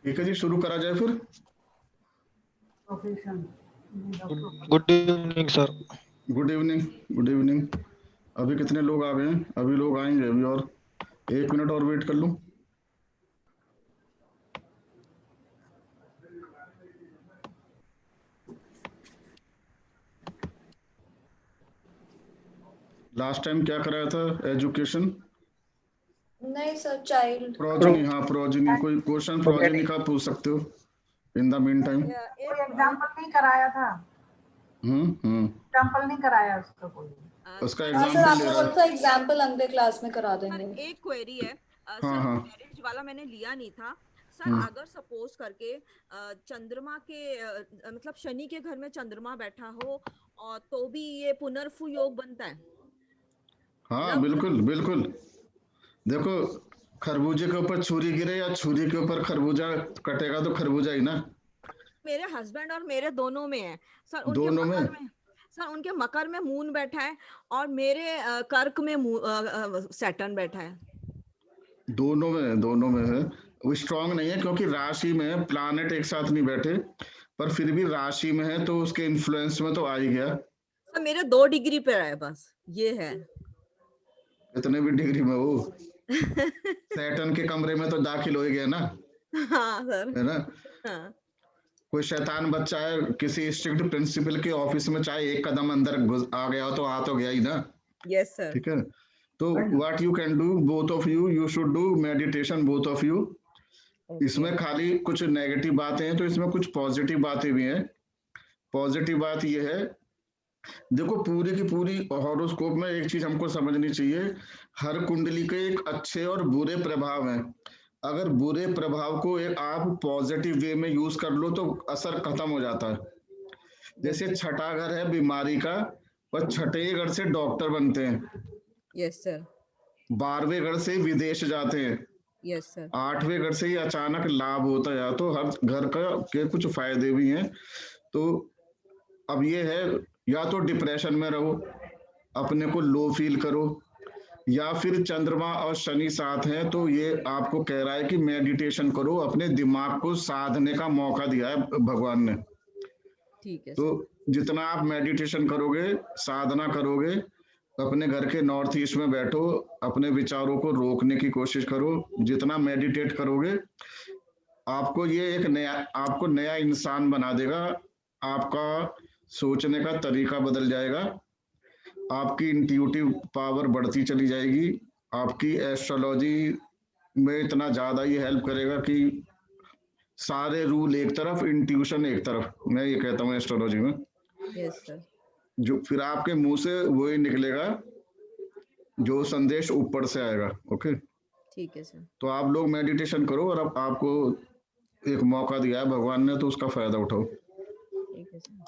ठीक है जी, शुरू करा जाए फिर। Profession. Good evening sir. Good evening. Good evening. अभी कितने लोग आ गए हैं? अभी लोग आएंगे अभी, और 1 मिनट और वेट कर लूं। लास्ट टाइम क्या कराया था? एजुकेशन, नहीं सर, चाइल्ड। प्रोजनी। हाँ प्रोजनी, कोई क्वेश्चन प्रोजनी का पूछ सकते हो इन द मीन टाइम। कोई एग्जाम्पल नहीं कराया था। एग्जाम्पल नहीं कराया उसका कोई। उसका हाँ सर, एग्जाम्पल आपको ले रहा कौन है। सा एग्जाम्पल अगले क्लास में करा देंगे। एक क्वेरी है हाँ, सर, हाँ। मैरिज वाला मैंने लिया नहीं था सर। अगर सपोज करके चंद्रमा के मतलब शनि के घर में चंद्रमा बैठा हो और तो भी ये पुनर्फु योग बनता है। हाँ बिल्कुल बिल्कुल। देखो, खरबूजे के ऊपर छुरी गिरे या छुरी के ऊपर खरबूजा कटेगा तो खरबूजा ही ना। मेरे हस्बैंड और मेरे दोनों में है सर। उनके दोनों में? मकर में सर, उनके मकर में मून बैठा है और मेरे कर्क में सैटर्न बैठा है। दोनों में, दोनों में है। वो स्ट्रांग नहीं है क्योंकि राशि में प्लैनेट एक साथ नहीं बैठे, पर फिर भी राशि में है तो उसके इन्फ्लुएंस में तो आ ही गया। सर मेरे 2 डिग्री पे है, बस ये है। इतने भी डिग्री में वो सैटर्न के कमरे में तो दाखिल हो ही गया ना। हाँ सर, है ना। हाँ। कोई शैतान बच्चा है किसी स्ट्रिक्ट प्रिंसिपल के ऑफिस में, चाहे एक कदम अंदर आ गया हो तो आ तो गया ही ना। Yes sir. ठीक है। तो what you can do, both of you should do meditation, both of you. इसमें खाली कुछ नेगेटिव बातें हैं तो इसमें कुछ पॉजिटिव बातें भी हैं। पॉजिटिव बात यह है, देखो पूरी की पूरी हॉरोस्कोप में एक चीज हमको समझनी चाहिए, हर कुंडली के एक अच्छे और बुरे प्रभाव हैं। अगर बुरे प्रभाव को एक आप पॉजिटिव वे में यूज कर लो तो असर खत्म हो जाता है। जैसे छठा घर है बीमारी का, और छठे घर से डॉक्टर बनते हैं। Yes sir. 12वें घर से विदेश जाते हैं। Yes sir. 8वें घर से ही अचानक लाभ होता है। तो हर घर का के कुछ फायदे भी हैं। तो अब ये है, या तो डिप्रेशन में रहो, अपने को लो फील करो, या फिर चंद्रमा और शनि साथ हैं तो ये आपको कह रहा है कि मेडिटेशन करो, अपने दिमाग को साधने का मौका दिया है भगवान ने। ठीक है। तो जितना आप मेडिटेशन करोगे, साधना करोगे, अपने घर के नॉर्थ ईस्ट में बैठो, अपने विचारों को रोकने की कोशिश करो। जितना मेडिटेट करोगे आपको ये एक आपको नया इंसान बना देगा। आपका सोचने का तरीका बदल जाएगा, आपकी इंट्यूटिव पावर बढ़ती चली जाएगी। आपकी एस्ट्रोलॉजी में इतना ज्यादा ये हेल्प करेगा कि सारे रूल एक तरफ, इंट्यूशन एक तरफ। मैं ये कहता हूँ एस्ट्रोलॉजी में। Yes sir. जो फिर आपके मुंह से वही निकलेगा जो संदेश ऊपर से आएगा। ओके, ठीक है सर। तो आप लोग मेडिटेशन करो, और अब आपको एक मौका दिया है भगवान ने तो उसका फायदा उठाओ। ठीक है सर।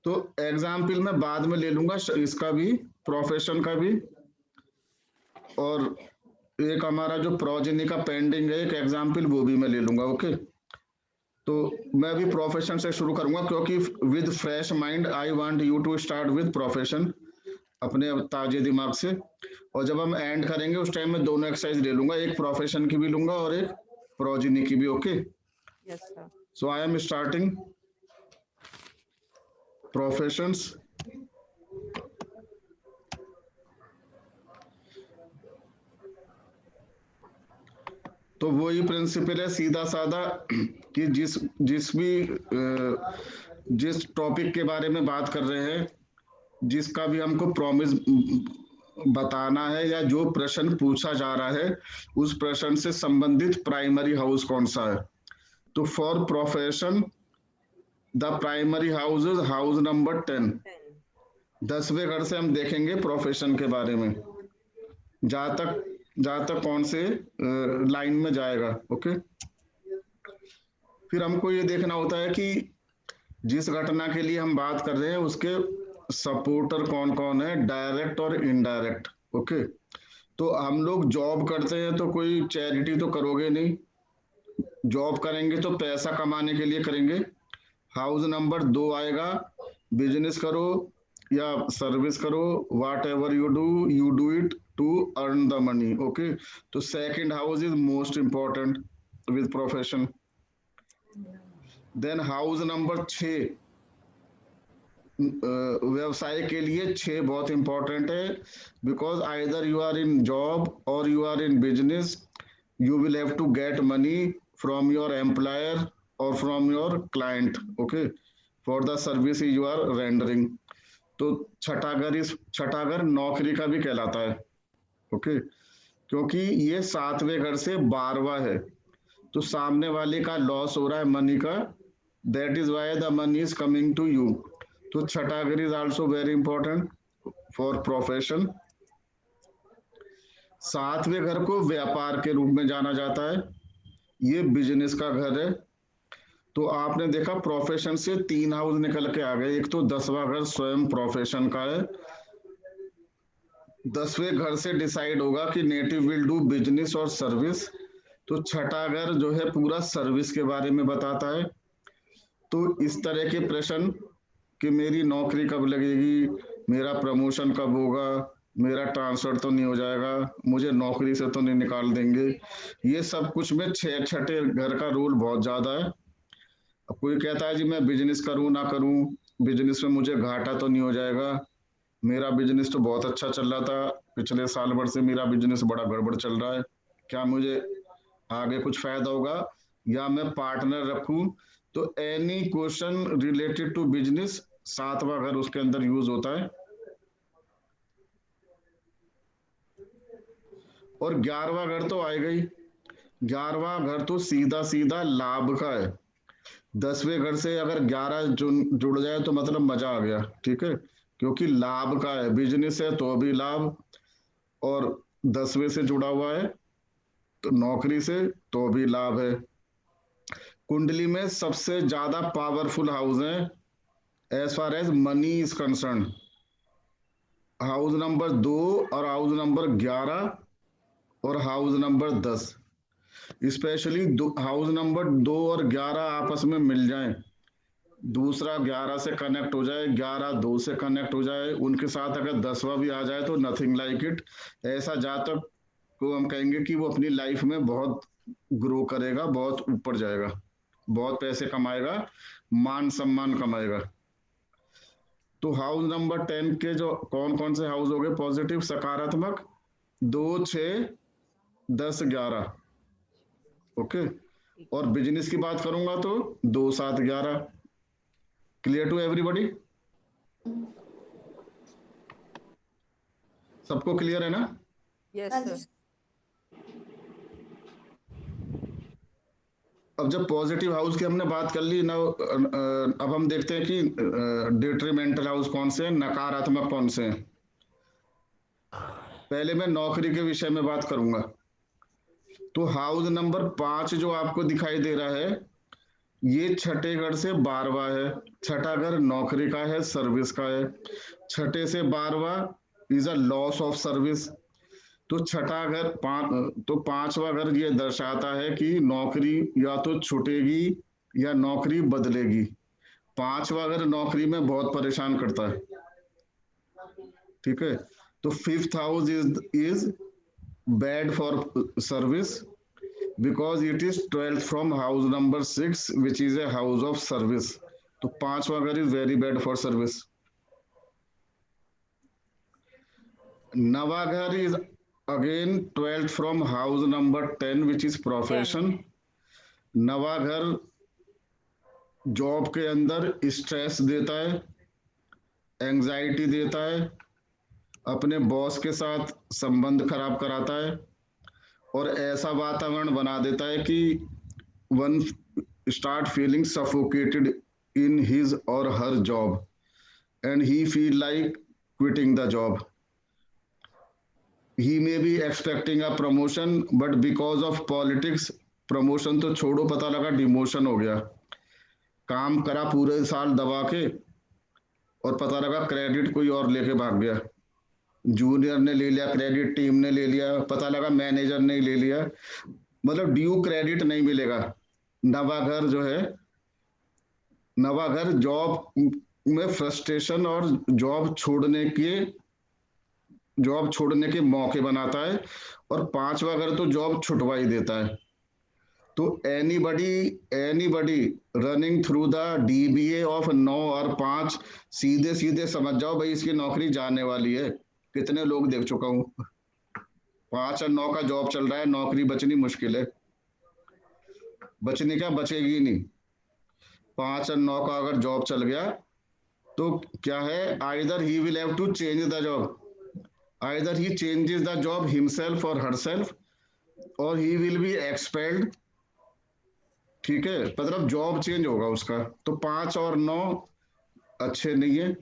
तो एग्जाम्पल मैं बाद में ले लूंगा, इसका भी, प्रोफेशन का भी, और एक हमारा जो प्रोजेनी का पेंडिंग है एक एग्जाम्पल, वो भी मैं ले लूंगा। ओके, तो मैं भी प्रोफेशन से शुरू करूंगा क्योंकि with fresh mind I want you to start with profession, अपने ताजे दिमाग से। और जब हम एंड करेंगे उस टाइम में दोनों एक्सरसाइज ले लूंगा, एक प्रोफेशन की भी लूंगा और एक प्रोजेनी की भी। Okay, yes sir. So I am starting professions. तो वही प्रिंसिपल है सीधा साधा कि जिस टॉपिक के बारे में बात कर रहे हैं, जिसका भी हमको प्रॉमिस बताना है या जो प्रश्न पूछा जा रहा है, उस प्रश्न से संबंधित प्राइमरी हाउस कौन सा है। तो for profession the primary house is house number 10। 10वें घर से हम देखेंगे प्रोफेशन के बारे में, जहां तक कौन से लाइन में जाएगा। ओके, फिर हमको ये देखना होता है कि जिस घटना के लिए हम बात कर रहे हैं उसके सपोर्टर कौन कौन है, डायरेक्ट और इनडायरेक्ट। ओके, तो हम लोग जॉब करते हैं तो कोई चैरिटी तो करोगे नहीं, जॉब करेंगे तो पैसा कमाने के लिए करेंगे। हाउस नंबर 2 आएगा, बिजनेस करो या सर्विस करो, whatever you do it to earn the money. Okay, तो second house is most important. with profession. Then house number 6, व्यवसाय के लिए 6 बहुत इंपॉर्टेंट है, because either you are in job or you are in business, you will have to get money from your employer or from your client, okay, for the service you are rendering. तो छठा घर नौकरी का भी कहलाता है, okay, क्योंकि ये 7वें घर से 12वां है, तो सामने वाले का लॉस हो रहा है मनी का, that is why the money is coming to you. तो छठा घर is also very important for profession. 7वें घर को व्यापार के रूप में जाना जाता है, ये बिजनेस का घर है. तो आपने देखा प्रोफेशन से 3 हाउस निकल के आ गए. एक तो 10वां घर स्वयं प्रोफेशन का है. 10वें घर से डिसाइड होगा कि नेटिव विल डू बिजनेस और सर्विस. तो छठा घर जो है पूरा सर्विस के बारे में बताता है. तो इस तरह के प्रश्न कि मेरी नौकरी कब लगेगी, मेरा प्रमोशन कब होगा, मेरा ट्रांसफर तो नहीं हो जाएगा, मुझे नौकरी से तो नहीं निकाल देंगे, ये सब कुछ में छठे घर का रोल बहुत ज्यादा है. अब कोई कहता है जी मैं बिजनेस करूं ना करूं, बिजनेस में मुझे घाटा तो नहीं हो जाएगा, मेरा बिजनेस तो बहुत अच्छा चल रहा था, पिछले साल भर से मेरा बिजनेस बड़ा गड़बड़ चल रहा है, क्या मुझे आगे कुछ फायदा होगा या मैं पार्टनर रखूं. तो any question related to business 7वां घर उसके अंदर यूज होता है. और 11वां घर तो आएगा ही. 11वां घर तो सीधा सीधा लाभ का है. 10वें घर से अगर 11 जुड़ जाए तो मतलब मजा आ गया, ठीक है, क्योंकि लाभ का है, बिजनेस है तो भी लाभ, और 10वें से जुड़ा हुआ है तो नौकरी से तो भी लाभ है. कुंडली में सबसे ज्यादा पावरफुल हाउस है as far as money is concern, house number 2 और हाउस नंबर 11 और house number 10. Specially house number 2 और 11 आपस में मिल जाएं, दूसरा 11 से कनेक्ट हो जाए, 11 2 से कनेक्ट हो जाए, उनके साथ अगर 10वां भी आ जाए तो नथिंग लाइक इट. ऐसा जातक को हम कहेंगे कि वो अपनी लाइफ में बहुत ग्रो करेगा, बहुत ऊपर जाएगा, बहुत पैसे कमाएगा, मान सम्मान कमाएगा. तो हाउस नंबर 10 के जो कौन कौन से हाउस हो गए पॉजिटिव सकारात्मक, 2 6 10 11, ओके. और बिजनेस की बात करूंगा तो 2 7 11. Clear to everybody? सबको क्लियर है ना? यस हाँ सर. जी. अब जब पॉजिटिव हाउस की हमने बात कर ली ना, अब हम देखते हैं कि डिट्रीमेंटल हाउस कौन से हैं, नकारात्मक कौन से हैं. पहले मैं नौकरी के विषय में बात करूंगा. तो हाउस नंबर 5 जो आपको दिखाई दे रहा है, ये छठे घर से 12वां है. छठा घर नौकरी का है, सर्विस का है. छठे से 12वां is a loss of service. तो छठा घर तो 5वां घर ये दर्शाता है कि नौकरी या तो छूटेगी या नौकरी बदलेगी. 5वां घर नौकरी में बहुत परेशान करता है, ठीक है. तो 5th house is bad for service because it is 12th from house number 6 which is a house of service. तो 5वां घर is very bad for service. 9वां घर is again 12th from house number 10 which is profession. 9वां घर job के अंदर stress देता है, anxiety देता है, अपने बॉस के साथ संबंध खराब कराता है, और ऐसा वातावरण बना देता है कि one start feeling suffocated in his or her job and he feel like quitting the job. He may be expecting a promotion but because of politics promotion तो छोड़ो, पता लगा डिमोशन हो गया. काम करा पूरे साल दबा के और पता लगा क्रेडिट कोई और लेके भाग गया, जूनियर ने ले लिया क्रेडिट, टीम ने ले लिया, पता लगा मैनेजर ने ले लिया, मतलब ड्यू क्रेडिट नहीं मिलेगा. 9वां घर जो है, 9वां घर जॉब में फ्रस्ट्रेशन और जॉब छोड़ने के मौके बनाता है, और 5वां घर तो जॉब छुटवा ही देता है. तो anybody running through the DBA of 9 और 5, सीधे सीधे समझ जाओ भाई इसकी नौकरी जाने वाली है। कितने लोग देख चुका हूं, 5 और 9 का जॉब चल रहा है, नौकरी बचनी मुश्किल है। बचने क्या, बचेगी नहीं। 5 और 9 का अगर जॉब चल गया तो क्या है, either he will have to change the job, either he changes the job himself और हरसेल्फ, और ही विल बी एक्सपेल्ड। ठीक है, मतलब जॉब चेंज होगा उसका। तो 5 और 9 अच्छे नहीं है।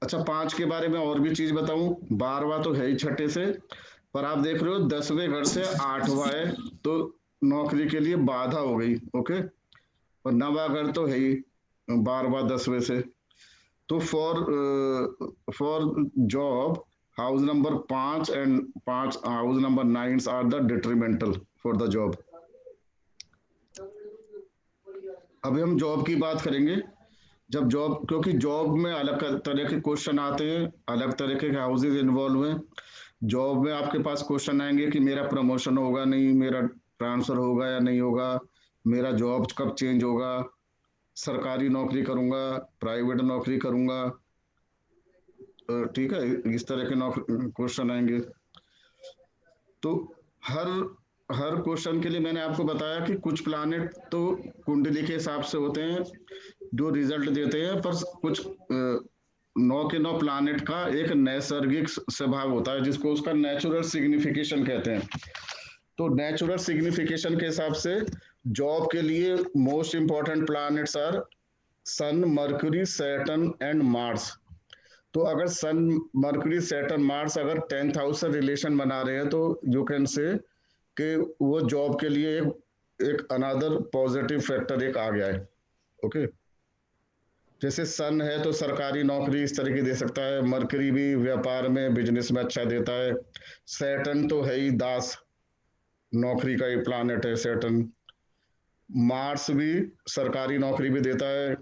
अच्छा, 5 के बारे में और भी चीज बताऊं, 12वां तो है ही छठे से, पर आप देख रहे हो 10वें घर से 8वां है, तो नौकरी के लिए बाधा हो गई। ओके, और 9वां घर तो है ही 12वां 10वें से। तो for job house number 5 and 5 house number 9 are the detrimental for the job. अभी हम जॉब की बात करेंगे। जब जॉब, क्योंकि जॉब में अलग तरह के क्वेश्चन आते हैं, अलग तरह के हाउसेज इन्वॉल्व हैं। जॉब में आपके पास क्वेश्चन आएंगे कि मेरा प्रमोशन होगा नहीं, मेरा ट्रांसफर होगा या नहीं होगा, मेरा जॉब कब चेंज होगा, सरकारी नौकरी करूंगा, प्राइवेट नौकरी करूंगा। ठीक है, इस तरह के क्वेश्चन आएंगे। तो हर क्वेश्चन के लिए मैंने आपको बताया कि कुछ प्लानेट तो कुंडली के हिसाब से होते हैं जो रिजल्ट देते हैं, पर कुछ 9 के 9 प्लानेट का एक नैसर्गिक स्वभाव होता है जिसको उसका नेचुरल सिग्निफिकेशन कहते हैं। तो नेचुरल सिग्निफिकेशन के हिसाब से जॉब के लिए most important planets are Sun, Mercury, Saturn and Mars. तो अगर सन, मर्क्यूरी, सैटर्न, मार्स अगर 10th हाउस से रिलेशन बना रहे हैं तो यू कैन से कि वो जॉब के लिए एक अनदर पॉजिटिव फैक्टर एक आ गया है। ओके, जैसे सन है तो सरकारी नौकरी इस तरह की दे सकता है, मर्करी भी व्यापार में, बिजनेस में अच्छा देता है, सैटर्न तो है ही दास, नौकरी का ही प्लानेट है सैटर्न, मार्स भी सरकारी नौकरी भी देता है,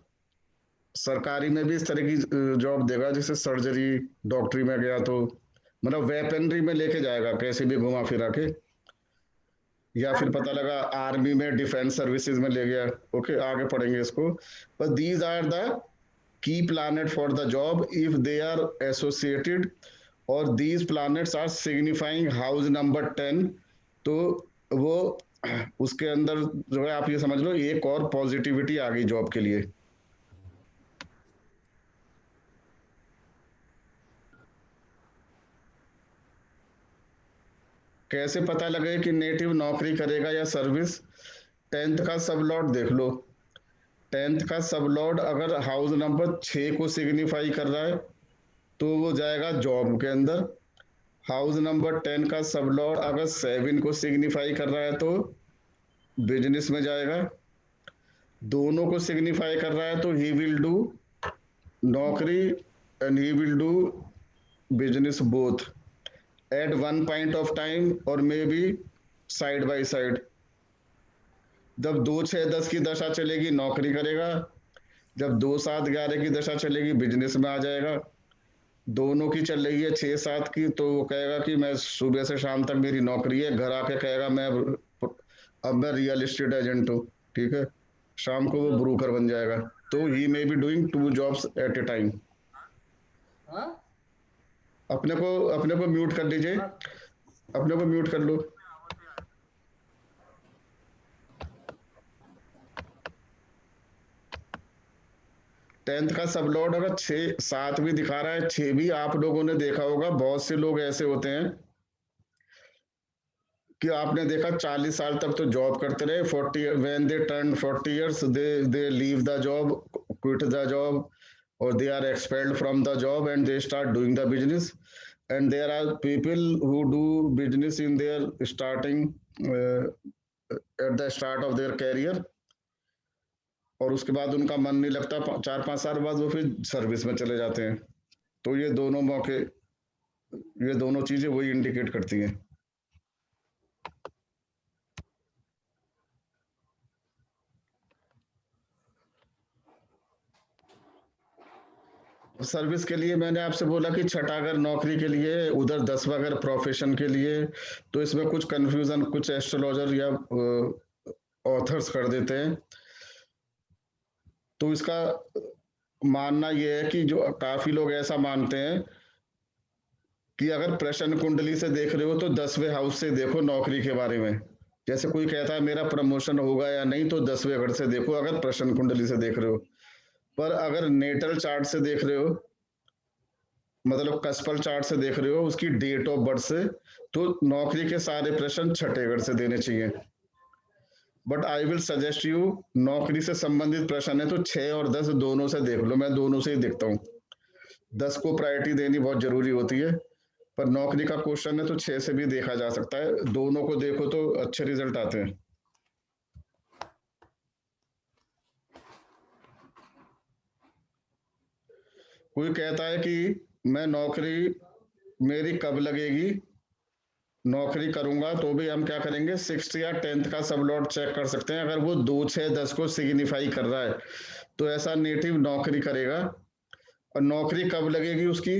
सरकारी में भी इस तरह की जॉब देगा जैसे सर्जरी, डॉक्टरी में गया तो मतलब वेपनरी में लेके जाएगा कैसे भी घुमा फिरा के, या फिर पता लगा आर्मी में, डिफेंस सर्विसेज में ले गया। ओके, आगे पढ़ेंगे इसको। But these are the key planet for the job if they are associated, और these planets are signifying house number 10। तो वो उसके अंदर जो है आप ये समझ लो एक और पॉजिटिविटी आ गई जॉब के लिए। कैसे पता लगे कि नेटिव नौकरी करेगा या सर्विस? 10th का सब लॉर्ड देख लो। 10th का सब लॉर्ड अगर हाउस नंबर 6 को सिग्निफाई कर रहा है तो वो जाएगा जॉब के अंदर। हाउस नंबर 10 का सब लॉर्ड अगर 7 को सिग्निफाई कर रहा है तो बिजनेस में जाएगा। दोनों को सिग्निफाई कर रहा है तो ही विल डू नौकरी and he will do business both at one point of time और may be side by side. जब 2, 6, 10 की दशा चलेगी नौकरी करेगा, जब 2, 7, 11 की दशा चलेगी बिजनेस में आ जाएगा। दोनों की चल रही है 6, 7 की तो वो कहेगा कि मैं सुबह से शाम तक मेरी नौकरी है, घर आके कहेगा अब मैं रियल एस्टेट एजेंट हूँ। ठीक है, शाम को वो ब्रोकर बन जाएगा। तो he may be doing 2 jobs at a time. अपने को म्यूट कर लीजिए, अपने को म्यूट कर लो। टेंथ का सब लॉर्ड अगर 6, 7 भी दिखा रहा है, 6 भी आप लोगों ने देखा होगा। बहुत से लोग ऐसे होते हैं कि आपने देखा 40 साल तक तो जॉब करते रहे, 40 when they turn 40 years they leave the job, quit the job, or they are expelled from the job and they start doing the business. And there are people who do business in their starting at the start of their career, और उसके बाद उनका मन नहीं लगता, 4-5 साल बाद वो फिर सर्विस में चले जाते हैं। तो ये दोनों मौके, ये दोनों चीजें वही इंडिकेट करती हैं। सर्विस के लिए मैंने आपसे बोला कि छठा अगर नौकरी के लिए, उधर 10वां अगर प्रोफेशन के लिए, तो इसमें कुछ कंफ्यूजन कुछ एस्ट्रोलॉजर या ऑथर्स कर देते हैं। तो इसका मानना यह है कि जो काफी लोग ऐसा मानते हैं कि अगर प्रश्न कुंडली से देख रहे हो तो 10वें हाउस से देखो नौकरी के बारे में। जैसे कोई कहता है मेरा प्रमोशन होगा या नहीं, तो 10वें घर से देखो अगर प्रश्न कुंडली से देख रहे हो। पर अगर नेटल चार्ट से देख रहे हो, मतलब कस्पल चार्ट से देख रहे हो, उसकी डेट ऑफ बर्थ से, तो नौकरी के सारे प्रश्न छठे घर से देने चाहिए। But I will suggest you, नौकरी से संबंधित प्रश्न है तो 6 और 10 दोनों से देख लो। मैं दोनों से ही देखता हूँ। 10 को प्रायोरिटी देनी बहुत जरूरी होती है, पर नौकरी का क्वेश्चन है तो 6 से भी देखा जा सकता है। दोनों को देखो तो अच्छे रिजल्ट आते हैं। कोई कहता है कि मैं नौकरी मेरी कब लगेगी, नौकरी करूंगा, तो भी हम क्या करेंगे, 6th या 10th का सब लॉट चेक कर सकते हैं। अगर वो 2, 6, 10 को सिग्निफाई कर रहा है तो ऐसा नेटिव नौकरी करेगा। और नौकरी कब लगेगी उसकी,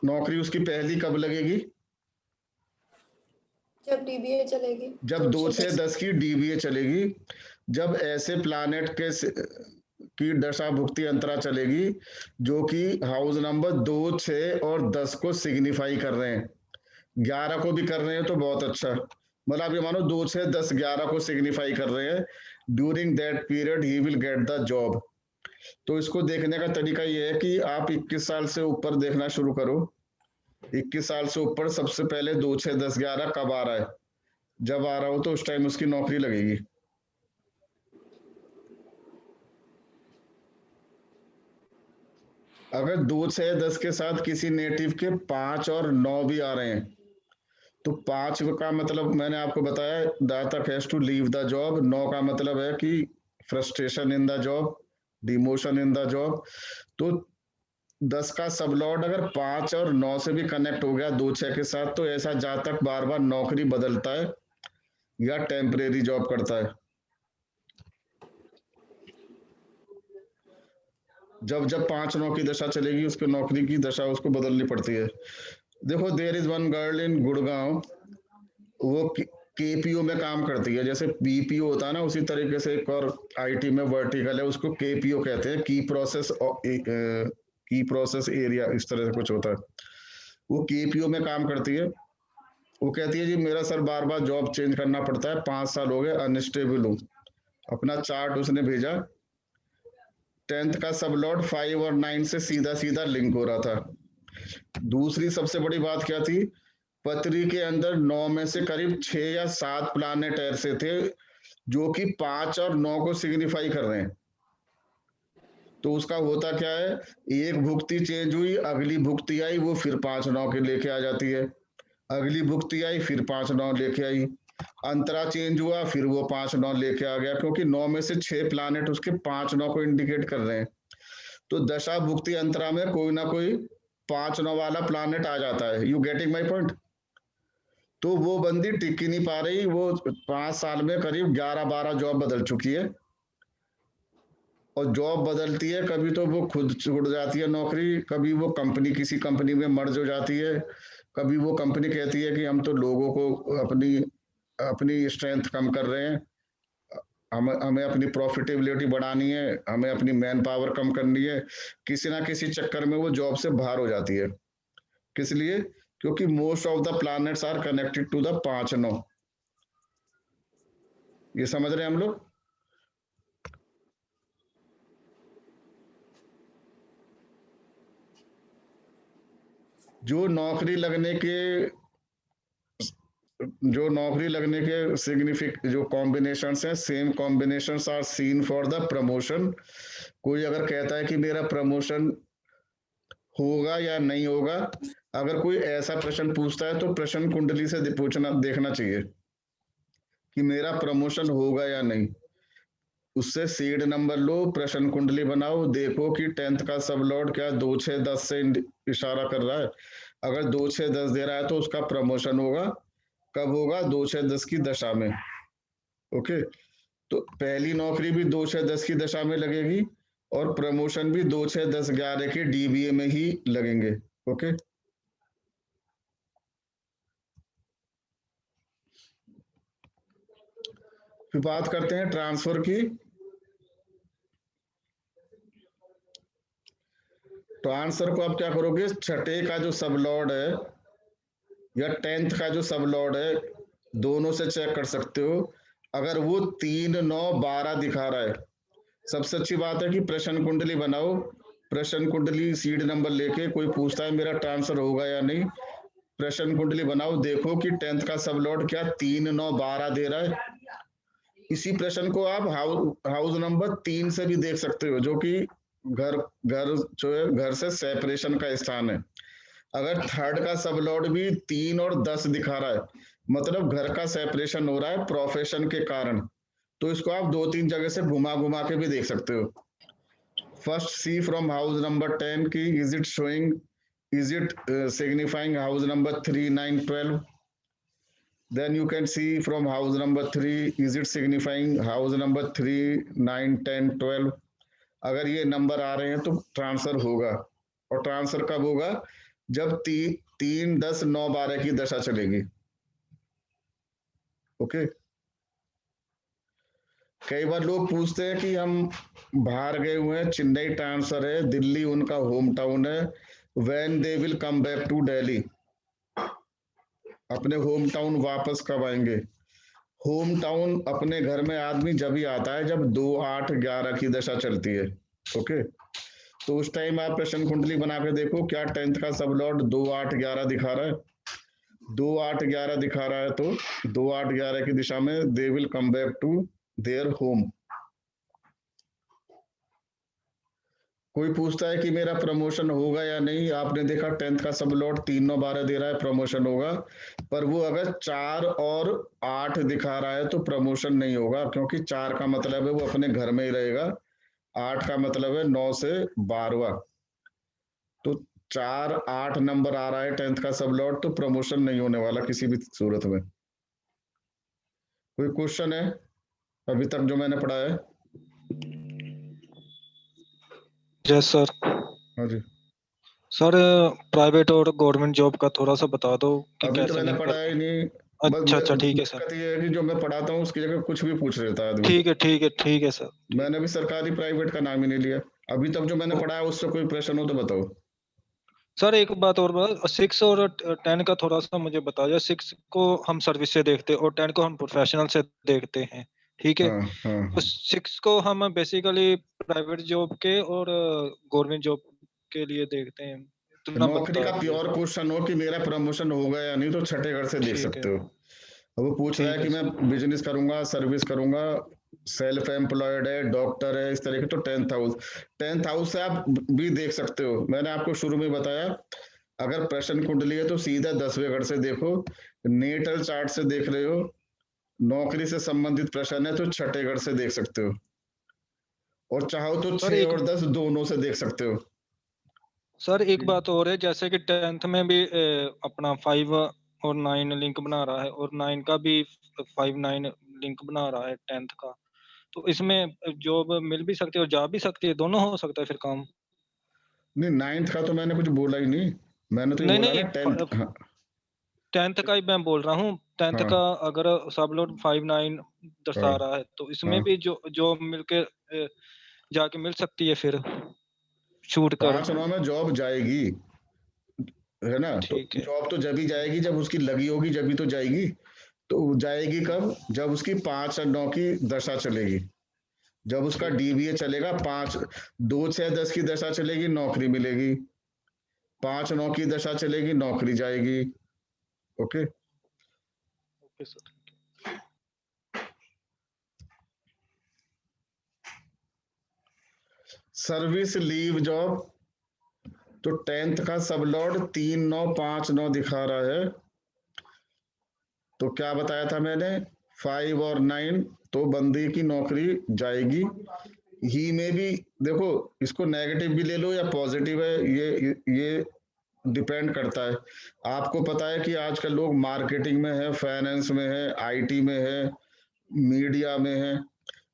नौकरी उसकी पहली कब लगेगी, जब डीबीए चलेगी, जब 2, 6, 10 की डीबीए चलेगी। जब ऐसे प्लानेट के की दशा भुक्ति अंतरा चलेगी जो कि हाउस नंबर 2, 6 और 10 को सिग्निफाई कर रहे हैं। 11 को भी कर रहे हैं तो बहुत अच्छा। मतलब आप ये मानो 2, 6, 10, 11 को सिग्निफाई कर रहे हैं। During that period he will get the job. तो इसको देखने का तरीका ये है कि आप 21 साल से ऊपर देखना शुरू करो। 21 साल से ऊपर सबसे पहले 2, 6, 10, 11 कब आ रहा है, जब आ रहा हो तो उस टाइम उसकी नौकरी लगेगी। अगर 2, 6, 10 के साथ किसी नेटिव के 5 और 9 भी आ रहे हैं तो 5 का मतलब मैंने आपको बताया, जातक has to leave the job. 9 का मतलब है कि frustration in the job, demotion in the job. तो 10 का सब लॉर्ड अगर 5 और 9 से भी कनेक्ट हो गया 2, 6 के साथ, तो ऐसा जातक बार बार नौकरी बदलता है या टेम्परेरी जॉब करता है। जब जब 5, 9 की दशा चलेगी उसके नौकरी की दशा उसको बदलनी पड़ती है। देखो, there is one girl in Gurgaon, वो केपीओ में काम करती है। जैसे बीपीओ होता है ना, उसी तरीके से एक और आईटी में वर्टिकल है, उसको केपीओ कहते हैं, की प्रोसेस एरिया, इस तरह से कुछ होता है। वो केपीओ में काम करती है। वो कहती है जी मेरा सर बार बार जॉब चेंज करना पड़ता है, 5 साल हो गए अनस्टेबल हूँ। अपना चार्ट उसने भेजा। 10th का सब लॉट 5 और 9 से सीधा सीधा लिंक हो रहा था। दूसरी सबसे बड़ी बात क्या थी, पत्री के अंदर 9 में से करीब 6 या 7 प्लानेट ऐसे थे जो कि 5 और 9 को सिग्निफाई कर रहे हैं। तो उसका होता क्या है, एक भुक्ति चेंज हुई, अगली भुक्ति आई, वो फिर 5, 9 के लेके आ जाती है। अगली भुक्ति आई, फिर 5, 9 लेके आई। अंतरा चेंज हुआ, फिर वो 5, 9 लेके आ गया, क्योंकि 9 में से 6 प्लानेट उसके 5, 9 को इंडिकेट कर रहे हैं। तो दशा भुक्ति अंतरा में कोई ना कोई 5, 9 वाला प्लानेट आ जाता है। You getting my point. तो वो बंदी टिक ही नहीं पा रही। वो 5 साल में करीब 11-12 जॉब बदल चुकी है। और जॉब बदलती है, कभी तो वो खुद छूट जाती है नौकरी, कभी वो कंपनी किसी कंपनी में मर्ज हो जाती है, कभी वो कंपनी कहती है कि हम तो लोगों को अपनी अपनी स्ट्रेंथ कम कर रहे हैं, हमें अपनी प्रॉफिटेबिलिटी बढ़ानी है, हमें अपनी मैन पावर कम करनी है। किसी ना किसी चक्कर में वो जॉब से बाहर हो जाती है। किस लिए? क्योंकि most of the planets are connected to the 5, 9। ये समझ रहे हैं हम लोग? जो नौकरी लगने के जो कॉम्बिनेशंस हैं, same combinations are seen for the promotion. कोई अगर कहता है कि मेरा प्रमोशन होगा या नहीं होगा, अगर कोई ऐसा प्रश्न पूछता है तो प्रश्न कुंडली से देखना चाहिए कि मेरा प्रमोशन होगा या नहीं। उससे सीड नंबर लो, प्रश्न कुंडली बनाओ, देखो कि 10th का सब लॉर्ड क्या 2, 6, 10 से इशारा कर रहा है। अगर 2, 6, 10 दे रहा है तो उसका प्रमोशन होगा। कब होगा? 2, 6, 10 की दशा में। ओके, तो पहली नौकरी भी 2, 6, 10 की दशा में लगेगी और प्रमोशन भी 2, 6, 10, 11 के डीबीए में ही लगेंगे। ओके, फिर बात करते हैं ट्रांसफर की। ट्रांसफर को आप क्या करोगे, छठे का जो सबलॉर्ड है या 10th का जो सबलॉर्ड है, दोनों से चेक कर सकते हो। अगर वो 3, 9, 12 दिखा रहा है, सबसे अच्छी बात है कि प्रश्न कुंडली बनाओ। प्रश्न कुंडली सीड नंबर लेके, कोई पूछता है मेरा ट्रांसफर होगा या नहीं, प्रश्न कुंडली बनाओ, देखो कि 10th का सबलॉर्ड क्या 3, 9, 12 दे रहा है। इसी प्रश्न को आप हाउस नंबर 3 से भी देख सकते हो, जो कि घर घर जो है घर से सेपरेशन का स्थान है। अगर थर्ड का सबलॉर्ड भी 3 और 10 दिखा रहा है, मतलब घर का सेपरेशन हो रहा है प्रोफेशन के कारण, तो इसको आप 2-3 जगह से घुमा घुमा के भी देख सकते हो। First see from house number 10 की, is it showing, is it signifying house number 3, 9, 12? Then you can see from house number 3, is it signifying house number 3, 9, 10, 12? अगर ये नंबर आ रहे हैं तो ट्रांसफर होगा। और ट्रांसफर कब होगा, जब 3, 10, 9, 12 की दशा चलेगी। ओके। कई बार लोग पूछते हैं कि हम बाहर गए हुए हैं, चेन्नई ट्रांसफर है, दिल्ली उनका होम टाउन है, when they will come back to Delhi, अपने होम टाउन वापस कब आएंगे। होम टाउन अपने घर में आदमी जब ही आता है जब 2, 8, 11 की दशा चलती है। ओके, तो उस टाइम आप प्रश्न कुंडली बना के देखो, क्या 10th का सबलॉर्ड 2, 8, 11 दिखा रहा है। 2, 8, 11 दिखा रहा है तो 2, 8, 11 की दिशा में they will come back to their home. कोई पूछता है कि मेरा प्रमोशन होगा या नहीं, आपने देखा 10th का सबलॉट 3, 9, 12 दे रहा है, प्रमोशन होगा। पर वो अगर 4 और 8 दिखा रहा है तो प्रमोशन नहीं होगा, क्योंकि 4 का मतलब है वो अपने घर में ही रहेगा, 8 का मतलब है 9 से 12। तो 4, 8 नंबर आ रहा है 10th का सबलॉट, तो प्रमोशन नहीं होने वाला किसी भी सूरत में। कोई क्वेश्चन है अभी तक जो मैंने पढ़ा है? Yes sir. हाँ जी सर प्राइवेट और गवर्नमेंट जॉब का थोड़ा सा बता दो कि अभी तो कैसे मैंने लिंक पढ़ा ही नहीं। अच्छा ठीक है सर। दिक्कत ये है कि जो मैं पढ़ाता हूँ उसकी जगह कुछ भी पूछ लेता है आदमी। ठीक है सर। मैंने भी सरकारी प्राइवेट का नाम ही नहीं लिया अभी तक। जो मैंने पढ़ा है उससे कोई प्रश्न हो तो बताओ। सर एक बात और बता, 6 और 10 का थोड़ा सा मुझे बता दो। 6 को हम सर्विस से देखते हैं और 10 को हम प्रोफेशनल से देखते हैं, ठीक है। हाँ हाँ तो 6 को हम बेसिकली प्राइवेट जॉब के और गवर्नमेंट जॉब के लिए देखते हैं, इतना नौकरी बता का दिए। प्योर क्वेश्चन हो कि मेरा प्रमोशन होगा या नहीं, तो छठे घर से देख ठीक है सकते हो। अब वो पूछ रहा है ठीक कि है मैं बिजनेस करूंगा, सर्विस करूंगा, सेल्फ एम्प्लॉयड है, डॉक्टर है, इस तरह के, तो 10th हाउस से आप भी देख सकते हो। मैंने आपको शुरू में बताया, अगर प्रश्न कुंडली है तो सीधा 10वें घर से देखो, नेटल चार्ट से देख रहे हो, नौकरी से संबंधित प्रश्न है तो छठे घर से देख सकते हो, और चाहो तो सर। 6 और 10 दोनों से देख सकते हो। सर एक बात और है, जैसे कि 10th में भी अपना 5 और 9 लिंक बना रहा है और 9 का भी 5, 9 लिंक बना रहा है 10th का, तो इसमें जॉब मिल भी सकती है और जा भी सकती है, दोनों हो सकता है फिर काम। नहीं, 9th का तो मैंने कुछ बोला ही नहीं, मैंने तो ये नहीं बोला नहीं ना 10th। हाँ 10th का ही मैं बोल रहा हूँ। 10th हाँ का अगर सब लोड 5, 9 दर्शा हाँ रहा है तो इसमें हाँ। भी जो जॉब मिलके जाके मिल सकती है फिर छूट कर। 5, 9 में जॉब जाएगी, है ना। तो ठीक है जॉब तो जब ही जाएगी जब उसकी लगी होगी, जब ही तो जाएगी। तो जाएगी कब, जब उसकी 5 और 9 की दशा चलेगी, जब उसका डीबीए चलेगा, 5, 2, 6, 10 की दशा चलेगी, नौकरी मिलेगी, 5, 9 की दशा चलेगी, नौकरी जाएगी। Okay. Okay sir. Service leave job, तो 10th का सबलॉर्ड 3, 9, 5, 9 दिखा रहा है। तो क्या बताया था मैंने, 5 और 9, तो बंदी की नौकरी जाएगी। ही में भी देखो, इसको नेगेटिव भी ले लो या पॉजिटिव है, ये डिपेंड करता है। आपको पता है कि आजकल लोग मार्केटिंग में है, फाइनेंस में है, आईटी में है, मीडिया में है।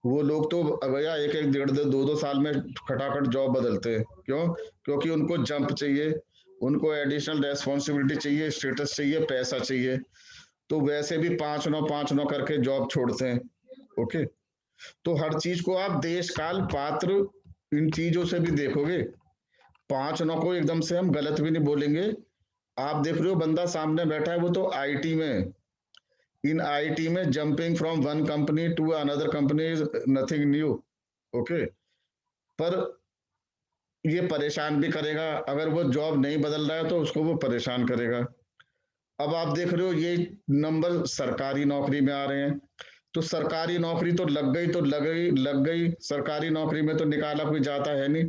वो लोग तो भैया 1-1, 1.5, 2-2 साल में खटाखट जॉब बदलते हैं। क्यों? क्योंकि उनको जंप चाहिए, उनको एडिशनल रेस्पॉन्सिबिलिटी चाहिए, स्टेटस चाहिए, पैसा चाहिए। तो वैसे भी 5, 9, 5, 9 करके जॉब छोड़ते हैं। ओके, तो हर चीज को आप देश काल पात्र इन चीजों से भी देखोगे। 5 9 को एकदम से हम गलत भी नहीं बोलेंगे। आप देख रहे हो बंदा सामने बैठा है, वो तो आईटी में है। इन आईटी में jumping from one company to another company is nothing new. Okay, पर ये परेशान भी करेगा। अगर वो जॉब नहीं बदल रहा है तो उसको वो परेशान करेगा। अब आप देख रहे हो ये नंबर सरकारी नौकरी में आ रहे हैं, तो सरकारी नौकरी तो लग गई तो लग गई। सरकारी नौकरी में तो निकाला कोई जाता है नहीं,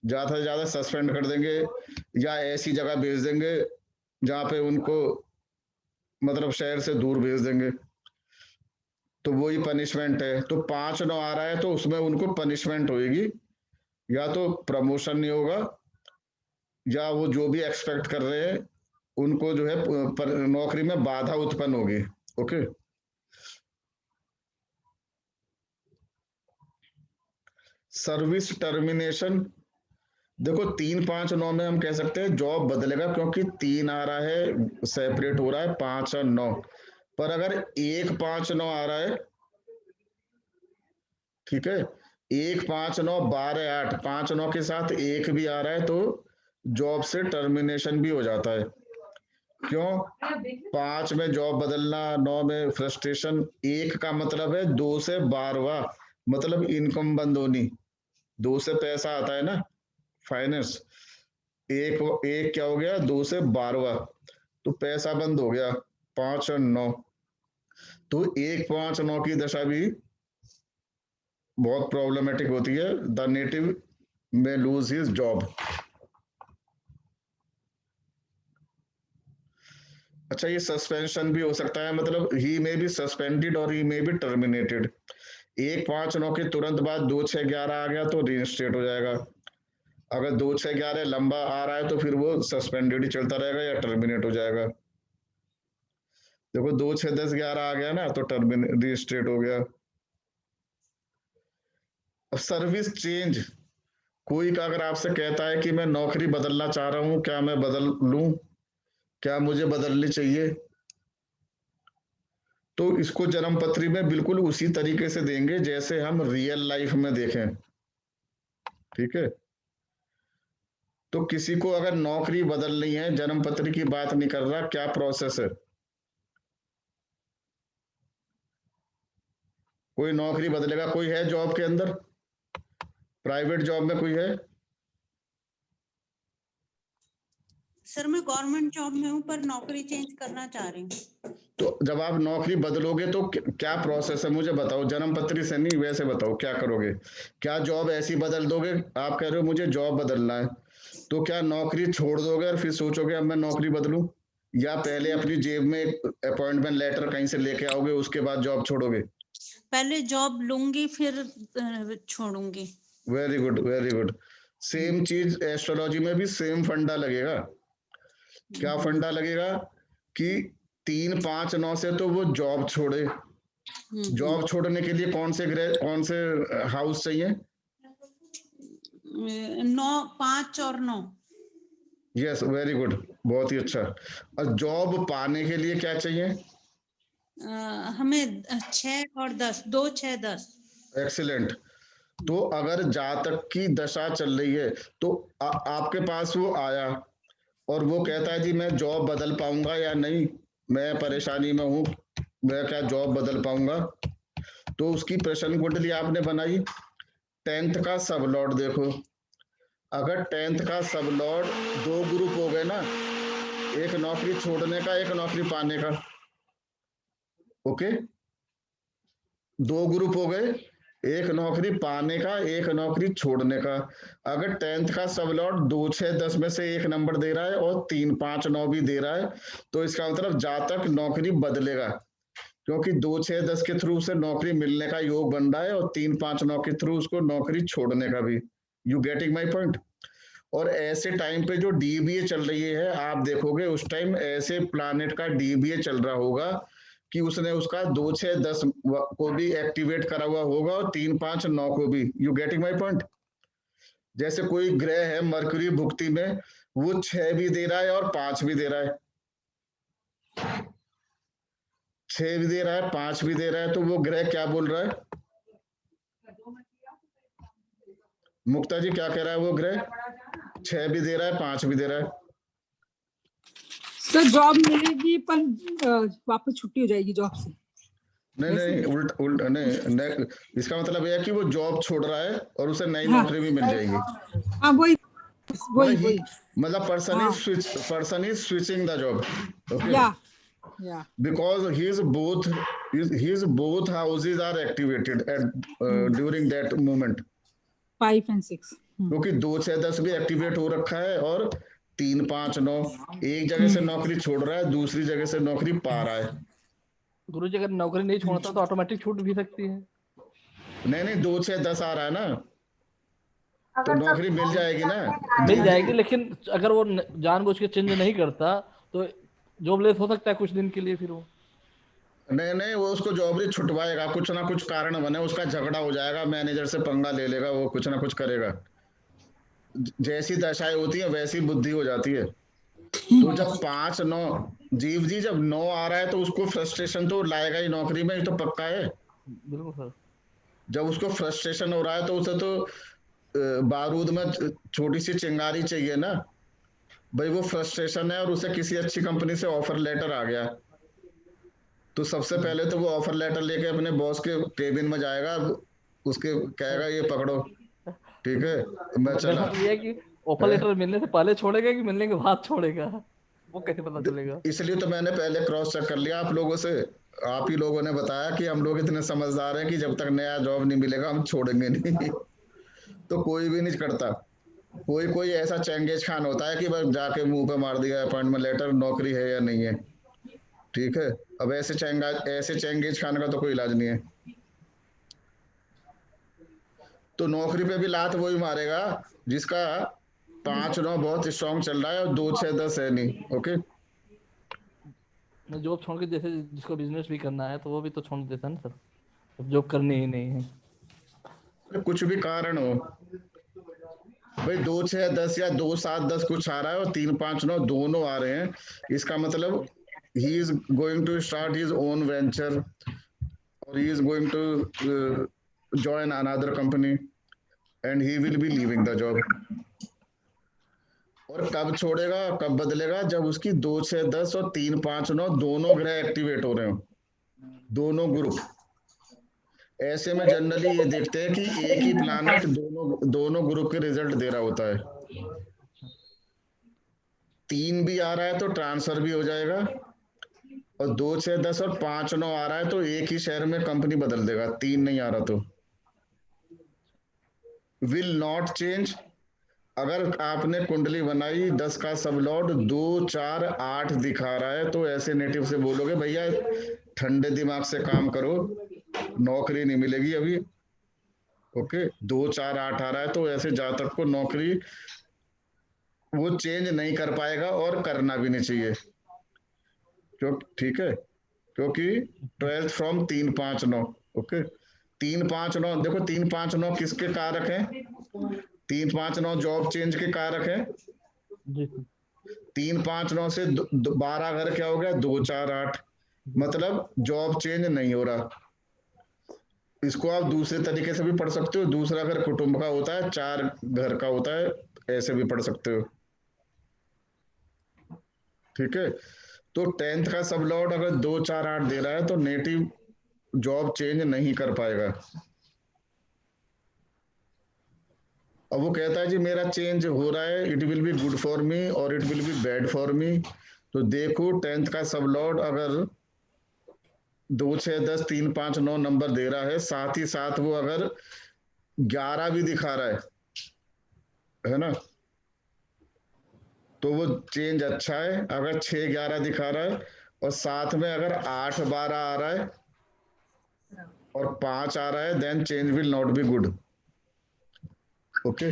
ज्यादा से ज्यादा सस्पेंड कर देंगे या ऐसी जगह भेज देंगे जहां पे उनको मतलब शहर से दूर भेज देंगे, तो वही पनिशमेंट है। तो 5 9 आ रहा है तो उसमें उनको पनिशमेंट होगी, या तो प्रमोशन नहीं होगा, या वो जो भी एक्सपेक्ट कर रहे हैं उनको जो है नौकरी में बाधा उत्पन्न होगी। ओके, सर्विस टर्मिनेशन, देखो 3 5 9 में हम कह सकते हैं जॉब बदलेगा, क्योंकि 3 आ रहा है सेपरेट हो रहा है 5 और 9। पर अगर 1 5 9 आ रहा है, ठीक है, 1 5 9 12 8, 5 9 के साथ 1 भी आ रहा है तो जॉब से टर्मिनेशन भी हो जाता है। क्यों? 5 में जॉब बदलना, 9 में फ्रस्ट्रेशन। 1 का मतलब है 2 से 12वां, मतलब इनकम बंद होनी। 2 से पैसा आता है ना, फाइनेंस। एक क्या हो गया? 2 से 12वां, तो पैसा बंद हो गया। 5 और 9, तो 1 5 9 की दशा भी बहुत प्रॉब्लमेटिक होती है। द नेटिव में लूज हिज जॉब। अच्छा, ये सस्पेंशन भी हो सकता है, मतलब ही मे बी सस्पेंडेड और ही मे बी टर्मिनेटेड। 1 5 9 के तुरंत बाद 2 6 11 आ गया तो रीइंस्टेट हो जाएगा। अगर 2 6 11 लंबा आ रहा है तो फिर वो सस्पेंडेड ही चलता रहेगा या टर्मिनेट हो जाएगा। देखो 2 6 10 11 आ गया ना, तो टर्मिनेट रीइंस्टेट हो गया। अब सर्विस चेंज, कोई का अगर आपसे कहता है कि मैं नौकरी बदलना चाह रहा हूं, क्या मैं बदल लूं, क्या मुझे बदलनी चाहिए, तो इसको जन्म पत्री में बिल्कुल उसी तरीके से देंगे जैसे हम रियल लाइफ में देखें। ठीक है, तो किसी को अगर नौकरी बदलनी है, जन्म पत्री की बात नहीं कर रहा, क्या प्रोसेस है? कोई नौकरी बदलेगा, कोई है जॉब के अंदर, प्राइवेट जॉब में कोई है? सर मैं गवर्नमेंट जॉब में हूँ पर नौकरी चेंज करना चाह रही हूँ। तो जब आप नौकरी बदलोगे तो क्या प्रोसेस है, मुझे बताओ। जन्म पत्री से नहीं, वैसे बताओ क्या करोगे। क्या जॉब ऐसी बदल दोगे? आप कह रहे हो मुझे जॉब बदलना है, तो क्या नौकरी छोड़ दोगे और फिर सोचोगे अब मैं नौकरी बदलूं, या पहले अपनी जेब में एक अपॉइंटमेंट लेटर कहीं से लेके आओगे उसके बाद जॉब छोड़ोगे? पहले जॉब लूंगी फिर छोड़ूंगी। Very good, very good. Same चीज एस्ट्रोलॉजी में भी सेम फंडा लगेगा। क्या फंडा लगेगा कि 3 5 9 से तो वो जॉब छोड़े। जॉब छोड़ने के लिए कौन से ग्रह, कौन से हाउस चाहिए? 9 5 और 9। यस, वेरी गुड, बहुत ही अच्छा। और जॉब पाने के लिए क्या चाहिए? हमें 6 और 10, 2 6 10। एक्सीलेंट। तो अगर जातक की दशा चल रही है तो आपके पास वो आया और वो कहता है जी मैं जॉब बदल पाऊंगा या नहीं, मैं परेशानी में हूं, मैं क्या जॉब बदल पाऊंगा, तो उसकी प्रश्न कुंडली आपने बनाई। 10th का सब लॉर्ड देखो, अगर 10th का सब लॉर्ड 2 ग्रुप हो गए ना, एक नौकरी छोड़ने का, एक नौकरी पाने का। ओके, 2 ग्रुप हो गए, एक नौकरी पाने का, एक नौकरी छोड़ने का। अगर 10th का सब लॉर्ड 2 6 10 में से एक नंबर दे रहा है और 3 5 9 भी दे रहा है, तो इसका मतलब जातक नौकरी बदलेगा, क्योंकि 2 6 10 के थ्रू से नौकरी मिलने का योग बन रहा है और 3 5 9 के थ्रू उसको नौकरी छोड़ने का भी। You getting my point? और ऐसे टाइम पे जो डीबीए चल रही है, आप देखोगे उस टाइम ऐसे प्लानेट का डीबीए चल रहा होगा कि उसने उसका 2 6 10 को भी एक्टिवेट करा हुआ होगा और 3 5 9 को भी। You getting my point? जैसे कोई ग्रह है मरकरी भुक्ति में, वो 6 भी दे रहा है और 5 भी दे रहा है। 6 भी दे रहा है, 5 भी दे रहा है, तो वो ग्रह क्या बोल रहा है? मुक्ता जी क्या कह रहा है वो ग्रह? 6 भी दे रहा है, 5 भी दे रहा है। सर जॉब मिलेगी पर वापस छुट्टी हो जाएगी जॉब से। नहीं नहीं, उल्ट नहीं, इसका मतलब यह है कि वो जॉब छोड़ रहा है और उसे नई हाँ। नौकरी भी मिल जाएगी। हाँ वही वही मतलब person is switching the job, okay, या because his both houses are activated at during that moment, 5 and 6। क्योंकि 2 6 10 भी एक्टिवेट हो रखा है और 3 5 9 एक जगह से नौकरी छोड़ रहा है, दूसरी जगह से नौकरी पा रहा है। गुरु जी अगर नौकरी नहीं छोड़ता तो ऑटोमेटिक छूट भी सकती है। नहीं 2 6 10 आ रहा है ना, तो नौकरी मिल जाएगी ना। मिल जाएगी, लेकिन अगर वो जानबूझ के चेंज नहीं करता तो जॉबलेस हो सकता है कुछ दिन के लिए। फिर वो नहीं वो उसको जॉब छुटवाएगा, कुछ ना कुछ कारण बने, उसका झगड़ा हो जाएगा, मैनेजर से पंगा ले लेगा, वो कुछ ना कुछ करेगा। जैसी दशाएं होती है वैसी बुद्धि हो जाती है। तो जब 5 9 जीव जी जब 9 आ रहा है तो उसको फ्रस्ट्रेशन तो लाएगा ही नौकरी में, ये तो पक्का है। बिल्कुल सर। जब उसको फ्रस्ट्रेशन हो रहा है तो उसे तो बारूद में छोटी सी चिंगारी चाहिए ना भाई, वो फ्रस्ट्रेशन है और उसे किसी अच्छी कंपनी से ऑफर लेटर आ गया, तो सबसे पहले तो वो ऑफर लेटर लेके अपने बॉस के केबिन में जाएगा, उसके कहेगा ये पकड़ो, ठीक है मैं चला। ये है कि ऑफर लेटर मिलने से पहले छोड़ेगा कि मिलने के बाद छोड़ेगा, वो कैसे पता चलेगा? इसलिए तो मैंने पहले क्रॉस चेक कर लिया आप लोगों से, आप ही लोगों ने बताया कि हम लोग इतने समझदार हैं कि जब तक नया जॉब नहीं मिलेगा हम छोड़ेंगे नहीं। तो कोई भी नहीं करता, कोई ऐसा चेंगेज खान होता है कि बस जाके मुंह पे मार दिया अपॉइंटमेंट लेटर, नौकरी है या नहीं है, ठीक है। अब ऐसे चेंगेज खान का तो कोई इलाज नहीं है। तो नौकरी पे भी लात वही मारेगा जिसका 5 9 बहुत स्ट्रॉन्ग चल रहा है और 2 6 10 है नहीं, ओके। जॉब छोड़ के जैसे जिसको बिजनेस भी करना है तो वो भी तो छोड़ देता है ना सर, अब जॉब करनी ही नहीं है। कुछ भी कारण हो भाई, 2 6 10 या 2 7 10 कुछ आ रहा है और 3 5 9 दोनों आ रहे हैं, इसका मतलब he is going to start his own venture or he is going to join another company and he will be leaving the job। और कब छोड़ेगा कब बदलेगा? जब उसकी 2 6 10 और 3 5 9 दोनों ग्रह एक्टिवेट हो रहे हो, दोनों ग्रुप। ऐसे में जनरली ये देखते हैं कि एक ही प्लैनेट दोनों ग्रुप के रिजल्ट दे रहा होता है। 3 भी आ रहा है तो ट्रांसफर भी हो जाएगा, और 2 6 10 और 5 9 आ रहा है तो एक ही शहर में कंपनी बदल देगा। 3 नहीं आ रहा तो विल नॉट चेंज। अगर आपने कुंडली बनाई 10 का सब लॉर्ड 2 4 8 दिखा रहा है तो ऐसे नेटिव से बोलोगे भैया ठंडे दिमाग से काम करो, नौकरी नहीं मिलेगी अभी, ओके। 2 4 8 आ रहा है तो ऐसे जातक को नौकरी वो चेंज नहीं कर पाएगा और करना भी नहीं चाहिए, ठीक है, क्योंकि 12 फ्रॉम 3 5 9, ओके। 3 5 9 देखो, 3 5 9 किसके कारक हैं? 3 5 9 जॉब चेंज के कारक है। 3 5 9 से 12 घर क्या हो गया? 2 4 8, मतलब जॉब चेंज नहीं हो रहा। इसको आप दूसरे तरीके से भी पढ़ सकते हो, दूसरा घर कुटुंब का होता है, 4 घर का होता है, ऐसे भी पढ़ सकते हो, ठीक है। तो 10th का सब लॉर्ड अगर 2 4 8 दे रहा है तो नेटिव जॉब चेंज नहीं कर पाएगा। अब वो कहता है जी मेरा चेंज हो रहा है, it will be good for me or it will be bad for me. तो देखो 10th का सब लॉर्ड अगर 2 6 10 3 5 9 नंबर दे रहा है, साथ ही साथ वो अगर 11 भी दिखा रहा है ना, तो वो चेंज अच्छा है। अगर 6 11 दिखा रहा है और साथ में अगर 8 12 आ रहा है और 5 आ रहा है, then change will not be good, okay.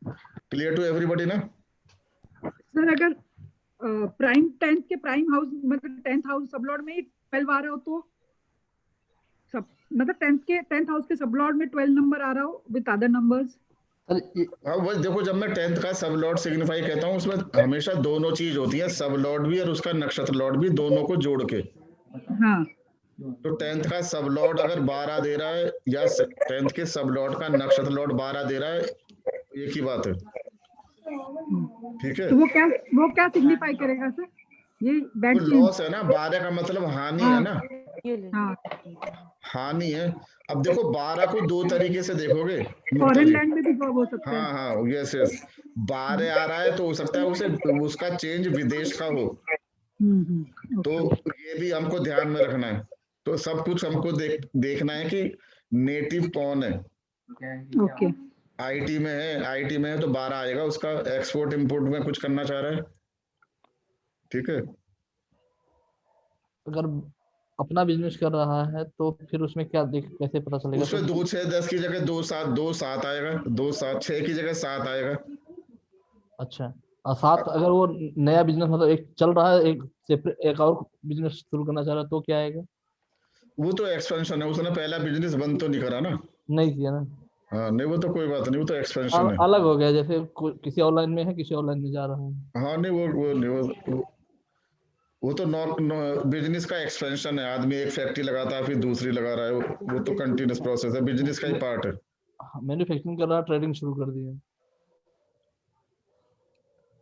Clear to everybody ना? सर अगर प्राइम 10th के प्राइम हाउस मतलब 10th हाउस सब लॉर्ड में 12 आ रहा हो तो सब मतलब 10th हाउस के सब लॉर्ड में 12 नंबर आ रहा हो विद अदर नंबर्स। हाँ बस देखो, जब मैं 10th का सब लॉर्ड सिग्निफाई कहता हूँ उसमें हमेशा दोनों चीज होती है, सब लॉर्ड भी और उसका नक्षत्र लॉर्ड भी, दोनों को जोड़ के, हाँ तो 10th का सब लॉर्ड अगर 12 दे रहा है या 10th के सब लॉर्ड का नक्षत्र लॉर्ड 12 दे रहा है, एक ही बात है। ठीक है, तो वो क्या सिग्निफाई करेगा सर? ये वो बैड चेंज। लॉस है ना, 12 का मतलब हानि है ना, हाँ हानि है। अब देखो 12 को दो तरीके से देखोगे मुक्ता फॉरेन जी। लैंड में भी जॉब हो सकता है। हाँ यस यस, 12 आ रहा है तो हो सकता है उसे उसका चेंज विदेश का हो, तो ये भी हमको ध्यान में रखना है। तो सब कुछ हमको देखना है कि नेटिव कौन है। ओके आईटी में है तो 12 आएगा, उसका एक्सपोर्ट इंपोर्ट में कुछ करना चाह रहा है। ठीक है, अगर अपना बिजनेस कर रहा है तो फिर उसमें क्या कैसे पता चलेगा? उसमें 2 6 10 की जगह 2 7 आएगा, 2 7 6 की जगह 7 आएगा। अच्छा, और साथ अगर वो नया बिजनेस मतलब एक चल रहा है, एक और बिजनेस शुरू करना चाह रहा है तो क्या आएगा? वो तो एक्सपेंशन है, उसने पहला बिजनेस बंद तो नहीं करा ना। नहीं किया ना। हाँ नहीं, वो तो कोई बात नहीं, वो तो एक्सपेंशन है। अलग हो गया, जैसे किसी ऑनलाइन में है, किसी ऑनलाइन में जा रहा है। हाँ नहीं, वो नहीं, वो तो बिजनेस का एक्सपेंशन है। आदमी एक फैक्ट्री लगाता है फिर दूसरी लगा रहा है, वो तो कंटिन्यूस प्रोसेस है, बिजनेस का ही पार्ट है। मैन्युफैक्चरिंग कर रहा है, ट्रेडिंग शुरू कर दी है।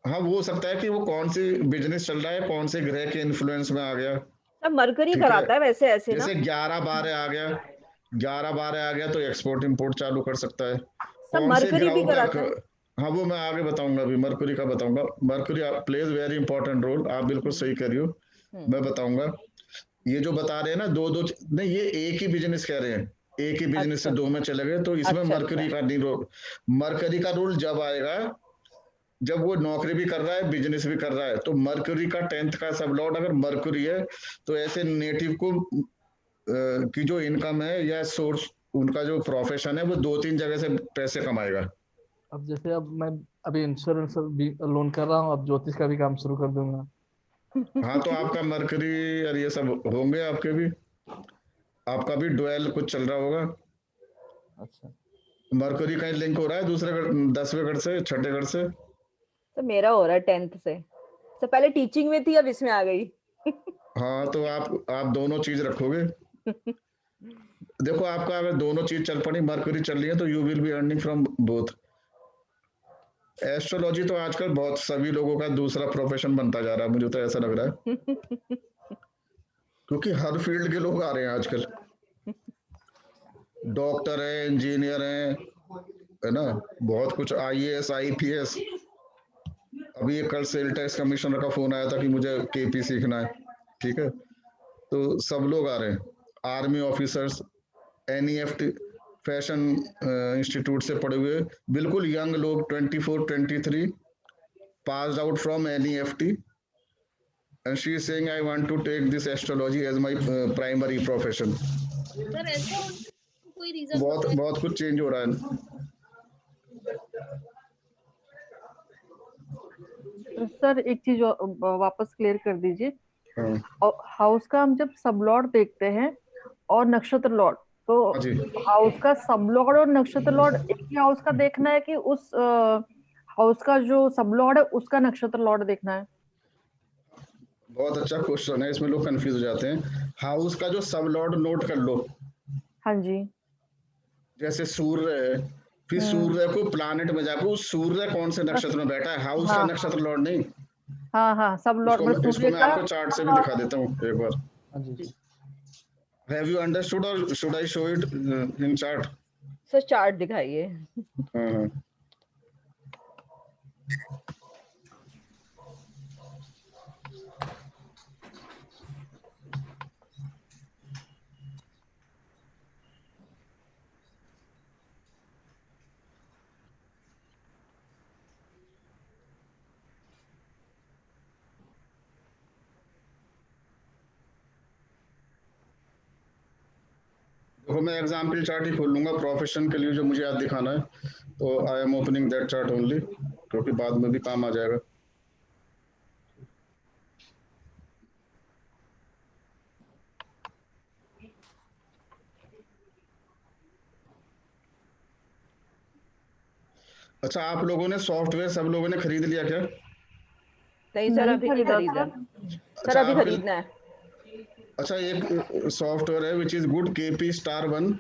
हाँ वो हो सकता है कि वो कौन सी बिजनेस चल रहा है, कौन से ग्रह के इन्फ्लुएंस में आ गया। सब मरकरी ठीक कराता है वैसे ऐसे ना। जैसे 11-12 आ गया, 11-12 आ गया तो एक्सपोर्ट इंपोर्ट चालू कर सकता है। सब कौन से मरकरी भी ग्रहों कराता है। का, हाँ वो मैं आगे बताऊंगा, अभी मरकुरी का बताऊंगा। Mercury plays very important role, आप बिल्कुल सही कह रही हो, मैं बताऊंगा। ये जो बता रहे हैं ना दो नहीं, ये एक ही बिजनेस कह रहे हैं, एक ही बिजनेस से दो में चले गए, तो इसमें मरकरी का नहीं रोल। मरकरी का रोल जब आएगा जब वो नौकरी भी कर रहा है बिजनेस भी कर रहा है। तो मरकरी का 10th का सब लॉर्ड अगर मरकरी है तो ऐसे नेटिव को की जो इनकम है या सोर्स, उनका जो प्रोफेशन है वो 2-3 जगह से पैसे कमाएगा। अब जैसे अब मैं अभी इंश्योरेंस लोन कर रहा हूँ, अब ज्योतिष का भी काम शुरू कर दूंगा। हाँ तो आपका मरकरी और ये सब होंगे आपके भी, आपका भी डुएल कुछ चल रहा होगा। अच्छा, मरकरी कहीं लिंक हो रहा है दूसरे 10वें घर से, 6ठे घर से? तो मेरा हो रहा है 10th से। तो पहले टीचिंग में थी, अब इसमें आ गई। हाँ तो आप दोनों चीज रखोगे। देखो आपका अगर दोनों चीज चल पड़ी, मरकरी चल रही है तो you will be earning from both. Astrology तो आजकल बहुत सभी लोगों का दूसरा प्रोफेशन बनता जा रहा है, मुझे तो ऐसा लग रहा है, क्योंकि हर फील्ड के लोग आ रहे हैं आजकल। डॉक्टर है, इंजीनियर है ना, बहुत कुछ, IAS IPS। अभी एक कल सेल टैक्स कमिश्नर का फोन आया था कि मुझे KP सीखना है। ठीक है, तो सब लोग आ रहे हैं, army officers, NEFT fashion institute से पढ़े हुए बिल्कुल यंग लोग, 24-23 passed out from NEFT, and she is saying I want to take this astrology as my primary profession. Sir ऐसा कोई रीजन बहुत कुछ चेंज हो रहा है। सर एक चीज वापस क्लियर कर दीजिए, हाँ हाउस का हम जब सब लॉर्ड देखते हैं और नक्षत्र लॉर्ड, तो हाउस का सब लॉर्ड और नक्षत्र लॉर्ड एक ही हाउस का देखना है कि उस हाउस का जो सब लॉर्ड है उसका नक्षत्र लॉर्ड देखना है? बहुत अच्छा क्वेश्चन है, इसमें लोग कंफ्यूज हो जाते हैं। हाउस का जो सब लॉर्ड नोट कर लो। हाँ जी, जैसे सूर्य है, फिर सूर्य को प्लैनेट में जाकर उस सूर्य कौन से नक्षत्र में बैठा है, हाउस का नक्षत्र लॉर्ड नहीं। हाँ सब लॉर्ड इसको मैं आपको चार्ट से भी दिखा देता हूँ एक बार। Have you understood or should I show it in chart? Sir chart दिखाइए। हाँ देखो, मैं एग्जाम्पल चार्ट ही खोल लूंगा प्रोफेशन के लिए जो मुझे आज दिखाना है, तो I am opening that chart only, क्योंकि बाद में भी काम आ जाएगा। अच्छा, आप लोगों ने सॉफ्टवेयर सब लोगों ने खरीद लिया क्या? नहीं सर, अभी नहीं खरीदा। सर अभी खरीदना है। अच्छा, एक सॉफ्टवेयर है which is good, KP star 1।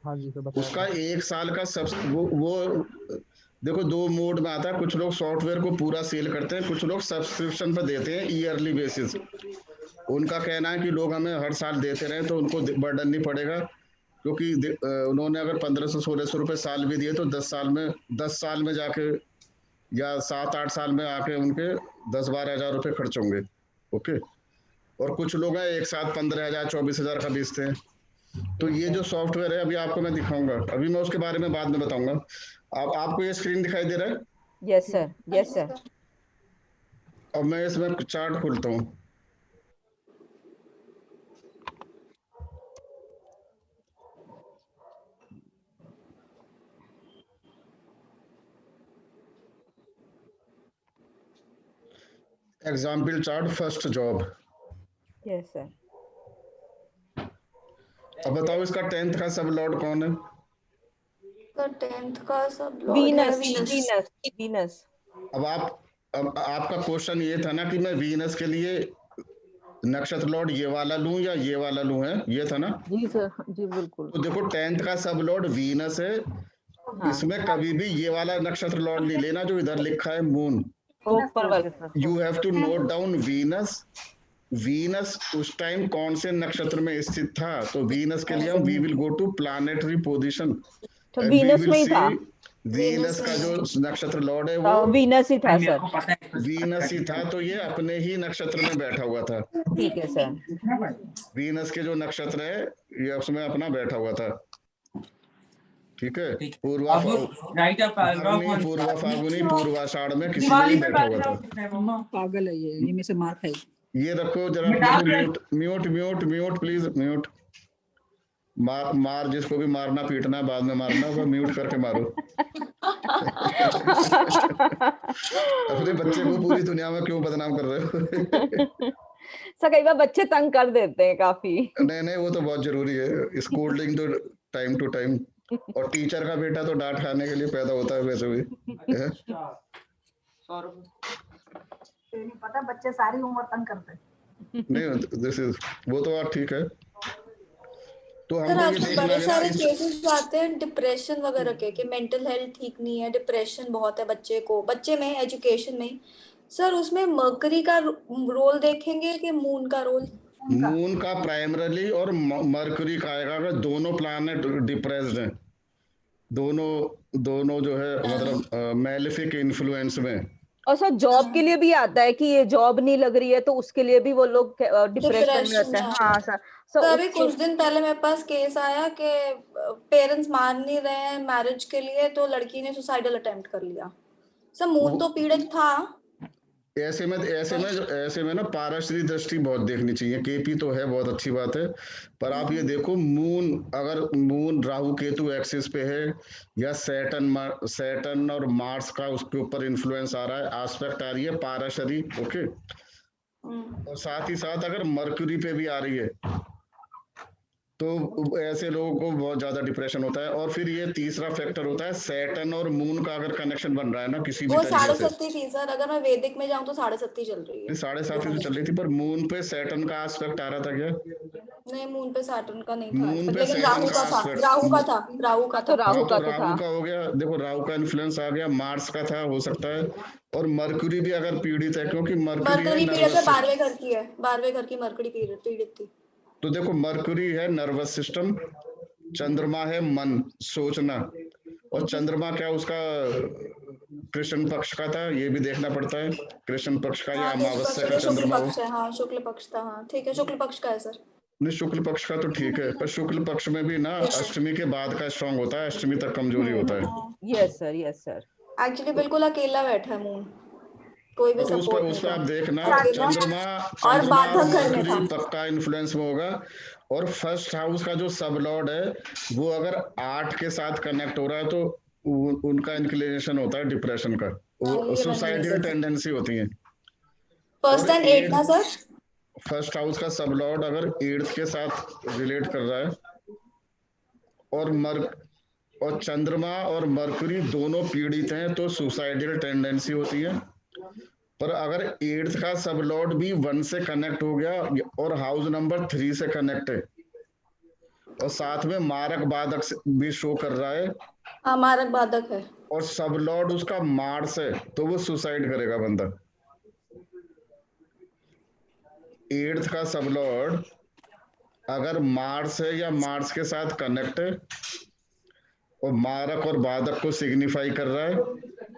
हाँ जी सर बताया उसका था। 1 साल का वो देखो 2 मोड में आता है। कुछ लोग सॉफ्टवेयर को पूरा सेल करते हैं, कुछ लोग सब्सक्रिप्शन पर देते हैं ईयरली बेसिस। उनका कहना है कि लोग हमें हर साल देते रहे तो उनको बर्डन नहीं पड़ेगा, क्योंकि उन्होंने अगर 1500-1600 रुपए साल भी दिए तो 10 साल में जाके या 7-8 साल में आके उनके 10-12 हजार रुपए खर्च होंगे। ओके। और कुछ लोग हैं एक साथ 15,000 24,000 का बेचते हैं। तो ये जो सॉफ्टवेयर है अभी आपको मैं दिखाऊंगा, अभी मैं उसके बारे में बाद में बताऊंगा। आपको ये स्क्रीन दिखाई दे रहा है? Yes sir, yes sir. अब मैं इसमें चार्ट खोलता हूँ। Example chart first job. Yes sir. अब बताओ इसका 10th का सब लॉर्ड कौन है? तो 10th का सब लॉर्ड है वीनस, वीनस। Venus, Venus. अब आपका क्वेश्चन ये था ना कि मैं वीनस के लिए नक्षत्र लॉर्ड ये वाला लूं या ये वाला लूं, है ये था ना? जी सर, जी बिल्कुल। तो देखो 10th का सब लॉर्ड वीनस है। हाँ। इसमें कभी भी ये वाला नक्षत्र लॉर्ड नहीं लेना जो इधर लिखा है मून। ऊपर वाला। You have to note down Venus. Venus उस टाइम कौन से नक्षत्र में स्थित था, तो वीनस के लिए हम we will go to planetary position. तो वीनस में ही था। वीनस का जो नक्षत्र लॉर्ड है वो वीनस ही था सर। वीनस ही था, तो ये अपने ही नक्षत्र में बैठा हुआ था। ठीक है सर। वीनस के जो नक्षत्र है ये उसमें अपना बैठा हुआ था। ठीक है। पूर्वा फागुनी पूर्वाषाढ़ में किसी में बैठा हुआ था। पागल है ये में से मार खाई। ये रखो जरा, म्यूट प्लीज, म्यूट। मार जिसको भी मारना पीटना बाद में मारना, वो म्यूट करके मारो। अपने बच्चे को पूरी दुनिया में क्यों बदनाम कर रहे हो? सर कई बार बच्चे तंग कर देते हैं काफी। नहीं वो तो बहुत जरूरी है, स्कूलिंग तो टाइम टू टाइम। और टीचर का बेटा तो डांट खाने के लिए पैदा होता है वैसे भी। नहीं पता, बच्चे सारी उम्र तंग करते। नहीं दिस इज वो तो बात ठीक है। तो सर हमको ये आजकल देखना बड़े है ना सारे केसेस आते हैं डिप्रेशन वगैरह के, कि मेंटल हेल्थ ठीक नहीं है, डिप्रेशन बहुत है बच्चे में, एजुकेशन में। सर उसमें मर्करी का रोल देखेंगे कि मून का रोल? मून का प्राइमरली और मरकरी का आएगा। अगर दोनों प्लैनेट डिप्रेस्ड हैं, दोनों जो है मतलब मैलेफिक इन्फ्लुएंस में। और सर जॉब के लिए भी आता है कि ये जॉब नहीं लग रही है तो उसके लिए भी वो लोग डिप्रेशन में रहते हैं। हाँ सर। तो अभी कुछ दिन पहले मेरे पास केस आया कि पेरेंट्स मान नहीं रहे हैं मैरिज के लिए, तो लड़की ने सुसाइडल अटेम्प्ट कर लिया। सर मून तो पीड़ित था। ऐसे में ना पारश्री दृष्टि बहुत देखनी चाहिए। केपी तो है, बहुत अच्छी बात है, पर आप ये देखो मून, अगर मून राहु केतु एक्सिस पे है या सैटर्न और मार्स का उसके ऊपर इन्फ्लुएंस आ रहा है, एस्पेक्ट आ रही है पारश्री। ओके। और साथ ही साथ अगर मर्क्यूरी पे भी आ रही है तो ऐसे लोगों को बहुत ज्यादा डिप्रेशन होता है। और फिर ये तीसरा फैक्टर होता है सैटर्न और मून का अगर कनेक्शन बन रहा है ना किसी भी वो तरीके से। 7.5 थी सर, अगर मैं वैदिक में जाऊं तो 7.5 चल रही है। 7.5 तो चल रही थी, पर मून पे सैटर्न का एस्पेक्ट आ रहा था क्या? नहीं मून पे सैटर्न का नहीं था, मून पे लेकिन सैटर्न राहु का था। राहु का था। राहु का हो गया। देखो राहु का इन्फ्लुएंस आ गया, मार्स का था हो सकता है, और मरकरी भी अगर पीड़ित है, क्योंकि मरकरी पीड़ित है, 12वें घर की है, 12वें घर की मरकरी पीड़ित थी। तो देखो मरकरी है नर्वस सिस्टम, चंद्रमा है मन सोचना, और चंद्रमा क्या उसका कृष्ण पक्ष का था, ये भी देखना पड़ता है कृष्ण पक्ष का या अमावस्या का चंद्रमा हो। हाँ शुक्ल पक्ष था। हाँ ठीक है, शुक्ल पक्ष का है सर। नहीं शुक्ल पक्ष का तो ठीक है, पर शुक्ल पक्ष में भी ना अष्टमी के बाद का स्ट्रांग होता है, अष्टमी तक कमजोरी होता है। Yes sir. एक्चुअली बिल्कुल अकेला बैठा है मून, कोई भी तो सपोर्ट उस पर आप देखना चंद्रमा और बाधक घर में था, पक्का इन्फ्लुएंस में होगा। और फर्स्ट हाउस का जो सब लॉर्ड है वो अगर 8 के साथ कनेक्ट हो रहा है तो उनका इंक्लिनेशन होता है डिप्रेशन का, सुसाइडल टेंडेंसी होती है। फर्स्ट एंड 8 था सर। फर्स्ट हाउस का सब लॉर्ड अगर 8th के साथ रिलेट कर रहा है, और चंद्रमा और मरकरी दोनों पीड़ित हैं तो सुसाइडल टेंडेंसी होती है। पर अगर 8th का सब लॉर्ड भी 1 से कनेक्ट हो गया और हाउस नंबर 3 से कनेक्ट है और साथ में मारक बाधक भी शो कर रहा है, हाँ मारक बाधक है, और सब लॉर्ड उसका मार्स है, तो वो सुसाइड करेगा बंदा। 8th का सब लॉर्ड अगर मार्स है या मार्स के साथ कनेक्ट है और मारक और बाधक को सिग्निफाई कर रहा है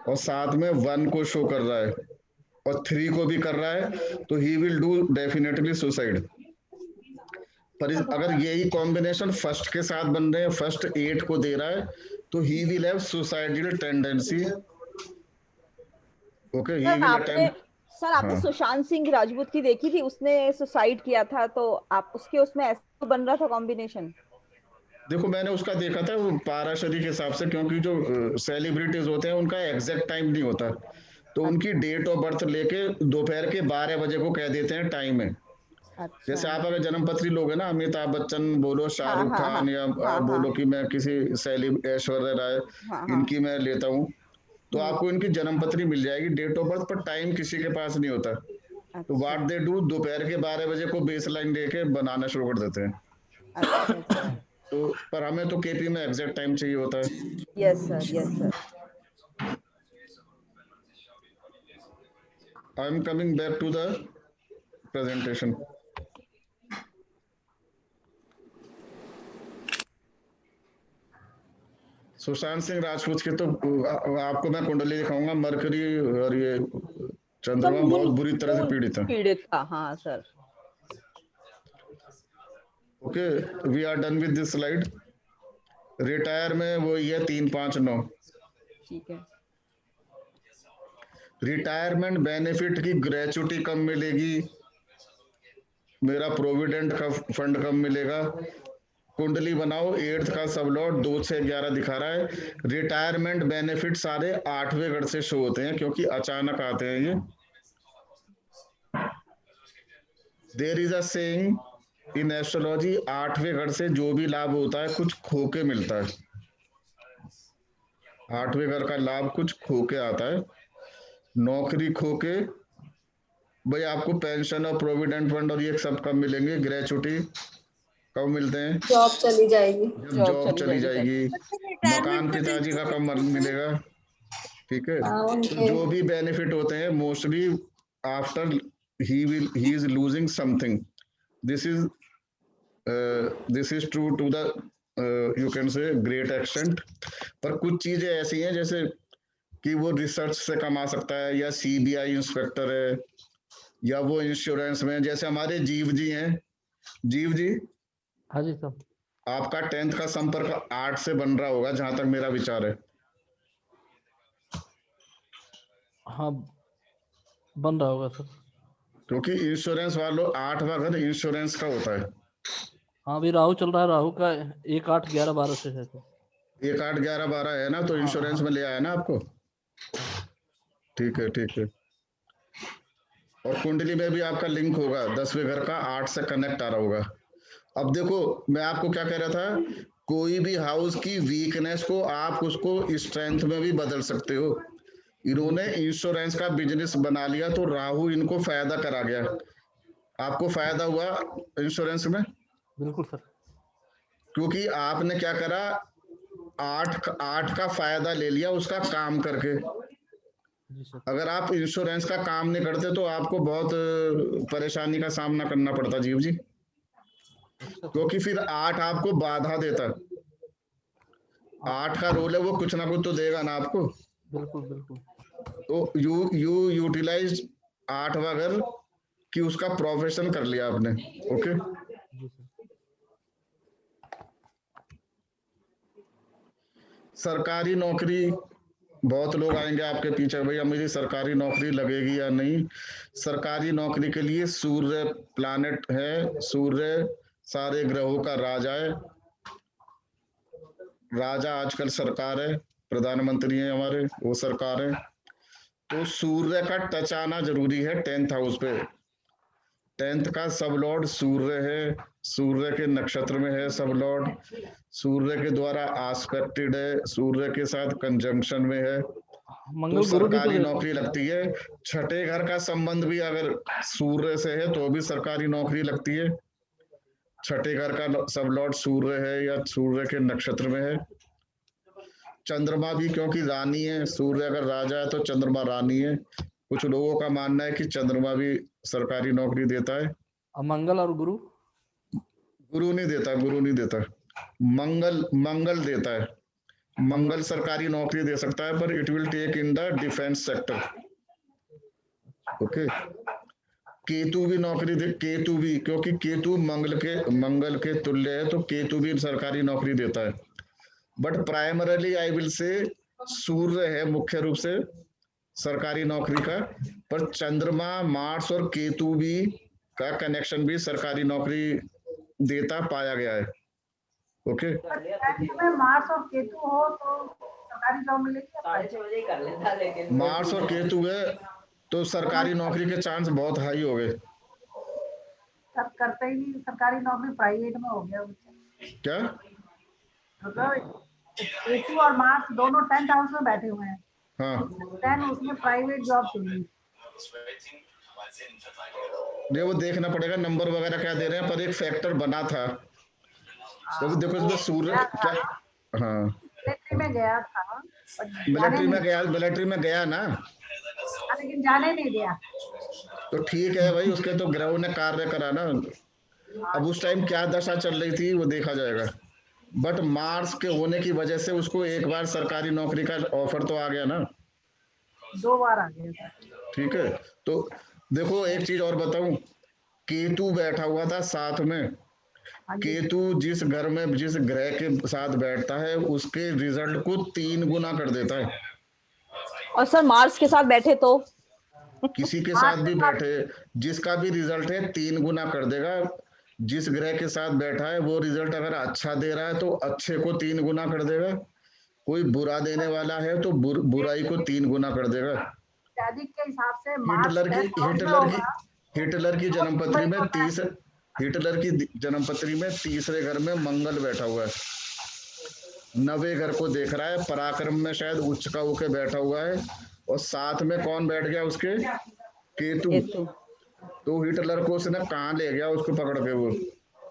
और साथ में 1 को शो कर रहा है और 3 को भी कर रहा है, तो he will do definitely suicide. पर अगर यही कॉम्बिनेशन फर्स्ट के साथ बन रहे हैं, फर्स्ट 8 को दे रहा है, तो ही will have suicidal tendency. Okay, he will attempt. Sir आपने सुशांत सिंह राजपूत की देखी थी, उसने सुसाइड किया था, तो आप उसके उसमें ऐसा बन रहा था कॉम्बिनेशन? देखो मैंने उसका देखा था वो पाराशरी के हिसाब से, क्योंकि जो सेलिब्रिटीज होते हैं उनका एग्जैक्ट टाइम नहीं होता, तो उनकी डेट ऑफ बर्थ लेके दोपहर के 12 बजे को कह देते हैं टाइम है। अच्छा। जैसे आप अगर जन्मपत्री लोग हैं ना, अमिताभ बच्चन बोलो, शाहरुख खान, या बोलो कि मैं किसी ऐश्वर्या राय, इनकी मैं लेता हूँ, तो आपको इनकी जन्मपत्री मिल जाएगी, डेट ऑफ बर्थ, पर टाइम किसी के पास नहीं होता। तो व्हाट दे डू, दोपहर के 12 बजे को बेस लाइन लेके बनाना शुरू कर देते हैं। तो पर हमें तो केपी में एग्जैक्ट टाइम चाहिए होता है। Yes sir, yes sir. I am coming back to the presentation. Sushant Singh Rajput के तो आपको मैं कुंडली दिखाऊंगा, मरकरी और ये चंद्रमा बहुत बुरी तरह से पीड़ित था। हाँ sir. Okay, we are done with this slide. Retire में वो ये 3, 5, 9। ठीक है। रिटायरमेंट बेनिफिट की ग्रेचुटी कम मिलेगी, मेरा प्रोविडेंट का फंड कम मिलेगा। कुंडली बनाओ, 8th का सब लॉर्ड 2 से 11 दिखा रहा है। रिटायरमेंट बेनिफिट सारे 8वें घर से शो होते हैं, क्योंकि अचानक आते हैं ये। There is a saying in astrology, 8वें घर से जो भी लाभ होता है कुछ खो के मिलता है। 8वें घर का लाभ कुछ खो के आता है, नौकरी खो के। भाई आपको पेंशन और प्रोविडेंट फंड और ये सब कब मिलेंगे, ग्रेचुटी कब मिलते हैं? जॉब चली जाएगी, जब जॉब चली जाएगी। मकान पिताजी का कब मिलेगा? ठीक है। तो जो भी बेनिफिट होते हैं mostly after he is losing something. This is true to the you can say great extent. पर कुछ चीजें ऐसी हैं जैसे कि वो रिसर्च से कमा सकता है, या सीबीआई इंस्पेक्टर है, या वो इंश्योरेंस में, जैसे हमारे जीव जी हैं। जीव जी, हाँ जी सर। आपका 10th का संपर्क 8 से बन रहा होगा, जहां तक मेरा विचार है। हाँ बन रहा होगा सर, क्योंकि इंश्योरेंस वालों 8वां घर इंश्योरेंस का होता है। हाँ अभी राहु चल रहा है, राहु का 1, 8, 11, 12 से है। 1, 8, 11, 12 है ना, तो इंश्योरेंस में ले आया ना आपको। ठीक है, ठीक है। और कुंडली में भी आपका लिंक होगा, 10वें घर का 8 से कनेक्ट आ रहा होगा। अब देखो मैं आपको क्या कह रहा था, कोई भी हाउस की वीकनेस को आप उसको स्ट्रेंथ में भी बदल सकते हो। इन्होंने इंश्योरेंस का बिजनेस बना लिया, तो राहु इनको फायदा करा गया। आपको फायदा हुआ इंश्योरेंस में? बिल्कुल सर। क्योंकि आपने क्या करा, 8 का फायदा ले लिया उसका काम करके। अगर आप इंश्योरेंस का काम नहीं करते तो आपको बहुत परेशानी का सामना करना पड़ता जीव जी, क्योंकि फिर 8 आपको बाधा देता। 8 का रोल है, वो कुछ ना कुछ तो देगा ना आपको। बिल्कुल बिल्कुल। तो यू यूटिलाइज 8वां घर कि उसका प्रोफेशन कर लिया आपने। ओके, सरकारी नौकरी, बहुत लोग आएंगे आपके पीछे, भैया मेरी सरकारी नौकरी लगेगी या नहीं। सरकारी नौकरी के लिए सूर्य प्लैनेट है, सूर्य सारे ग्रहों का राजा है। राजा आजकल सरकार है, प्रधानमंत्री है हमारे, वो सरकार है। तो सूर्य का टच आना जरूरी है 10th हाउस पे। 10th का सब लॉर्ड सूर्य है, सूर्य के नक्षत्र में है सब लॉर्ड, सूर्य के द्वारा आस्पेक्टेड है, सूर्य के साथ कंजंक्शन में है। मंगल तो गुरु भी तो सरकारी देता नौकरी लगती है। छठे घर का संबंध भी अगर सूर्य से है तो भी सरकारी नौकरी लगती है। छठे घर का सब लॉर्ड सूर्य है या सूर्य के नक्षत्र में है। चंद्रमा भी क्योंकि रानी है, सूर्य अगर राजा है तो चंद्रमा रानी है। कुछ लोगों का मानना है कि चंद्रमा भी सरकारी नौकरी देता है। और मंगल और गुरु? गुरु नहीं देता, गुरु नहीं देता। मंगल मंगल देता है। मंगल सरकारी नौकरी दे सकता है, पर it will take in the defence sector. Okay. Ketu भी नौकरी दे, केतु भी, क्योंकि केतु मंगल के तुल्य है, तो केतु भी सरकारी नौकरी देता है। But primarily I will say सूर्य है मुख्य रूप से सरकारी नौकरी का, पर चंद्रमा, मार्स और केतु भी का कनेक्शन भी सरकारी नौकरी देता पाया गया है। ओके। में मार्स और केतु हो तो सरकारी जॉब मिलेगी। मार्स और केतु है तो सरकारी नौकरी के चांस बहुत हाई हो गए। करते ही नहीं सरकारी नौकरी, प्राइवेट में हो गया। क्या मतलब केतु और मार्स दोनों 10th हाउस में बैठे हुए हैं। हाँ, 10 उसमें प्राइवेट जॉब चाहिए। ये वो देखना पड़ेगा नंबर वगैरह क्या दे रहे हैं, पर एक फैक्टर बना था। तो देखो इसमें सूर्य क्या, हाँ मिलिट्री में गया था, मिलिट्री में गया ना, लेकिन जाने नहीं दिया। तो ठीक है भाई, उसके तो ग्रहों ने कार्य करा ना। अब उस टाइम क्या दशा चल रही थी वो देखा जाएगा। बट मार्स के होने की वजह से उसको एक बार सरकारी नौकरी का ऑफर तो आ गया ना, 2 बार आ गया। ठीक है। तो देखो एक चीज और बताऊं, केतु बैठा हुआ था साथ में। केतु जिस घर में जिस ग्रह के साथ बैठता है उसके रिजल्ट को 3 गुना कर देता है। और सर मार्स के साथ बैठे तो किसी के साथ भी बैठे, जिसका भी रिजल्ट है 3 गुना कर देगा। जिस ग्रह के साथ बैठा है वो रिजल्ट अगर अच्छा दे रहा है तो अच्छे को 3 गुना कर देगा। कोई बुरा देने वाला है तो बुराई को 3 गुना कर देगा। के हिसाब से हिटलर की जन्मपत्री में तीसरे घर में मंगल बैठा हुआ है, 9वें घर को देख रहा है, पराक्रम में शायद उच्च का होके बैठा हुआ है। और साथ में कौन बैठ गया उसके, केतु। तो हिटलर को उसने कहाँ ले गया, उसको पकड़ के। वो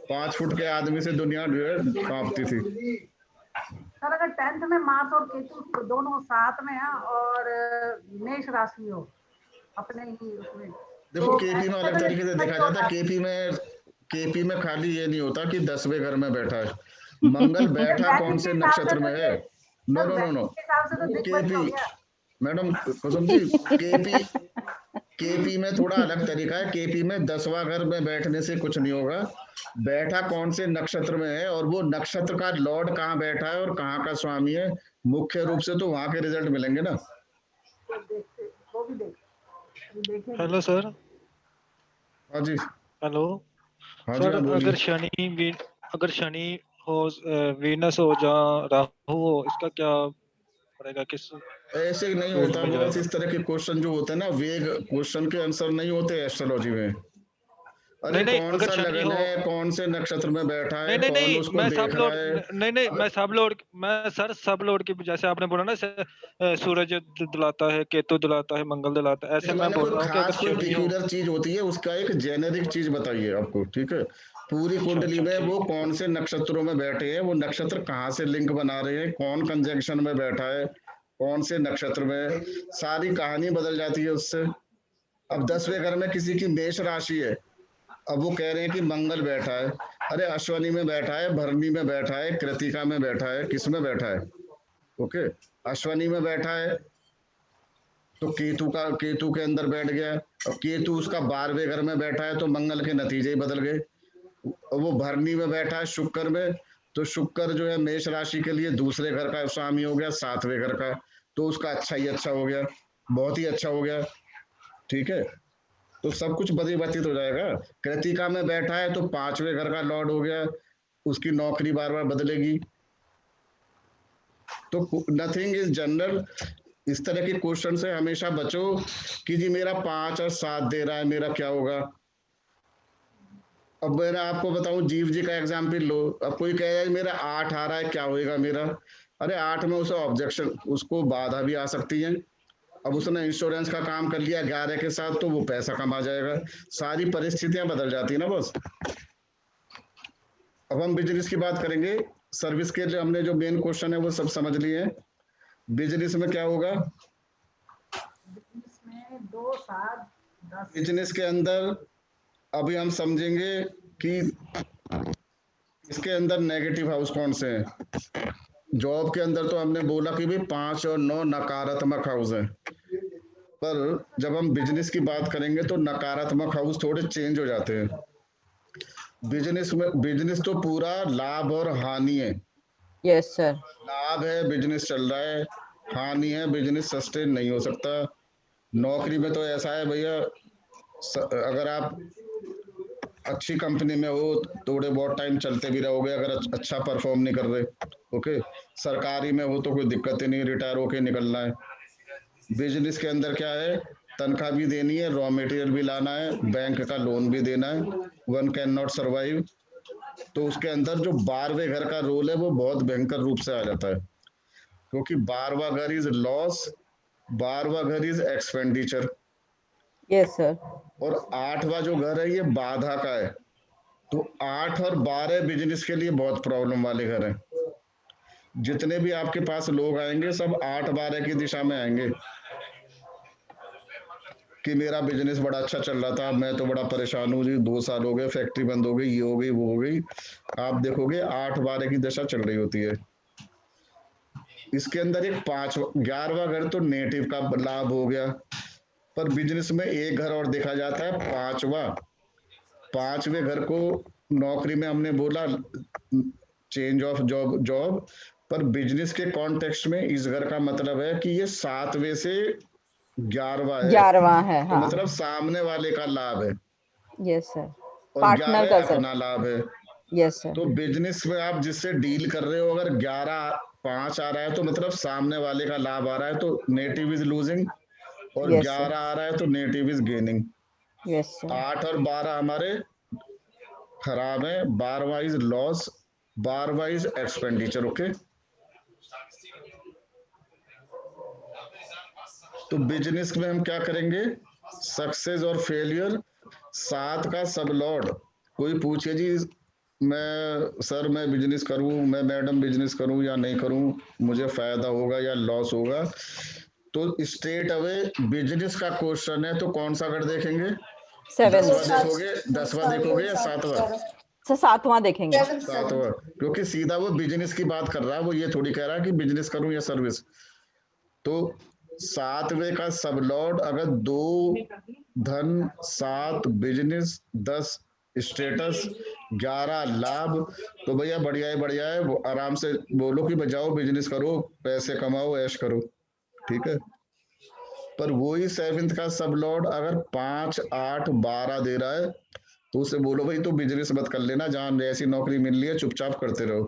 5 फुट के आदमी से दुनिया जो है कांपती थी। सर अगर 10th में मार्स और केतु दोनों साथ में है और मेष राशि हो अपने ही उसमें, देखो तो केपी में अलग तरीके से देखा जाता है। केपी में खाली ये नहीं होता कि 10वें घर में बैठा है। मंगल बैठा कौन से नक्षत्र में है। No KP madam Kusum ji, KP में थोड़ा अलग तरीका है। केपी में 10वां घर में बैठने से कुछ नहीं होगा, बैठा कौन से नक्षत्र में है और वो नक्षत्र का लॉर्ड कहाँ बैठा है और कहाँ का स्वामी है, मुख्य रूप से तो वहां के रिजल्ट मिलेंगे ना। Hello sir. हाँ जी। हेलो हाँ सर, जी, अगर शनि हो, वीनस हो, जा राहु हो, इसका क्या पड़ेगा? किस ऐसे नहीं होता। बहुत इस तरह के क्वेश्चन जो होते हैं ना, वेग क्वेश्चन के आंसर नहीं होते एस्ट्रोलॉजी में। अरे नहीं, कौन सा लगन है, कौन से नक्षत्र में बैठा है, नहीं, कौन उसको मैं देख सब रहा लोड है। नहीं, मैं सब लोड की, जैसे आपने बोला ना, सूरज दिलाता है, केतु दिलाता है, मंगल दिलाता है, ऐसे मैं बोल रहा हूँ कि खास पर्टिकुलर चीज होती है, उसका एक जेनेरिक चीज बताइए आपको, ठीक है। पूरी कुंडली में वो कौन से नक्षत्रों में बैठे हैं, वो नक्षत्र कहाँ से लिंक बना रहे हैं, कौन कंजंक्शन में बैठा है, कौन से नक्षत्र में, सारी कहानी बदल जाती है उससे। अब 10वें घर में किसी की मेष राशि है, अब वो कह रहे हैं कि मंगल बैठा है। अरे अश्वनी में बैठा है, भरणी में बैठा है, कृतिका में बैठा है, किस में बैठा है, ओके, अश्वनी में बैठा है तो केतु के अंदर बैठ गया। और केतु उसका 12वें घर में बैठा है तो मंगल के नतीजे ही बदल गए। वो भरणी में बैठा है शुक्र में, तो शुक्र जो है मेष राशि के लिए दूसरे घर का स्वामी हो गया, 7वें घर का, तो उसका अच्छा ही अच्छा हो गया, बहुत ही अच्छा हो गया, ठीक है। तो सब कुछ परिवर्तित हो जाएगा। कृतिका में बैठा है तो 5वें घर का लॉर्ड हो गया, उसकी नौकरी बार बार बदलेगी। तो नथिंग इज जनरल। इस तरह के क्वेश्चन से हमेशा बचो कि जी मेरा 5 और 7 दे रहा है, मेरा क्या होगा। अब मैं आपको बताऊं, जीव जी का एग्जाम्पल लो। अब कोई कह रहा है मेरा 8 आ रहा है, क्या होएगा मेरा। अरे 8 में उसे ऑब्जेक्शन, उसको बाधा भी आ सकती है, अब उसने इंश्योरेंस का काम कर लिया 11 के साथ, तो वो पैसा कमा जाएगा। सारी परिस्थितियां बदल जाती है ना बस। अब हम बिजनेस की बात करेंगे। सर्विस के लिए हमने जो मेन क्वेश्चन है वो सब समझ लिए हैं। बिजनेस में क्या होगा? बिजनेस में 2, 7, 10। बिजनेस के अंदर अभी हम समझेंगे कि इसके अंदर नेगेटिव हाउस कौन से हैं। जॉब के अंदर तो हमने बोला कि भाई 5 और 9 नकारात्मक हाउस हैं, पर जब हम बिजनेस की बात करेंगे तो नकारात्मक हाउस थोड़े चेंज हो जाते हैं। बिजनेस तो पूरा लाभ और हानि है। Yes sir. लाभ है बिजनेस चल रहा है, हानि है बिजनेस सस्टेन नहीं हो सकता। नौकरी में तो ऐसा है भैया, अगर आप अच्छी कंपनी में हो थोड़े बहुत टाइम चलते भी रहोगे, अगर अच्छा परफॉर्म नहीं कर रहे। ओके, सरकारी में हो तो कोई दिक्कत ही नहीं, रिटायर होके निकलना है। बिजनेस के अंदर क्या है, तनख्वाह भी देनी है, रॉ मटेरियल भी लाना है, बैंक का लोन भी देना है, वन कैन नॉट सर्वाइव। तो उसके अंदर जो 12वें घर का रोल है वो बहुत भयंकर रूप से आ जाता है, क्योंकि 12वां घर इज लॉस, 12वां घर इज एक्सपेंडिचर। Yes sir. और 8वां जो घर है ये बाधा का है। तो 8 और 12 बिजनेस के लिए बहुत प्रॉब्लम वाले घर हैं। जितने भी आपके पास लोग आएंगे सब 8-12 की दिशा में आएंगे कि मेरा बिजनेस बड़ा अच्छा चल रहा था, मैं तो बड़ा परेशान हूँ जी, 2 साल हो गए, फैक्ट्री बंद हो गई, ये हो गई, वो हो गई। आप देखोगे 8-12 की दशा चल रही होती है। इसके अंदर एक 11वां घर तो नेटिव का लाभ हो गया, पर बिजनेस में एक घर और देखा जाता है 5वें घर को नौकरी में हमने बोला चेंज ऑफ जॉब, पर बिजनेस के कॉन्टेक्स्ट में इस घर का मतलब है कि ये 7वें से 11वां है। 11वां है, हाँ। तो मतलब सामने वाले का लाभ है। Yes sir. और पार्टनर का अपना लाभ है। Yes sir. तो बिजनेस में आप जिससे डील कर रहे हो, अगर 11-5 आ रहा है तो मतलब सामने वाले का लाभ आ रहा है, तो नेटिव इज लूजिंग, और 11 आ रहा है तो native is gaining. Yes sir. 8 और 12 हमारे खराब है, 12वां इज लॉस, 12वां इज एक्सपेंडिचर। ओके, तो बिजनेस में हम क्या करेंगे, सक्सेस और फेलियर। 7 का सब लॉर्ड, कोई पूछे जी मैं बिजनेस करूं, मैं मैडम बिजनेस करूं या नहीं करूं, मुझे फायदा होगा या लॉस होगा, तो स्ट्रेट अवे बिजनेस का क्वेश्चन है तो कौन सा घर देखेंगे? 10वां देखोगे या 7वां? 7वां देखेंगे। 7वां, क्योंकि सीधा वो बिजनेस की बात कर रहा है, वो ये थोड़ी कह रहा है कि बिजनेस करूं या सर्विस। तो 7वें का सब लॉर्ड अगर 2 धन, 7 बिजनेस, 10 स्टेटस, 11 लाभ, तो भैया बढ़िया है। वो आराम से बोलो कि बजाओ बिजनेस करो, पैसे कमाओ, ऐश करो, ठीक है। पर वही 7th का सब लॉर्ड अगर 5, 8, 12 दे रहा है तो उसे बोलो भाई तो बिजनेस मत कर लेना, जहां ऐसी नौकरी मिल रही है चुपचाप करते रहो।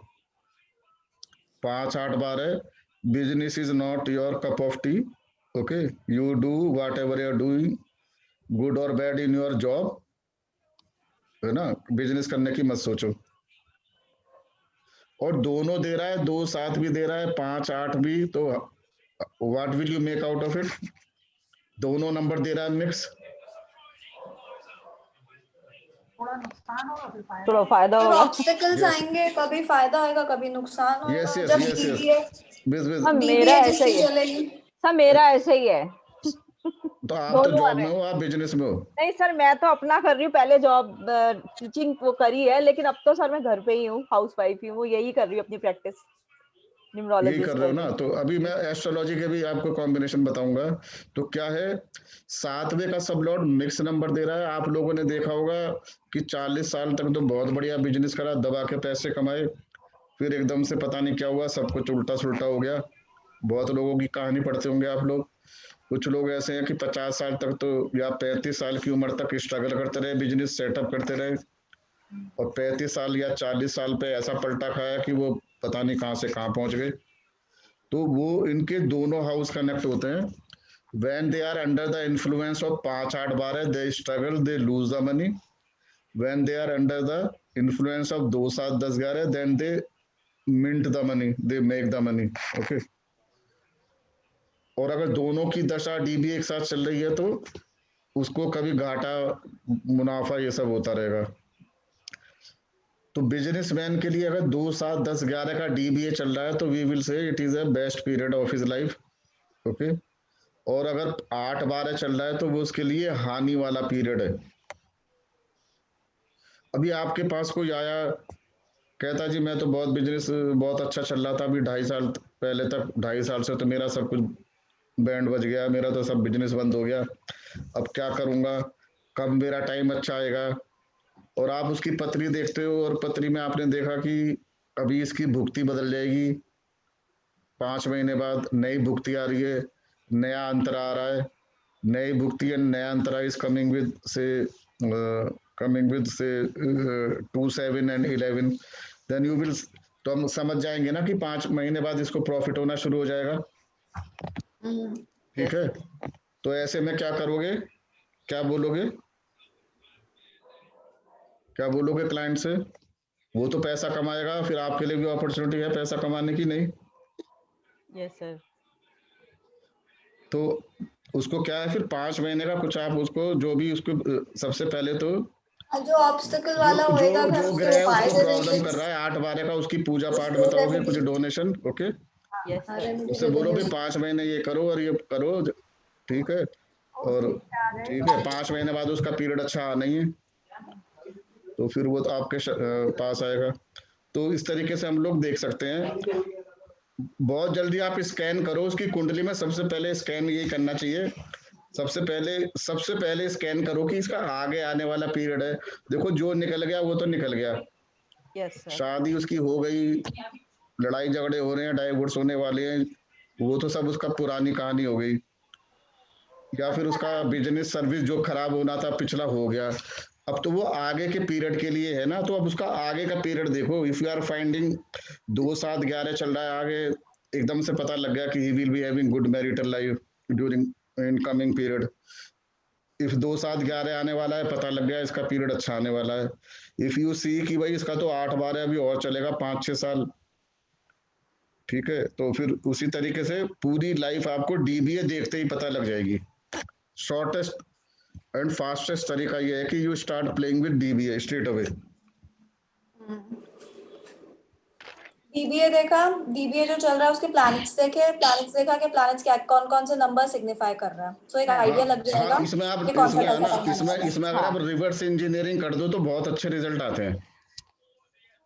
5, 8, 12 business is not your cup of T. Okay, you do what ever you're doing, good और बैड इन योर जॉब, है ना। बिजनेस करने की मत सोचो। और दोनों दे रहा है, 2, 7 भी दे रहा है, 5, 8 भी, तो what will you make out of it? दोनों नंबर दे रहा है मिक्स, थोड़ा नुकसान होगा फिर थोड़ा फायदा होगा। ऑब्स्टेकल्स आएंगे, कभी फायदा आएगा, कभी नुकसान होगा। यस जब यस यस BBA मेरा ऐसा ही है चलेगी। सर, मेरा ऐसा ही है। तो आप तो जॉब में हो, आप बिजनेस में हो? नहीं सर, मैं तो अपना कर रही हूँ, पहले जॉब टीचिंग वो करी है, लेकिन अब तो सर मैं घर पे ही हूँ, हाउस वाइफ ही हूँ, यही कर रही हूँ अपनी प्रैक्टिस, यही कर रहे हो ना। तो अभी मैं एस्ट्रोलॉजी के भी आपको कॉम्बिनेशन बताऊंगा। तो क्या है, 7वें का सब लॉर्ड मिक्स नंबर दे रहा है। आप लोगों ने देखा होगा कि 40 साल तक तो बहुत बढ़िया बिजनेस करा, दबा के पैसे कमाए, फिर एकदम से पता नहीं क्या हुआ, सब कुछ उल्टा सुल्टा हो गया। बहुत लोगों की कहानी पढ़ते होंगे आप लोग। कुछ लोग ऐसे हैं कि 50 साल तक तो या 35 साल की उम्र तक स्ट्रगल करते रहे, बिजनेस सेटअप करते रहे, और 35 साल या 40 साल पे ऐसा पलटा खाया कि वो पता नहीं कहाँ से कहाँ पहुंच गए। तो वो इनके दोनों हाउस कनेक्ट होते हैं। When they are under the influence of 5, 8, 12, they struggle, they lose the money. When they are under the influence of 2, 7, 10, 11, then they mint the money, they make the money. Okay. और अगर दोनों की दशा DB एक साथ चल रही है तो उसको कभी घाटा मुनाफा ये सब होता रहेगा। तो बिजनेसमैन के लिए अगर 2, 7, 10, 11 का DBA चल रहा है तो we will say it is a best period of his life. Okay, और अगर 8, 12 चल रहा है तो वो उसके लिए हानि वाला पीरियड है। अभी आपके पास कोई आया, कहता जी मैं तो बहुत बिजनेस बहुत अच्छा चल रहा था अभी 2.5 साल पहले तक, 2.5 साल से तो मेरा सब कुछ बैंड बज गया, मेरा तो सब बिजनेस बंद हो गया, अब क्या करूंगा, कब मेरा टाइम अच्छा आएगा। और आप उसकी पत्री देखते हो और पत्री में आपने देखा कि अभी इसकी भुगती बदल जाएगी, 5 महीने बाद नई भुगती आ रही है, नया अंतर आ रहा है, नई भुगती एंड नया अंतरा इज कमिंग विद से 2, 7 एंड 11, देन यू विल, तो हम समझ जाएंगे ना कि 5 महीने बाद इसको प्रॉफिट होना शुरू हो जाएगा। ठीक है, तो ऐसे में क्या करोगे, क्या बोलोगे क्लाइंट से? वो तो पैसा कमाएगा, फिर आपके लिए भी अपॉर्चुनिटी है पैसा कमाने की, नहीं? Yes sir. तो उसको क्या है, फिर 5 महीने का कुछ आप उसको जो भी उसको सबसे पहले तो जो ऑब्स्टिकल वाला होएगा जो उसके ग्रह उपाय उसको दे प्रॉब्लम देंगे। कर रहा है 8, 12 का, उसकी पूजा पाठ उसको बताओगे, कुछ remedy. Donation. Okay, yes sir. उससे बोलो भी 5 महीने ये करो और ये करो, ठीक है, और ठीक है 5 महीने बाद उसका पीरियड अच्छा नहीं है तो फिर वो तो आपके पास आएगा। तो इस तरीके से हम लोग देख सकते हैं। बहुत जल्दी आप स्कैन करो उसकी कुंडली में, सबसे पहले स्कैन यही करना चाहिए, सबसे पहले स्कैन करो कि इसका आगे आने वाला पीरियड है। देखो जो निकल गया वो तो निकल गया, यस सर। शादी उसकी हो गई, लड़ाई झगड़े हो रहे हैं, डाइवोर्स होने वाले हैं, वो तो सब उसका पुरानी कहानी हो गई। या फिर उसका बिजनेस सर्विस जो खराब होना था पिछला हो गया, अब तो वो आगे के पीरियड के लिए है ना, तो अब उसका आगे का पीरियड देखो। इफ यू आर फाइंडिंग 2, 7, 11 चल रहा है आगे, एकदम से पता लग गया कि he will be having good marital life during in coming period. If 2, 7, 11 आने वाला है, पता लग गया इसका पीरियड अच्छा आने वाला है। इफ यू सी कि भाई इसका तो 8, 12 अभी और चलेगा 5, 6 साल, ठीक है, तो फिर उसी तरीके से पूरी लाइफ आपको DBA देखते ही पता लग जाएगी। शॉर्टेस्ट एंड फास्टेस्ट तरीका ये है कि you start playing with DBA straight away. DBA देखा, DBA जो चल रहा है उसके प्लैनेट्स देखे, प्लैनेट्स देखा कि प्लैनेट्स क्या कौन कौन से नंबर सिग्निफाई कर रहा है, सो एक आइडिया लग जाएगा। हाँ, इसमें आप कि कौन सा इसमें है कैसा ना, करना है। इसमें अगर आप रिवर्स इंजीनियरिंग कर दो तो बहुत अच्छे रिजल्ट आते हैं।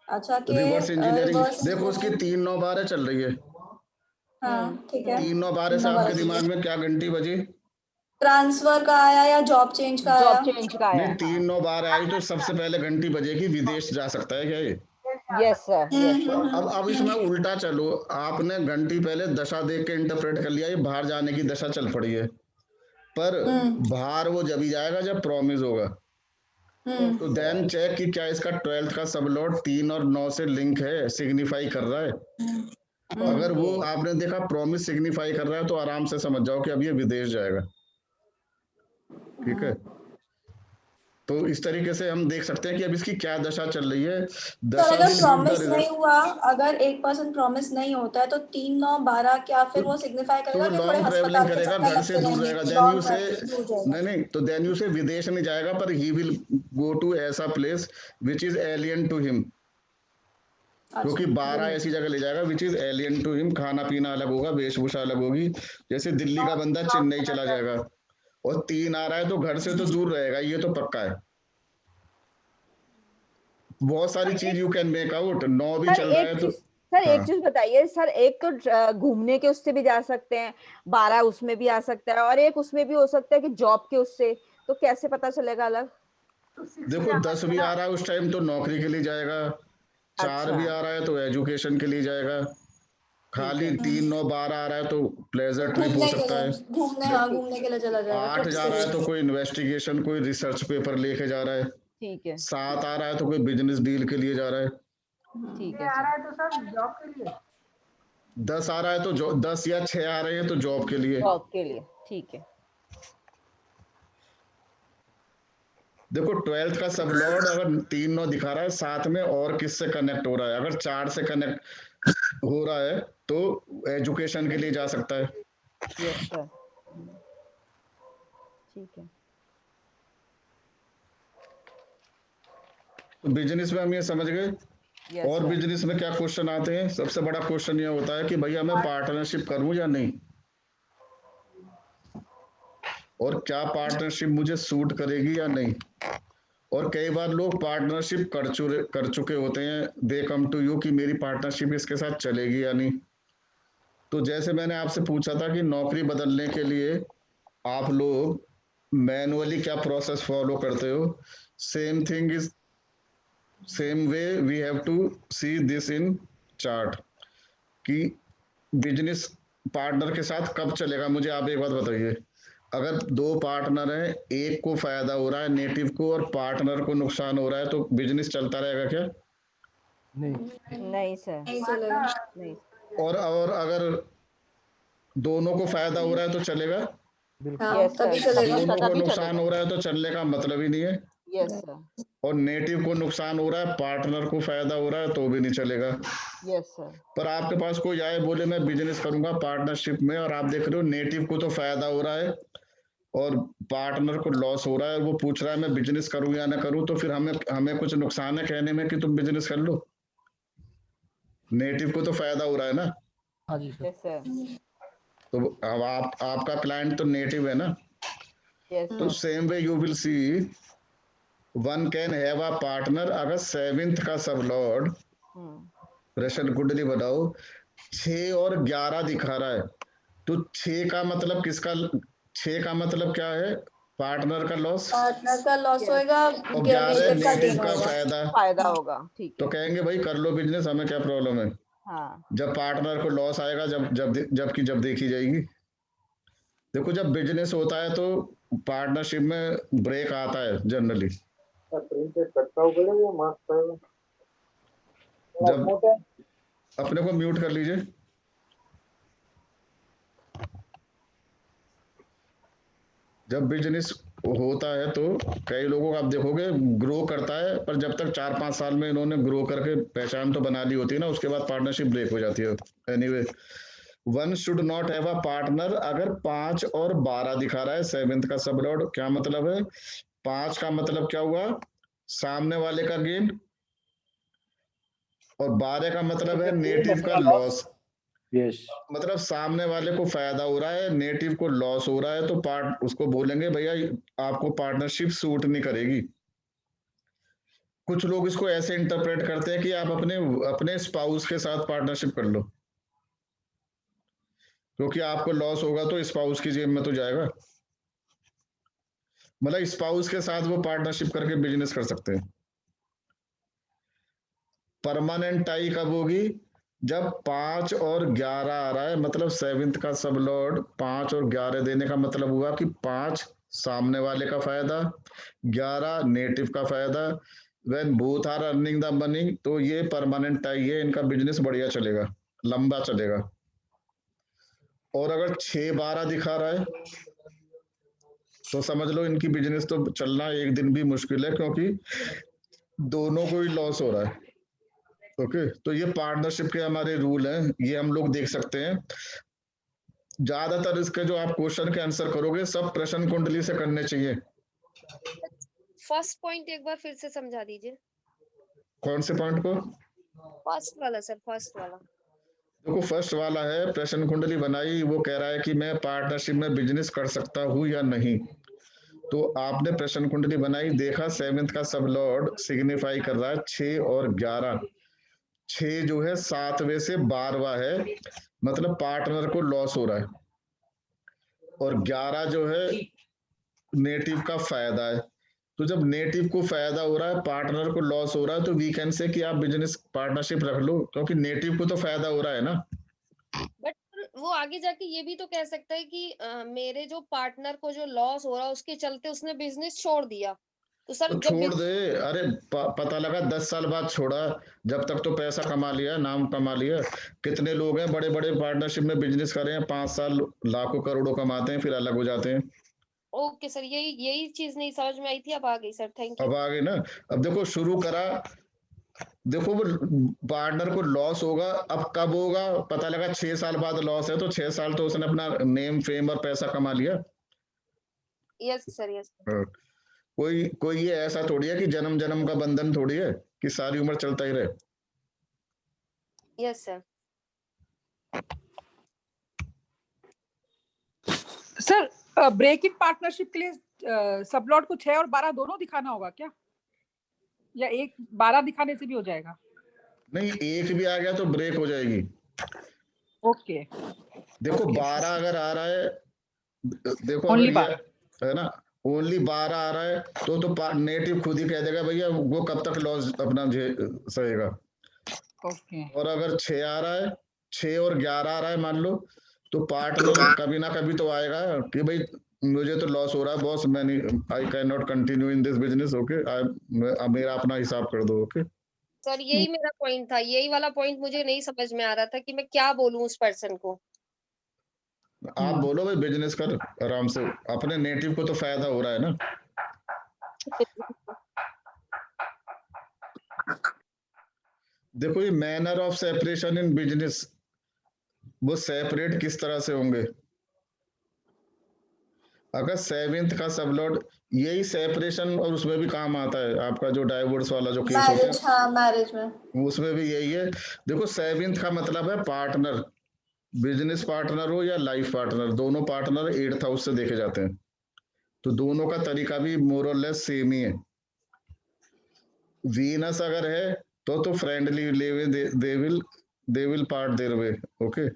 अच्छा कि रिवर्स इंजीनियरिंग reverse देखो, उसकी 3, 9, 12 चल रही है। हाँ ठीक है। 3, 9, 12 से आपके दिमाग में क्या घंटी बजी? ट्रांसफर का आया या जॉब चेंज का आया? जॉब चेंज का आया। नहीं, 3, 9, 12 आई तो सबसे पहले घंटी बजेगी विदेश जा सकता है क्या ये? Yes sir, yes sir. अब इसमें उल्टा चलो, आपने घंटी पहले दशा देख के इंटरप्रेट कर लिया ये बाहर जाने की दशा चल पड़ी है, पर बाहर वो जब ही जाएगा जब प्रॉमिस होगा। तो देन चेक कि क्या इसका 12th का सबलॉट 3 और 9 से लिंक है, सिग्निफाई कर रहा है। अगर वो आपने देखा प्रॉमिस सिग्निफाई कर रहा है तो आराम से समझ जाओ कि अब ये विदेश जाएगा। ठीक है, तो इस तरीके से हम देख सकते हैं कि अब इसकी क्या दशा चल रही है। तो अगर प्रॉमिस नहीं हुआ, अगर 1% प्रॉमिस नहीं होता है तो 3, 9, 12 क्या फिर वो सिग्निफाई करेगा कि थोड़े लॉन्ग ट्रेवलिंग अस्पताल के करेगा, चक्कर घर से लगते दूर रहेंगे, रहेगा, देन long यू से दूर जाएगा। नहीं तो देन यू से विदेश नहीं जाएगा, पर ही विल गो टू ऐसा place which is alien to him, क्योंकि 12 ऐसी जगह ले जाएगा which is alien to him. खाना पीना अलग होगा, वेशभूषा अलग होगी। जैसे दिल्ली का बंदा चेन्नई चला जाएगा और 3 आ रहा है तो घर से तो दूर रहेगा, ये तो पक्का है। बहुत सारी चीज यू कैन मेक आउट। 9 भी चल रहा है तो सर एक चीज बताइए सर, एक तो घूमने के उससे भी जा सकते हैं, 12 उसमें भी आ सकता है, और एक उसमें भी हो सकता है कि जॉब के उससे, तो कैसे पता चलेगा अलग? देखो 10 भी आ रहा है उस टाइम तो नौकरी के लिए जाएगा, 4 भी आ रहा है तो एजुकेशन के लिए जाएगा, खाली 3, 9, 12 आ रहा है तो प्लेजर ट्रिप हो सकता है, घूमने के लिए चला जाएगा। 8 जा रहा है तो कोई इन्वेस्टिगेशन, कोई रिसर्च पेपर लेके जा रहा है, ठीक है, 7 आ रहा है तो कोई बिजनेस डील के लिए जा रहा है, ठीक ये है आ रहा है तो सर जॉब के लिए, 10 आ रहा है तो 10 या 6 आ रहे हैं तो जॉब के लिए। जॉब के लिए, ठीक है। देखो 12th का सब लॉर्ड अगर 3, 9 दिखा रहा है, साथ में और किससे कनेक्ट हो रहा है, अगर 4 से कनेक्ट हो रहा है तो एजुकेशन के लिए जा सकता है। यस सर, ठीक है। तो बिजनेस में हम ये समझ गए। यस और सर, बिजनेस में क्या क्वेश्चन आते हैं? सबसे बड़ा क्वेश्चन ये होता है कि भैया मैं पार्टनरशिप करूं या नहीं, और क्या पार्टनरशिप मुझे सूट करेगी या नहीं। और कई बार लोग पार्टनरशिप कर चुके होते हैं, दे कम टू यू कि मेरी पार्टनरशिप इसके साथ चलेगी या नहीं। तो जैसे मैंने आपसे पूछा था कि नौकरी बदलने के लिए आप लोग मैनुअली क्या प्रोसेस फॉलो करते हो, same thing is same way we have to see this in chart कि बिजनेस पार्टनर के साथ कब चलेगा। मुझे आप एक बात बताइए, अगर दो पार्टनर हैं, एक को फायदा हो रहा है नेटिव को और पार्टनर को नुकसान हो रहा है, तो बिजनेस चलता रहेगा क्या? नहीं सर, नहीं चलेगा। नहीं। और अगर दोनों को फायदा हो रहा है तो चलेगा? हाँ यस तभी सर, चलेगा। दोनों को तभी नुकसान चलेगा। हो रहा है तो चलने का मतलब ही नहीं है। यस सर, और नेटिव को नुकसान हो रहा है, पार्टनर को फायदा हो रहा है, तो भी नहीं चलेगा। यस सर, पर आपके पास कोई आए बोले मैं बिजनेस करूंगा पार्टनरशिप में, और आप देख रहे हो नेटिव को तो फायदा हो रहा है और पार्टनर को लॉस हो रहा है, और वो पूछ रहा है मैं बिजनेस करूं या ना करूं, तो फिर हमें कुछ नुकसान है कहने में कि तुम बिजनेस कर लो? नेटिव को तो फायदा हो रहा है ना। हाँ जी सर। यस सर, तो अब आपका क्लाइंट तो नेटिव है ना। यस तो sir, same way you will see one can have a partner. अगर 7th का सब लॉर्ड प्रश्न कुंडली बनाओ 6 और 11 दिखा रहा है, तो 6 का मतलब किसका? 6 का मतलब क्या है? पार्टनर का लॉस, पार्टनर का लॉस होएगा, और 11 नेटिव का गेन नेटिव का होगा। फायदा। फायदा होगा, ठीक तो है। कहेंगे भाई कर लो बिजनेस, हमें क्या प्रॉब्लम है। हाँ, जब पार्टनर को लॉस आएगा, जब देखी जाएगी। देखो जब बिजनेस होता है तो पार्टनरशिप में ब्रेक आता है जनरली। जब अपने को म्यूट कर लीजिए। जब बिजनेस होता है तो कई लोगों को आप देखोगे ग्रो करता है, पर जब तक 4-5 साल में इन्होंने ग्रो करके पहचान तो बना ली होती है ना, उसके बाद पार्टनरशिप ब्रेक हो जाती है। Anyway one should not have a partner. अगर 5 और 12 दिखा रहा है 7th का सब लॉर्ड, क्या मतलब है? 5 का मतलब क्या हुआ? सामने वाले का गेन, और 12 का मतलब है नेटिव का लॉस। मतलब सामने वाले को फायदा हो रहा है, नेटिव को लॉस हो रहा है, तो उसको बोलेंगे भैया आपको पार्टनरशिप सूट नहीं करेगी। कुछ लोग इसको ऐसे इंटरप्रेट करते हैं कि आप अपने स्पाउस के साथ पार्टनरशिप कर लो, क्योंकि आपको लॉस होगा तो स्पाउस की जेब में तो जाएगा। मतलब स्पाउस के साथ वो पार्टनरशिप करके बिजनेस कर सकते हैं। परमानेंट टाई कब होगी? जब 5 और 11 आ रहा है, मतलब 7th का सब लॉर्ड 5 और 11 देने का मतलब हुआ कि 5 सामने वाले का फायदा, 11 नेटिव का फायदा। When both are earning the money, तो ये परमानेंट टाई है, इनका बिजनेस बढ़िया चलेगा, लंबा चलेगा। और अगर 6-12 दिखा रहा है तो समझ लो इनकी बिजनेस तो चलना एक दिन भी मुश्किल है, क्योंकि दोनों को ही लॉस हो रहा है। ओके, तो ये पार्टनरशिप के हमारे रूल हैं, ये हम लोग देख सकते हैं। ज्यादातर इसके जो आप क्वेश्चन के आंसर करोगे सब प्रश्न कुंडली से करने चाहिए। फर्स्ट पॉइंट एक बार फिर से समझा दीजिए। कौन से पॉइंट को? फर्स्ट वाला सर, फर्स्ट वाला। देखो फर्स्ट वाला है, प्रश्न कुंडली बनाई, वो कह रहा है कि मैं पार्टनरशिप में बिजनेस कर सकता हूं या नहीं। तो आपने प्रश्न कुंडली बनाई, देखा 7th का सब लॉर्ड सिग्निफाई कर रहा है 6 और 11। 6 जो है 7वें से 12वां है, मतलब पार्टनर को लॉस हो रहा है, और 11 जो है नेटिव का फायदा है। तो जब नेटिव को फायदा हो रहा है, पार्टनर को लॉस हो रहा है, तो वी कैन से कि आप बिजनेस पार्टनरशिप रख लो, क्योंकि नेटिव को तो फायदा हो रहा है ना। बट वो आगे जाके ये भी तो कह सकता है कि मेरे जो पार्टनर को जो लॉस हो रहा है उसके चलते उसने बिजनेस छोड़ दिया, तो सर तो जब छोड़ दे। अरे पता लगा 10 साल बाद छोड़ा, जब तक तो पैसा कमा लिया, नाम कमा लिया। कितने लोग हैं बड़े बड़े पार्टनरशिप में बिजनेस कर रहे हैं, 5 साल लाखों करोड़ों कमाते हैं, फिर अलग हो जाते हैं। ओके सर, यही चीज नहीं समझ में आई थी, अब आ गई सर, थैंक यू। अब आगे ना, अब देखो शुरू करा देखो वो पार्टनर को लॉस होगा, अब कब होगा पता लगा 6 साल बाद लॉस है, तो 6 साल तो उसने अपना नेम फेम और पैसा कमा लिया। Yes sir, yes. कोई कोई ये ऐसा थोड़ी है कि जन्म जन्म का बंधन थोड़ी है कि सारी उम्र चलता ही रहे। Yes sir. Sir breaking partnership के लिए सबलॉट को 6 और 12 दोनों दिखाना होगा क्या, या एक 12 दिखाने से भी हो जाएगा? नहीं, एक भी आ गया तो ब्रेक हो जाएगी। ओके। देखो 12 अगर आ रहा है, देखो ओनली अगर ये है ना ओनली 12 आ रहा है तो नेटिव खुद ही कह देगा भैया वो कब तक लॉस अपना सहेगा। ओके। और अगर 6 आ रहा है, 6 और 11 आ रहा है मान लो, तो पार्टनर कभी ना कभी तो आएगा कि भाई मुझे तो लॉस हो रहा है बॉस, मैं नहीं, I can not continue in this business, okay, मेरा अपना हिसाब कर दो। ओके सर यही मेरा पॉइंट था, यही वाला पॉइंट मुझे नहीं समझ में आ रहा था कि मैं क्या बोलूं उस पर्सन को। आप बोलो भाई बिजनेस कर आराम से, अपने नेटिव को तो फायदा हो रहा है ना। देखो ये manner of separation in business, वो सेपरेट किस तरह से होंगे। अगर 7th का सबलॉट, यही सेपरेशन और उसमें भी काम आता है आपका जो डाइवोर्स वाला जो केस होता मैरिज, हाँ मैरिज में उसमें भी यही है। देखो 7th का मतलब है पार्टनर, बिजनेस पार्टनर हो या लाइफ पार्टनर, दोनों पार्टनर 8th हाउस से देखे जाते हैं, तो दोनों का तरीका भी मोर और लेस सेम ही है। वीनस अगर है तो friendly they will part their way, okay.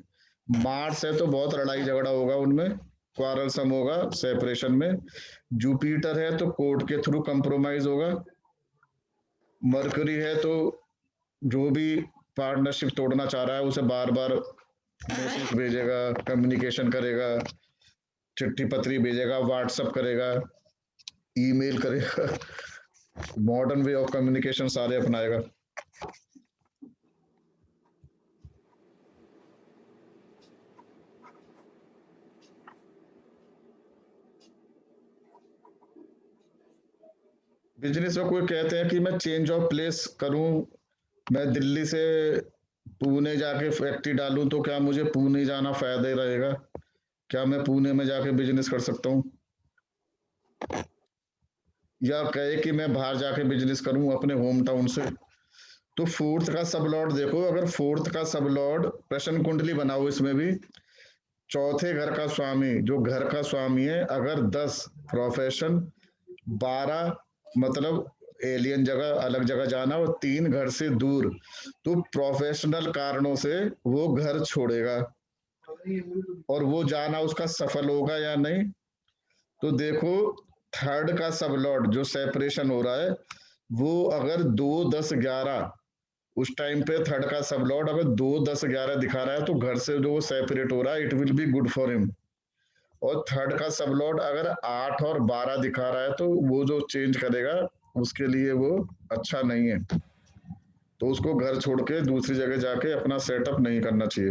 Mars है तो बहुत लड़ाई झगड़ा होगा उनमें, क्वारलसम होगा सेपरेशन में। जुपिटर है तो कोर्ट के थ्रू कंप्रोमाइज होगा। मरकरी है तो जो भी पार्टनरशिप तोड़ना चाह रहा है उसे बार बार मैसेज भेजेगा, कम्युनिकेशन करेगा, चिट्ठी पत्री भेजेगा, व्हाट्सएप करेगा, ईमेल करेगा, मॉडर्न वे ऑफ कम्युनिकेशन सारे अपनाएगा। बिजनेस में कोई कहते हैं कि मैं चेंज ऑफ प्लेस करूं, मैं दिल्ली से पुणे जाके फैक्ट्री डालूं, तो क्या मुझे पुणे जाना फायदा रहेगा, क्या मैं पुणे में जाके बिजनेस कर सकता हूं, या कहे कि मैं बाहर जाके बिजनेस करूं अपने होम टाउन से। तो 4th का सबलॉर्ड देखो, अगर 4th का सबलॉर्ड प्रश्न कुंडली बनाओ, इसमें भी 4थे घर का स्वामी जो घर का स्वामी है, अगर 10 प्रोफेशन, 12 मतलब एलियन जगह, अलग जगह जाना, और 3 घर से दूर, तो प्रोफेशनल कारणों से वो घर छोड़ेगा, और वो जाना उसका सफल होगा या नहीं। तो देखो 3rd का सबलॉर्ड जो सेपरेशन हो रहा है, वो अगर 2, 10, 11 उस टाइम पे 3rd का सबलॉर्ड अगर 2, 10, 11 दिखा रहा है, तो घर से जो वो सेपरेट हो रहा है, it will be good for him. और 3rd का सबलॉर्ड अगर 8 और 12 दिखा रहा है, तो वो जो चेंज करेगा उसके लिए वो अच्छा नहीं है, तो उसको घर छोड़ के दूसरी जगह जाके अपना सेटअप नहीं करना चाहिए।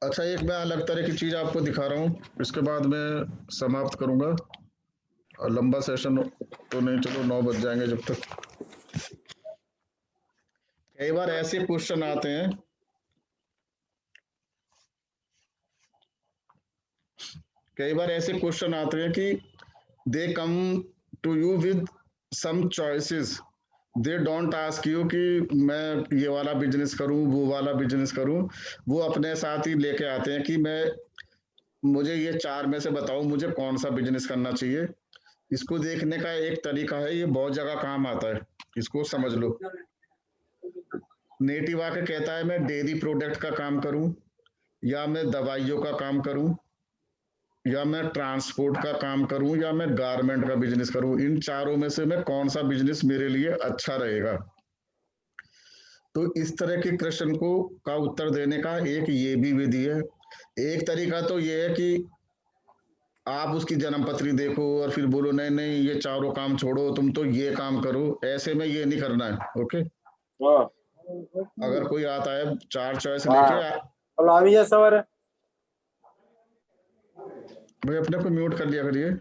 अच्छा, एक मैं अलग तरह की चीज आपको दिखा रहा हूँ, इसके बाद मैं समाप्त करूंगा, लंबा सेशन तो नहीं, चलो 9 बज जाएंगे जब तक। कई बार ऐसे क्वेश्चन आते हैं, कि they come to you with some choices, they don't ask you कि मैं ये वाला बिजनेस करूं, वो वाला बिजनेस करूं, वो अपने साथ ही लेके आते हैं कि मुझे ये 4 में से बताओ मुझे कौन सा बिजनेस करना चाहिए। इसको देखने का एक तरीका है, ये बहुत जगह काम आता है, इसको समझ लो। नेटिव आके कहता है मैं डेयरी प्रोडक्ट का काम करूं, या मैं दवाइयों का काम करूं, या मैं ट्रांसपोर्ट का काम करूं, या मैं गारमेंट का बिजनेस करूं, इन चारों में से मैं कौन सा बिजनेस मेरे लिए अच्छा रहेगा। तो इस तरह के क्वेश्चन का उत्तर देने का एक ये भी विधि है। एक तरीका तो ये है कि आप उसकी जन्म पत्री देखो और फिर बोलो नहीं नहीं ये चारों काम छोड़ो, तुम तो ये काम करो, ऐसे में ये नहीं करना है, ओके। अगर कोई आता है 4 चॉइस लेके, भाई अपने को म्यूट कर लिया करिए।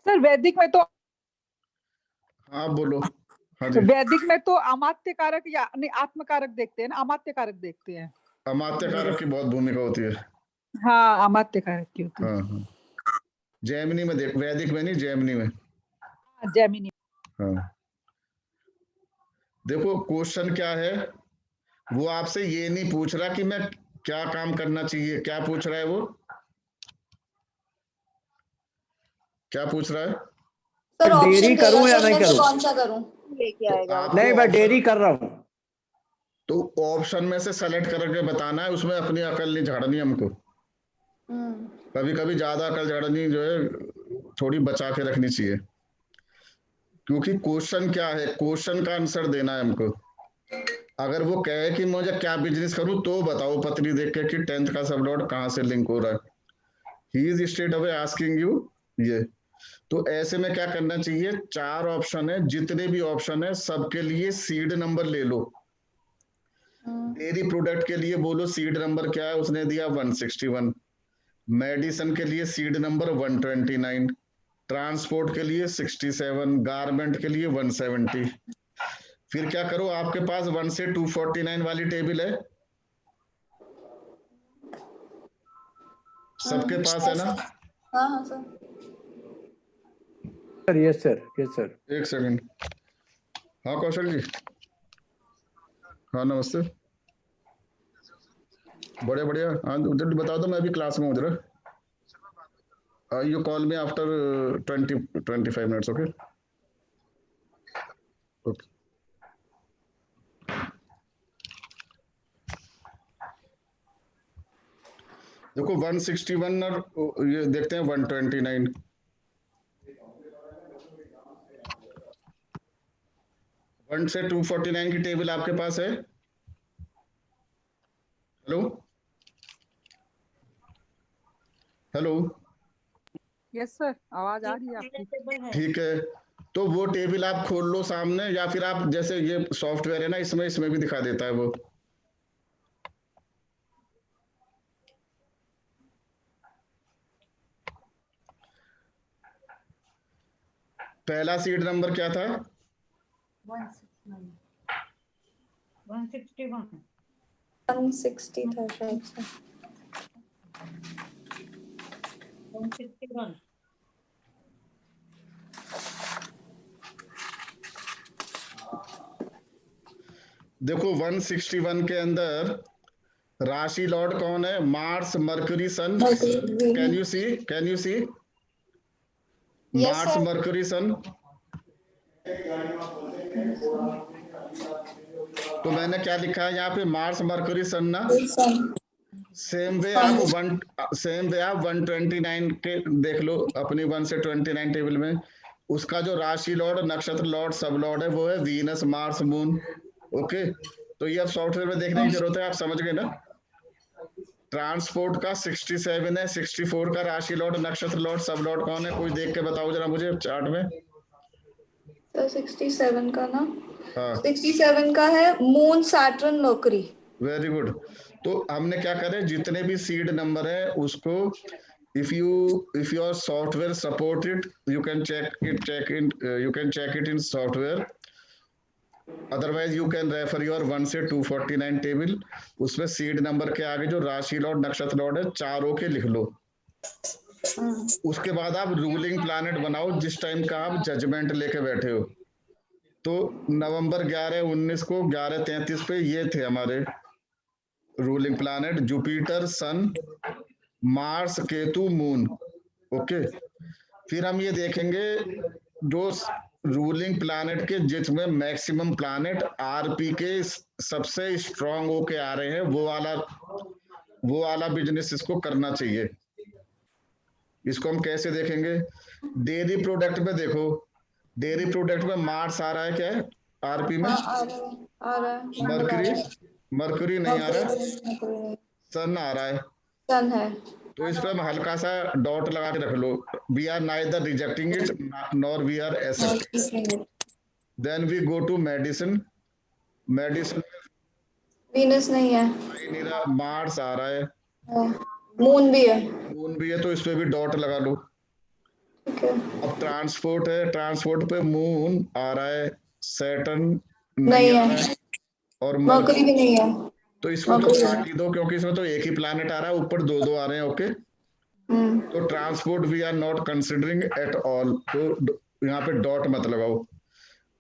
सर वैदिक में तो आप बोलो। हाँ तो जी। वैदिक में तो अमात्य कारक या नहीं आत्म कारक देखते हैं ना, अमात्य कारक देखते हैं। अमात्य कारक की बहुत भूमिका होती है। हाँ अमात्य कारक की होती है। हाँ हाँ, जैमिनी में देख, वैदिक में नहीं, जैमिनी में। जैमिनी। हाँ, देखो क्वेश्चन क्या है, वो आपसे ये नहीं पूछ रहा कि मैं क्या काम करना चाहिए, क्या पूछ रहा है वो, क्या पूछ रहा है? सर डेयरी ऑप्शन करूं देगा या तो नहीं उनमें से करूं? कौन सा करूं? लेके तो आएगा वो। आपको नहीं, मैं ऑप्शन, डेयरी कर रहा हूँ। तो ऑप्शन में से सेलेक्ट करके बताना है, उसमें अपनी अकल नहीं झाड़नी हमको। कभी कभी ज्यादा अकल झाड़नी जो है थोड़ी बचा के रखनी चाहिए, क्योंकि क्वेश्चन क्या है, क्वेश्चन का आंसर देना है हमको। अगर वो कहे कि मुझे क्या बिजनेस करूं तो बताओ पत्री देख के कि 10th का सब लॉर्ड कहाँ से लिंक हो रहा है। He is straight away asking you ये। तो ऐसे में क्या करना चाहिए, 4 ऑप्शन है, जितने भी ऑप्शन है सबके लिए सीड नंबर ले लो। डेयरी प्रोडक्ट के लिए बोलो सीड नंबर क्या है, उसने दिया 161। मेडिसिन के लिए सीड नंबर 129, ट्रांसपोर्ट के लिए 67, गारमेंट के लिए 170। फिर क्या करो, आपके पास 1 से 249 वाली टेबल है, सबके पास है ना? हाँ हाँ sir. Sir yes sir, yes sir. एक सेकंड। हाँ कौशल जी। हाँ नमस्ते। बढ़िया बढ़िया। हाँ जल्दी बता दो, मैं अभी क्लास में हूँ जरा। You call me after 20-25 minutes. Okay okay. देखो 161 और ये देखते हैं 129। वन से 249 की टेबल आपके पास है? Hello hello. यस सर, आवाज आ रही है आपकी। ठीक है, तो वो टेबल आप खोल लो सामने, या फिर आप जैसे ये सॉफ्टवेयर है ना, इसमें भी दिखा देता है वो। पहला सीड नंबर क्या था? 160 था शायद से। 161। देखो 161 के अंदर राशि लॉर्ड कौन है? Mars, Mercury, Sun. Can you see, can you see? Mars, Mercury, Sun. तो मैंने क्या लिखा है यहाँ पे, मार्स, मरकरी, सन ना? सेम वे आप 129 के देख लो अपनी 1 से 29 टेबल में। उसका जो राशि लॉर्ड, नक्षत्र लॉर्ड, सब लॉर्ड है वो है वीनस, मार्स, मून। ओके, तो ये अब सॉफ्टवेयर में देखने की जरूरत है, आप समझ गए ना? ट्रांसपोर्ट का 67 है, 64 का राशि लॉर्ड, नक्षत्र लॉर्ड, सब लॉर्ड कौन है? कोई देख के बताओ जरा मुझे चार्ट में। तो 67 का ना, हाँ 67 का है moon, Saturn, mercury. Very good. तो हमने क्या करे, जितने भी सीड नंबर है उसको, if your software support it, you can check it in software, otherwise you can refer your 1 से 249 टेबल। उसमें सीड नंबर के आगे जो राशि लॉर्ड, नक्षत्र लॉर्ड है, चारों के लिख लो। उसके बाद आप रूलिंग प्लैनेट बनाओ जिस टाइम का आप जजमेंट लेके बैठे हो। तो नवंबर 11-19 को 11:33 पे ये थे हमारे रूलिंग प्लैनेट, जुपिटर, सन, मार्स, केतु, मून। ओके, फिर हम ये देखेंगे जो रूलिंग प्लैनेट के जिसमें मैक्सिमम प्लैनेट आरपी के सबसे स्ट्रांग होके आ रहे हैं, वो वाला बिजनेस इसको करना चाहिए। इसको हम कैसे देखेंगे, डेयरी प्रोडक्ट में देखो, डेयरी प्रोडक्ट में मार्स आ रहा है क्या है आरपी में? आ रहा है। मरकरी नहीं आ रहा है, सन आ रहा है। सन है, तो इस पर हम हल्का सा डॉट लगा के रख लो, we are neither rejecting it nor we are accepting. Then we go to medicine. Medicine Venus नहीं है, मार्स आ रहा है, मून भी है। मून भी है, तो इस पे भी डॉट लगा लो। अब ट्रांसपोर्ट है, ट्रांसपोर्ट पे मून आ रहा है, सैटर्न नहीं आ रहा है, है और मरकरी भी नहीं है। तो इसको तो मरकरी काट ही दो क्योंकि इसमें तो एक ही प्लैनेट आ रहा है, ऊपर दो दो आ रहे हैं। ओके, तो transport we are not considering at all, तो यहाँ पे डॉट मत लगाओ।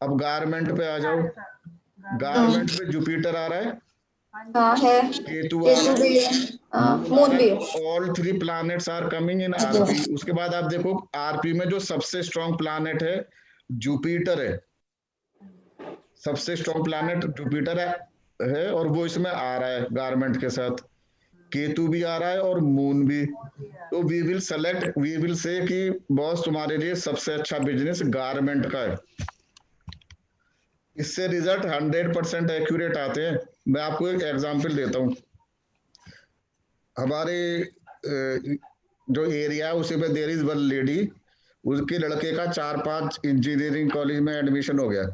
अब गारमेंट पे आ जाओ, गारमेंट पे जुपिटर आ रहा है, हाँ है, केतु आ रहा भी है, है, मून भी है। All three planets are coming in RP. उसके बाद आप देखो आरपी में जो सबसे स्ट्रॉन्ग प्लैनेट है जुपिटर है, सबसे स्ट्रॉन्ग प्लैनेट जुपिटर है और वो इसमें आ रहा है गारमेंट के साथ, केतु भी आ रहा है और मून भी। तो we will select, we will say कि बॉस तुम्हारे लिए सबसे अच्छा बिजनेस गारमेंट का है। इससे रिजल्ट 100% एक्यूरेट आते हैं। मैं आपको एक एग्जांपल देता हूँ। हमारे जो एरिया है उसी में देयर इज वन लेडी, उसके लड़के का 4-5 इंजीनियरिंग कॉलेज में एडमिशन हो गया।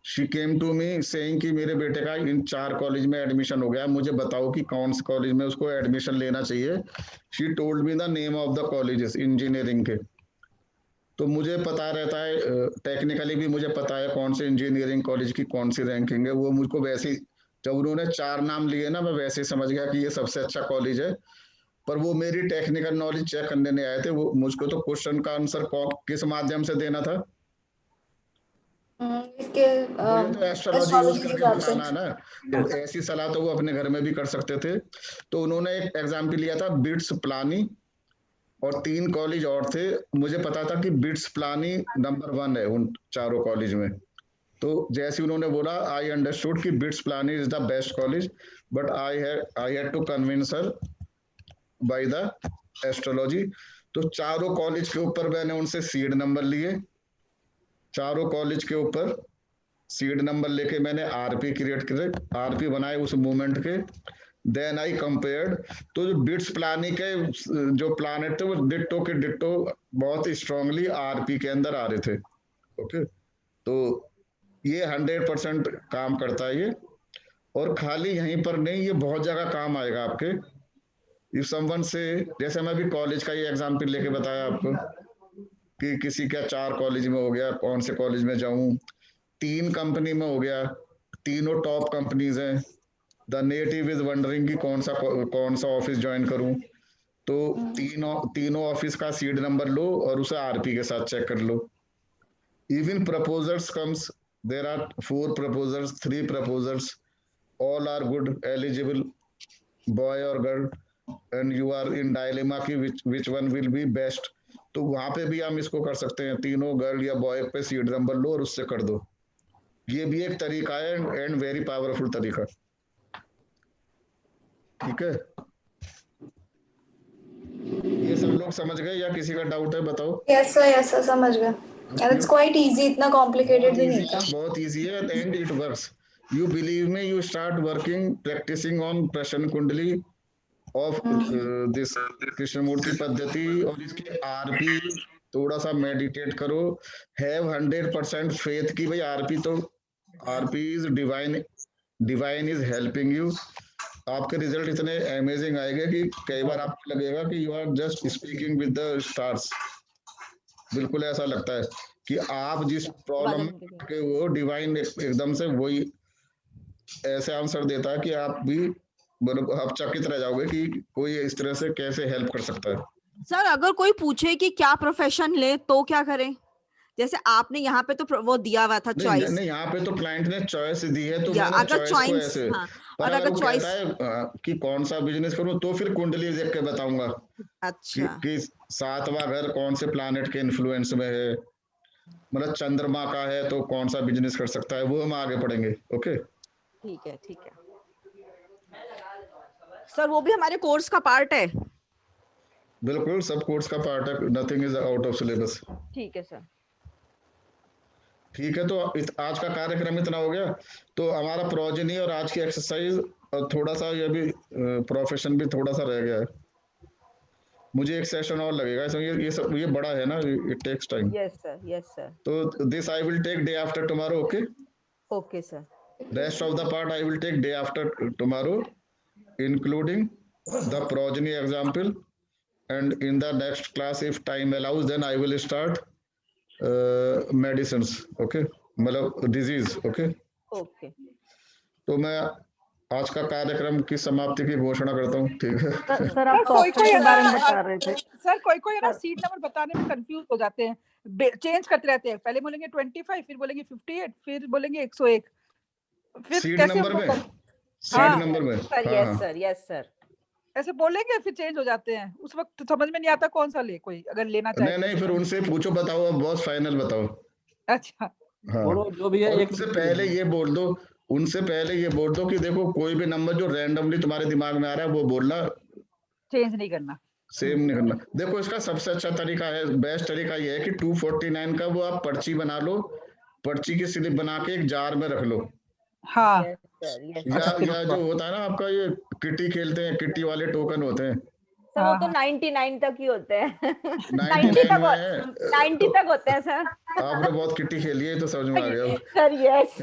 She came to me saying कि मेरे बेटे का इन 4 कॉलेज में एडमिशन हो गया, मुझे बताओ कि कौन से कॉलेज में उसको एडमिशन लेना चाहिए। She told me the name of the colleges engineering के। तो मुझे पता रहता है, टेक्निकली भी मुझे पता है कौन से इंजीनियरिंग कॉलेज की कौन सी रैंकिंग है। वो मुझको वैसे ही, जब उन्होंने 4 नाम लिए ना, मैं वैसे ही समझ गया कि ये सबसे अच्छा कॉलेज है। पर वो मेरी टेक्निकल नॉलेज चेक करने नहीं आए थे, वो मुझको तो क्वेश्चन का आंसर किस माध्यम से देना था, इसके तो एस्ट्रोलॉजी यूज एस्ट्रोलॉजी के करके हिसाब से। बताना है ना। तो ऐसी सलाह तो वो अपने घर में भी कर सकते थे। तो उन्होंने एक एग्जाम्पल लिया था बिट्स प्लानी, और 3 कॉलेज और थे। मुझे पता था कि बिट्स प्लानी नंबर 1 है उन चारों कॉलेज में। तो जैसे उन्होंने बोला, आई अंडरस्टूड कि BITS Pilani is the best college, but I had to convince her by the astrology. तो चारों कॉलेज के ऊपर मैंने उनसे सीड नंबर लिए, चारों कॉलेज के ऊपर सीड नंबर लेके मैंने आरपी क्रिएट करे, आरपी बनाए उस मूवमेंट के। देन आई कंपेयर्ड, तो जो बिट्स प्लानिंग के जो प्लैनेट थे वो डिट्टो के डिट्टो बहुत स्ट्रांगली आरपी के अंदर आ रहे थे। ओके, तो ये 100% काम करता है ये। और खाली यहीं पर नहीं, ये बहुत जगह काम आएगा आपके। इफ समवन से, जैसे मैं अभी कॉलेज का ये एग्जांपल लेके बताया आपको कि किसी का 4 कॉलेज में हो गया, कौन से कॉलेज में जाऊं, 3 कंपनी में हो गया, तीनों टॉप कंपनीज हैं। द नेटिव इज वंडरिंग कि कौन सा ऑफिस ज्वाइन करूं। तो तीनों ऑफिस का सीड नंबर लो और उसे आरपी के साथ चेक कर लो। Even proposals comes, there are 4 proposals, 3 proposals, all are good, eligible boy और girl, and you are in dilemma कि which one will be best. तो वहां पे भी हम इसको कर सकते हैं, तीनों गर्ल या बॉय पे सीड नंबर लो और उससे कर दो। ये भी एक तरीका है एंड वेरी पावरफुल तरीका। ठीक है, ये सब लोग समझ गए या किसी का डाउट है बताओ? यस सर समझ गए। एंड इट्स क्वाइट इजी, इतना कॉम्प्लिकेटेड भी नहीं था। बहुत इजी है and it works. You believe me, you start working practising on प्रश्न कुंडली ऑफ दिस कृष्णमूर्ति पद्धति और इसके आरपी थोड़ा सा मेडिटेट करो। हैव 100% फेथ की भाई आरपी तो RP is divine, divine is helping you. आपके रिजल्ट इतने अमेजिंग आएंगे कि कई बार आपको लगेगा कि you are just speaking with the stars. बिल्कुल ऐसा लगता है कि आप जिस प्रॉब्लम के वो डिवाइन एकदम से वही ऐसे आंसर देता है कि आप भी आप चकित रह जाओगे कि कोई इस तरह से कैसे हेल्प कर सकता है। सर अगर कोई पूछे कि क्या प्रोफेशन ले तो क्या करें? जैसे आपने यहाँ पे तो वो दिया हुआ था चॉइस। नहीं, यहाँ पे तो क्लाइंट ने चॉइस दी है तो मैंने अगर चॉइस को ऐसे, हाँ, पर और अगर चॉइस है कि कौन सा बिजनेस करूं तो फिर कुंडली देख के बताऊंगा। अच्छा, कि 7वां घर कौन से प्लैनेट के इन्फ्लुएंस में है, मतलब चंद्रमा का है तो कौन सा बिजनेस कर सकता है, वो हम आगे पढ़ेंगे। ओके, ठीक है ठीक है सर, वो भी हमारे कोर्स का पार्ट है। बिल्कुल, सब कोर्स का पार्ट है, nothing is out of syllabus. ठीक है सर। ठीक है, तो आज का कार्यक्रम इतना हो गया। तो हमारा प्रोजेनी और आज की एक्सरसाइज और थोड़ा सा ये भी प्रोफेशन भी थोड़ा सा रह गया है। मुझे एक सेशन और लगेगा इसमें, ये बड़ा है ना, it takes time. Yes sir, yes sir. तो this I will take day after tomorrow. Okay, okay sir. Rest of the part I will take day after tomorrow, including the progeny example and in the next class if time allows then I will start medicines. Okay, मतलब disease. Okay. Okay तो मैं आज का कार्यक्रम की समाप्ति की घोषणा करता हूँ। ठीक है सर आप सॉफ्टवेयर के बारे में बता रहे थे। सर कोई है ना सीट नंबर बताने में कंफ्यूज हो जाते हैं, चेंज करते रहते हैं, पहले बोलेंगे 25, फिर बोलेंगे 58, फिर बोलेंगे 101, फिर सीट कैसे नंबर उनको में, सीट नंबर में। सर हाँ, यस हाँ। सर यस सर ऐसे बोलेंगे फिर चेंज हो जाते हैं, उस वक्त समझ में नहीं आता कौन सा ले, कोई अगर लेना चाहे। नहीं फिर उनसे पूछो, बताओ अब बॉस फाइनल बताओ। अच्छा हाँ, बोलो जो भी है। और एक उनसे पहले ये बोल दो, उनसे पहले ये बोल दो कि देखो कोई भी नंबर जो रैंडमली तुम्हारे दिमाग में आ रहा है वो बोलना, चेंज नहीं करना, सेम नहीं करना। देखो इसका सबसे अच्छा तरीका है, बेस्ट तरीका ये है कि 249 का वो आप पर्ची बना लो, पर्ची की स्लिप बना के एक जार में रख लो। हाँ यस सर यस या जो होता है ना आपका ये किट्टी खेलते हैं, किट्टी वाले टोकन होते हैं, सर वो तो 99 तक ही होते हैं 99 तक में 90 तक होते हैं सर। आपने बहुत किट्टी खेली है तो समझ में आ गया। सर यस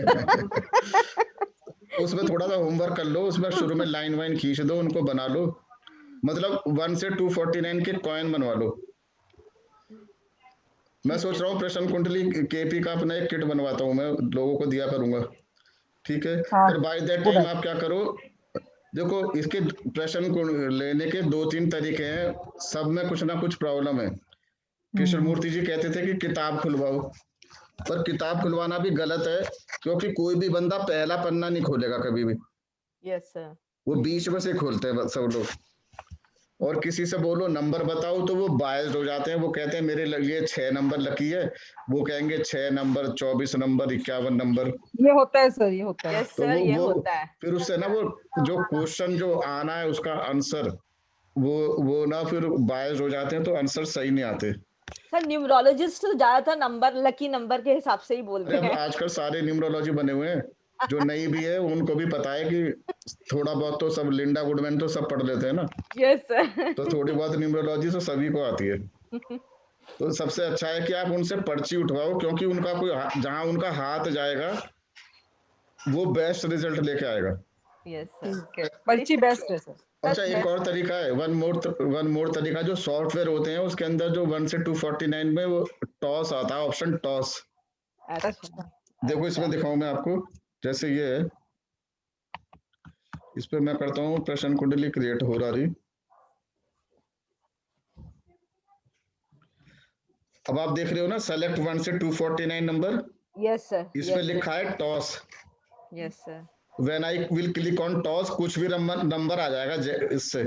उसमें थोड़ा सा होमवर्क कर लो, उसमें शुरू में लाइन वाइन खींच दो, उनको बना लो, मतलब 1 से 249 के कॉइन बनवा लो। मैं सोच रहा हूँ प्रश्न कुंडली केपी का अपना एक किट बनवाता हूँ, मैं लोगों को दिया करूंगा। ठीक है, पर बाय दैट टाइम आप क्या करो, देखो इसके प्रश्न को लेने के 2-3 तरीके हैं, सब में कुछ ना कुछ प्रॉब्लम है। कृष्ण मूर्ति जी कहते थे कि किताब खुलवाओ, पर किताब खुलवाना भी गलत है, क्योंकि कोई भी बंदा पहला पन्ना नहीं खोलेगा कभी भी, यस सर वो बीच में से खोलते हैं सब लोग। और किसी से बोलो नंबर बताओ तो वो बायस्ड हो जाते हैं, वो कहते हैं मेरे लिए 6 नंबर लकी है, वो कहेंगे 6 नंबर 24 नंबर 51 नंबर। ये होता है सर, ये होता है। यस सर ये होता है। फिर उससे ना वो जो क्वेश्चन जो आना है उसका आंसर वो ना फिर बायस्ड हो जाते हैं, तो आंसर सही नहीं आते। सर न्यूमरोलॉजिस्ट तो ज्यादातर नंबर लकी नंबर के हिसाब से ही बोलते अरे अब हैं। आजकल सारे न्यूमरोलॉजी बने हुए हैं, जो नई भी है उनको भी पता है कि थोड़ा बहुत तो सब लिंडा गुडमैन तो सब पढ़ लेते हैं ना। यस सर तो थोड़ी बहुत न्यूमरोलॉजी तो सभी को आती है। तो सबसे अच्छा है कि आप उनसे पर्ची उठवाओ, क्योंकि उनका कोई जहां उनका हाथ जाएगा वो बेस्ट रिजल्ट लेके आएगा। यस सर पर्ची बेस्ट है सर। अच्छा एक और तरीका है, वन मोर तरीका, जो सॉफ्टवेयर होते हैं उसके अंदर जो 1 से 249 में वो टॉस आता है, ऑप्शन टॉस। अच्छा देखो इसमें दिखाऊं मैं आपको, जैसे ये है, इस पे मैं करता हूँ प्रश्न कुंडली क्रिएट हो रही। अब आप देख रहे हो ना, सेलेक्ट 1 से 249 नंबर। यस सर इसमें लिखा है toss. Yes sir when I will click on toss, कुछ भी नंबर आ जाएगा इससे।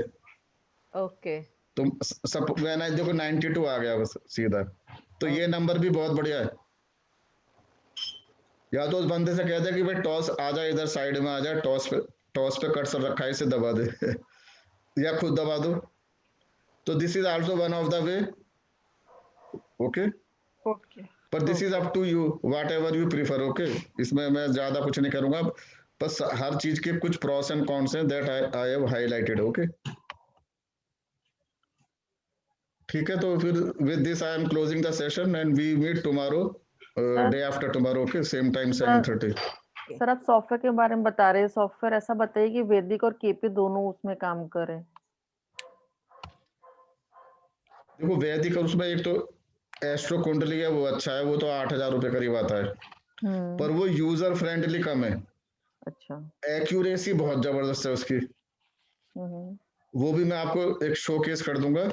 ओके तो सब व्हेन आई देखो 92 आ गया बस सीधा। तो ये नंबर भी बहुत बढ़िया है। या तो उस बंदे से कह दे कि भाई टॉस आ जाए, इधर साइड में आ जाए, टॉस पे कर्सर रखा है, इसे दबा दे या खुद दबा दो। तो this is also one of the way. Okay okay पर this is up to you, whatever you prefer. Okay इसमें मैं ज्यादा कुछ नहीं करूंगा, बस हर चीज के कुछ प्रॉस एंड कॉन्स हैं that I have highlighted. Okay ठीक है, तो फिर with this I am closing the session and we meet tomorrow, day after tomorrow. Okay same time 7:30। Sir आप सॉफ्टवेयर के बारे में बता रहे हैं, सॉफ्टवेयर ऐसा बताइए कि वैदिक और केपी दोनों उसमें काम करें। देखो वैदिक और उसमें एक तो एस्ट्रो कुंडली है, वो अच्छा है, वो तो 8,000 रुपए करीब आता है, पर वो यूजर फ्रेंडली कम है। अच्छा एक्यूरेसी बहुत जबरदस्त है उसकी, वो भी मैं आपको एक शोकेस कर दूंगा।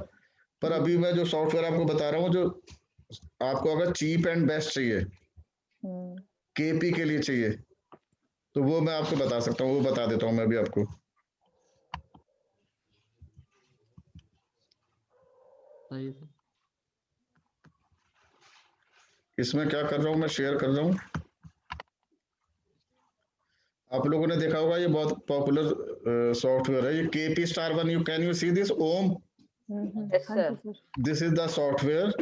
पर अभी मैं जो सॉफ्टवेयर आपको बता रहा हूँ, जो आपको अगर चीप एंड बेस्ट चाहिए, केपी के लिए चाहिए, तो वो मैं आपको बता सकता हूँ, वो बता देता हूँ मैं भी आपको। इसमें क्या कर रहा हूँ मैं, शेयर कर रहा हूँ। आप लोगों ने देखा होगा, ये बहुत पॉपुलर सॉफ्टवेयर है, ये KP *1। You can you see this Om? Yes sir this is the software.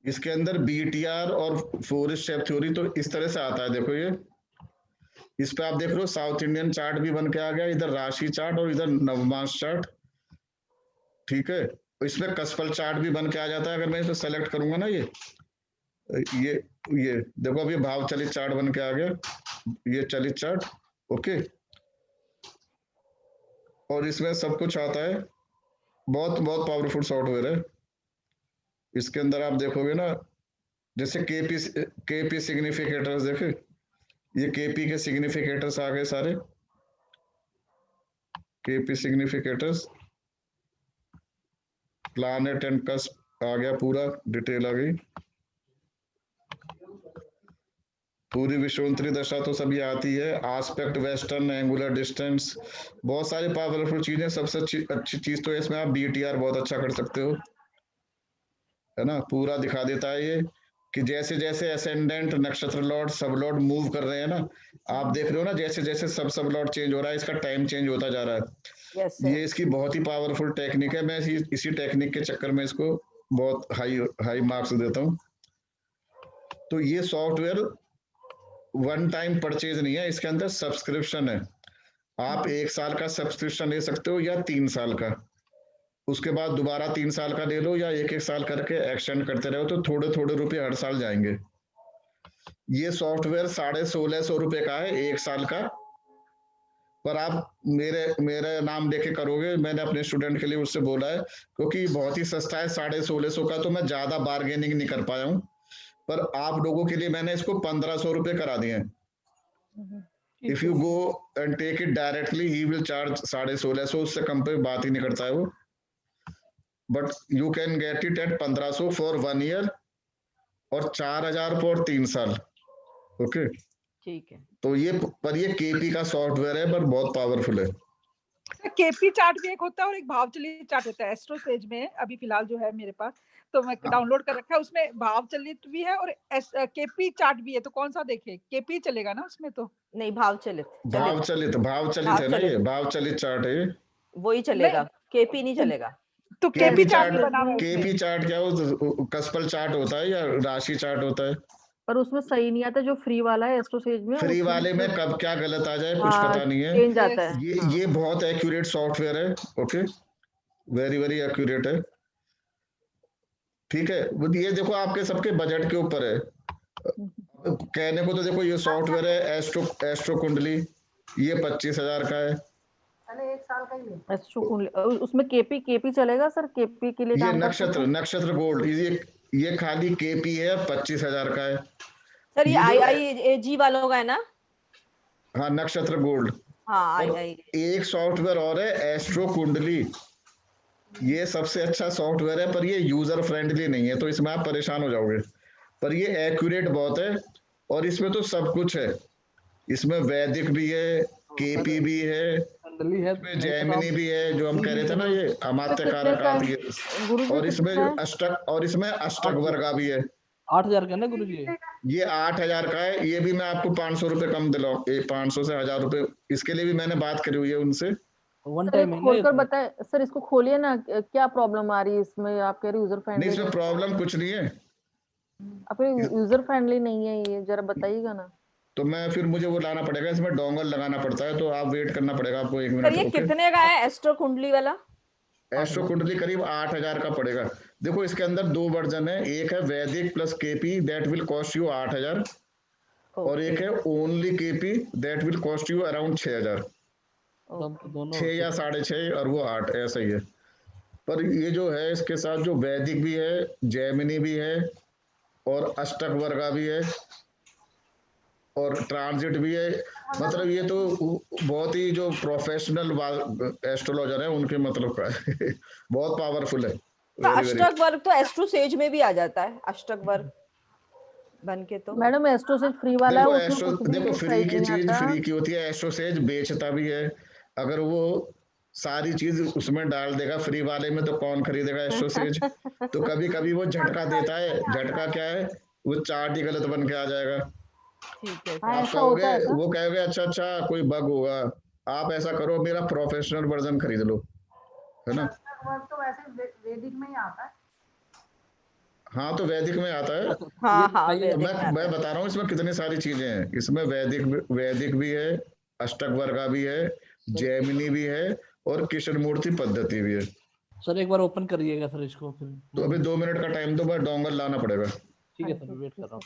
इसके अंदर BTR और 4 स्टेप थ्योरी तो इस तरह से आता है। देखो ये इस पे आप देख रहे हो, साउथ इंडियन चार्ट भी बन के आ गया, इधर राशि चार्ट और इधर नवमास चार्ट। ठीक है, इसमें कसफल चार्ट भी बन के आ जाता है। अगर मैं इसे सेलेक्ट करूंगा ना, ये ये देखो अब ये भाव चलित चार्ट बन के आ गया, ये चलित चार्ट। ओके, और इसमें सब कुछ आता है, बहुत बहुत पावरफुल सॉफ्टवेयर है। इसके अंदर आप देखोगे ना, जैसे केपी सिग्निफिकेटर्स, देखे ये केपी के सिग्निफिकेटर्स आ गए सारे, केपी सिग्निफिकेटर्स, प्लानेट एंड कस्प आ गया, पूरा डिटेल आ गई, पूरी विषुवंतरी दशा तो सभी आती है, आस्पेक्ट, वेस्टर्न, एंगुलर डिस्टेंस, बहुत सारी पावरफुल चीजें। सबसे अच्छी चीज तो इसमें आप बीटीआर बहुत अच्छा कर सकते हो, है ना, पूरा दिखा देता है ये कि जैसे जैसे असेंडेंट, नक्षत्र लॉर्ड, सब लॉर्ड मूव कर रहे हैं ना, आप देख रहे हो ना, जैसे जैसे सब लॉर्ड चेंज हो रहा है, इसका टाइम चेंज होता जा रहा है। ये इसकी बहुत ही पावरफुल टेक्निक है। मैं इसी टेक्निक के चक्कर में इसको बहुत हाई मार्क्स देता हूँ। तो ये सॉफ्टवेयर वन टाइम परचेज नहीं है, इसके अंदर सब्सक्रिप्शन है। आप 1 साल का सब्सक्रिप्शन ले सकते हो या 3 साल का, उसके बाद दोबारा 3 साल का ले लो, या 1-1 साल करके एक्सटेंड करते रहो, तो थोड़े थोड़े रुपए हर साल जाएंगे। ये सॉफ्टवेयर 1650 रुपए का है 1 साल का, पर आप मेरे नाम देके करोगे, मैंने अपने स्टूडेंट के लिए उससे बोला है, क्योंकि बहुत ही सस्ता है 1650 का, तो मैं ज्यादा बार्गेनिंग नहीं कर पाया हूँ, पर आप लोगों के लिए मैंने इसको 1500 रुपए करा दिए हैं। If you go and take it directly, he will charge 1650, उससे कम पे बात ही नहीं करता है वो, but you can get it at 1500 for 1 year और 4000 फॉर 3 साल। ओके, ठीक है। तो ये केपी का सॉफ्टवेयर है, पर बहुत पावरफुल है। केपी चार्ट भी एक होता है और एक भाव चलित चार्ट होता है। एस्ट्रोसेज में अभी फिलहाल जो है मेरे पास, तो मैं डाउनलोड कर रखा है, उसमें भाव चलित भी है और केपी चार्ट भी है। तो कौन सा देखे? केपी चलेगा ना उसमें? तो नहीं, भाव चलित है ना, ये भाव चलित चार्ट है, वही चलेगा, केपी नहीं चलेगा। तो केपी चार्ट क्या हो, कस्पल चार्ट होता है या राशि चार्ट होता है? पर उसमें सही नहीं आता जो फ्री वाला है एस्ट्रोसेज में। फ्री वाले में कब क्या गलत आ जाए कुछ पता नहीं है, चेंज आता है। ये बहुत एक्यूरेट सॉफ्टवेयर है। ओके, वेरी वेरी एक्यूरेट है। ठीक है, ये देखो आपके सबके बजट के ऊपर है। कहने को तो देखो ये सॉफ्टवेयर है एस्ट्रो कुंडली, ये 25,000 का है। 1 साल का ही है। एस्ट्रो कुंडली, उसमें केपी चलेगा सर? केपी के लिए ये नक्षत्र गोल्ड, ये खाली केपी है, 25,000 का है सर। ये IIAG वालों का है ना? हाँ, नक्षत्र गोल्ड। हाँ, एक सॉफ्टवेयर और है एस्ट्रो कुंडली, ये सबसे अच्छा सॉफ्टवेयर है, पर ये यूजर फ्रेंडली नहीं है, तो इसमें आप परेशान हो जाओगे। पर ये एक्यूरेट बहुत है, और इसमें तो सब कुछ है। इसमें वैदिक भी है, केपी भी है, इसमें जैमिनी भी है, जो हम कह रहे थे ना, ये अमात्य कारक, और इसमें अष्टक वर्गा भी है। 8,000 का ना गुरुजी? ये 8,000 का है। ये भी मैं आपको 500 रुपए कम दिलाऊं, 500 से 1000 रुपए, इसके लिए भी मैंने बात करी हुई है उनसे। खोलकर बताए सर, इसको खोलिए ना, क्या प्रॉब्लम आ रही है इसमें? आप कह रहे यूजर फ्रेंडली नहीं, इसमें प्रॉब्लम कुछ नहीं है, अपने यूजर फ्रेंडली नहीं है ये, जरा बताइएगा ना। तो मैं फिर मुझे वो लाना पड़ेगा, इसमें डोंगल लगाना पड़ता है, तो आप वेट करना पड़ेगा आपको 1 मिनट। ये कितने का है एस्ट्रो कुंडली वाला? एस्ट्रो कुंडली करीब 8,000 का पड़ेगा। देखो इसके अंदर 2 वर्जन है, एक है वैदिक plus KP, that will cost you 8,000, और एक है only KP, that will cost you around 6,000, 6 या 6.5, और वो 8, ऐसा ही है। पर ये जो है, इसके साथ जो वैदिक भी है, जैमिनी भी है, और अष्टक वर्गा भी है, और ट्रांजिट भी है। मतलब ये तो बहुत ही जो प्रोफेशनल एस्ट्रोलॉजर है उनके मतलब का है। बहुत पावरफुल है। तो अष्टक वर्ग तो एस्ट्रोसेज में भी आ जाता है, अष्टक वर्ग बन के। तो मैडम एस्ट्रोसेज फ्री वाला है, देखो फ्री की चीज फ्री की होती है। एस्ट्रोसेज बेचता भी है, अगर वो सारी चीज उसमें डाल देगा फ्री वाले में, तो कौन खरीदेगा एस्ट्रोसेज? तो कभी कभी वो झटका देता है। झटका क्या है? वो चार्ट ही गलत बन के आ जाएगा। आप कहोगे, वो कहोगे अच्छा कोई बग होगा, आप ऐसा करो, मेरा प्रोफेशनल वर्जन खरीद लो, है ना। तो वैसे वैदिक में ही आता है। हाँ, तो वैदिक में आता है। हाँ, मैं बता रहा हूँ इसमें कितनी सारी चीजें हैं। इसमें वैदिक भी है, अष्टक वर्गा भी है, जैमिनी भी है, और कृष्ण मूर्ति पद्धति भी है। सर एक बार ओपन करिएगा सर इसको फिर। तो अभी 2 मिनट का टाइम दो, मैं डोंगल लाना पड़ेगा। ठीक है सर, वेट कर रहा हूँ।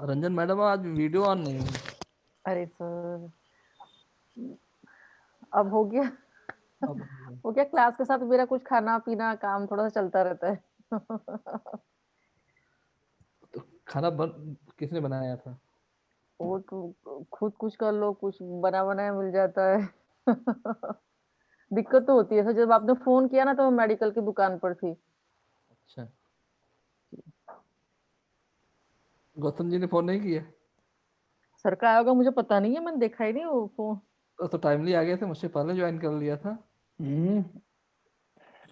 रंजन मैडम आज वीडियो ऑन नहीं हुई। अरे सर अब हो गया। हो गया, क्लास के साथ मेरा कुछ खाना पीना काम थोड़ा सा चलता रहता है। तो खाना किसने बनाया था? वो तो खुद कुछ कर लो, कुछ बना बनाया मिल जाता है। दिक्कत तो होती है सर, जब आपने फोन किया ना तो मैं मेडिकल की दुकान पर थी। अच्छा, गौतम जी ने फोन नहीं किया? सर का आया होगा, मुझे पता नहीं है, मैंने देखा ही नहीं वो फोन। तो टाइमली आ गए थे, मुझसे पहले ज्वाइन कर लिया था।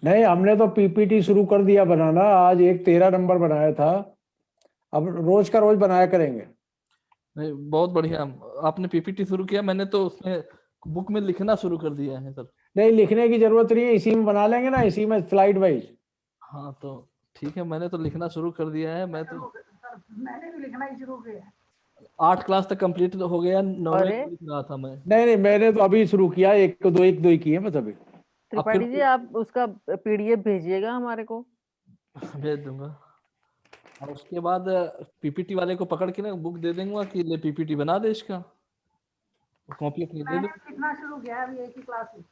नहीं, हमने तो पीपीटी शुरू कर दिया बनाना। आज एक 13 नंबर बनाया था, अब रोज का रोज बनाया करेंगे। नहीं, बहुत बढ़िया, आपने पीपीटी शुरू किया, मैंने तो उसमें बुक में लिखना शुरू कर दिया है सर। नहीं, लिखने की जरूरत नहीं है, इसी में बना लेंगे ना, इसी में स्लाइड वाइज। हाँ तो ठीक है, मैंने तो लिखना शुरू कर दिया है। मैं तो मैंने भी लिखना ही शुरू किया। 8 क्लास तक कंप्लीट हो गया, 9वीं लिख रहा था मैं। नहीं, मैंने तो अभी शुरू किया, एक दो ही किए बस अभी। त्रिपाठी जी आप उसका पीडीएफ भेजिएगा हमारे को। भेज दूंगा, और उसके बाद पीपीटी वाले को पकड़ के ना बुक दे दूंगा कि ले पीपीटी बना दे इसका, कॉपी अपनी दे दो। लिखना शुरू किया अभी एक ही क्लास में।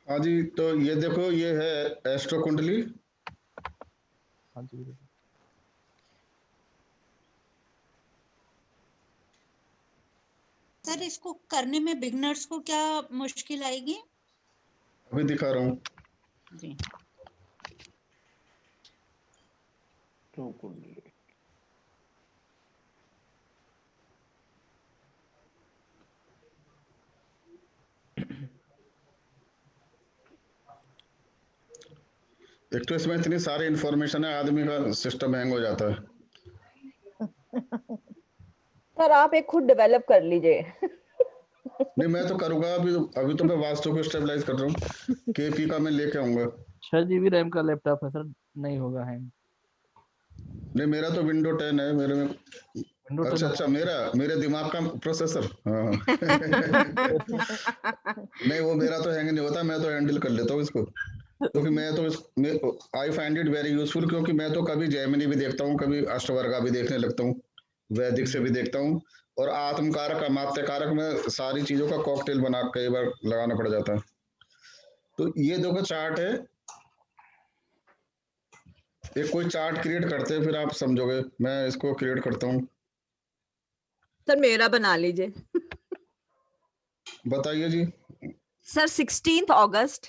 हाँ जी, तो ये देखो, ये है एस्ट्रो कुंडली। हाँ जी, सर इसको करने में बिगनर्स को क्या मुश्किल आएगी? अभी दिखा रहा हूँ जी। एक तो इसमें इतनी सारी इंफॉर्मेशन है, आदमी का सिस्टम हैंग हो जाता है। सर आप एक खुद डेवलप कर लीजिए। नहीं, मैं तो करूंगा, अभी तो मैं वास्तु को स्टेबलाइज कर रहा हूँ, केपी का मैं लेके आऊंगा। 6 GB रैम का लैपटॉप है सर, नहीं होगा हैंग। नहीं, मेरा तो विंडो 10 है, मेरे में। अच्छा, मेरे दिमाग का प्रोसेसर। हाँ। नहीं, वो मेरा तो हैंग नहीं होता, मैं तो हैंडल कर लेता हूँ इसको, क्योंकि मैं I find it very useful, क्योंकि मैं तो कभी जैमिनी भी देखता हूँ, कभी अष्टवर्गा भी देखने लगता हूँ, वैदिक से भी देखता हूँ, और आत्मकारक अमात्यकारक में सारी चीजों का कॉकटेल बना कई बार लगाना पड़ जाता है। तो ये देखो चार्ट है, एक कोई चार्ट क्रिएट करते हैं, फिर आप समझोगे। मैं इसको क्रिएट करता हूँ। सर मेरा बना लीजिए। बताइए जी। सर 16 अगस्त।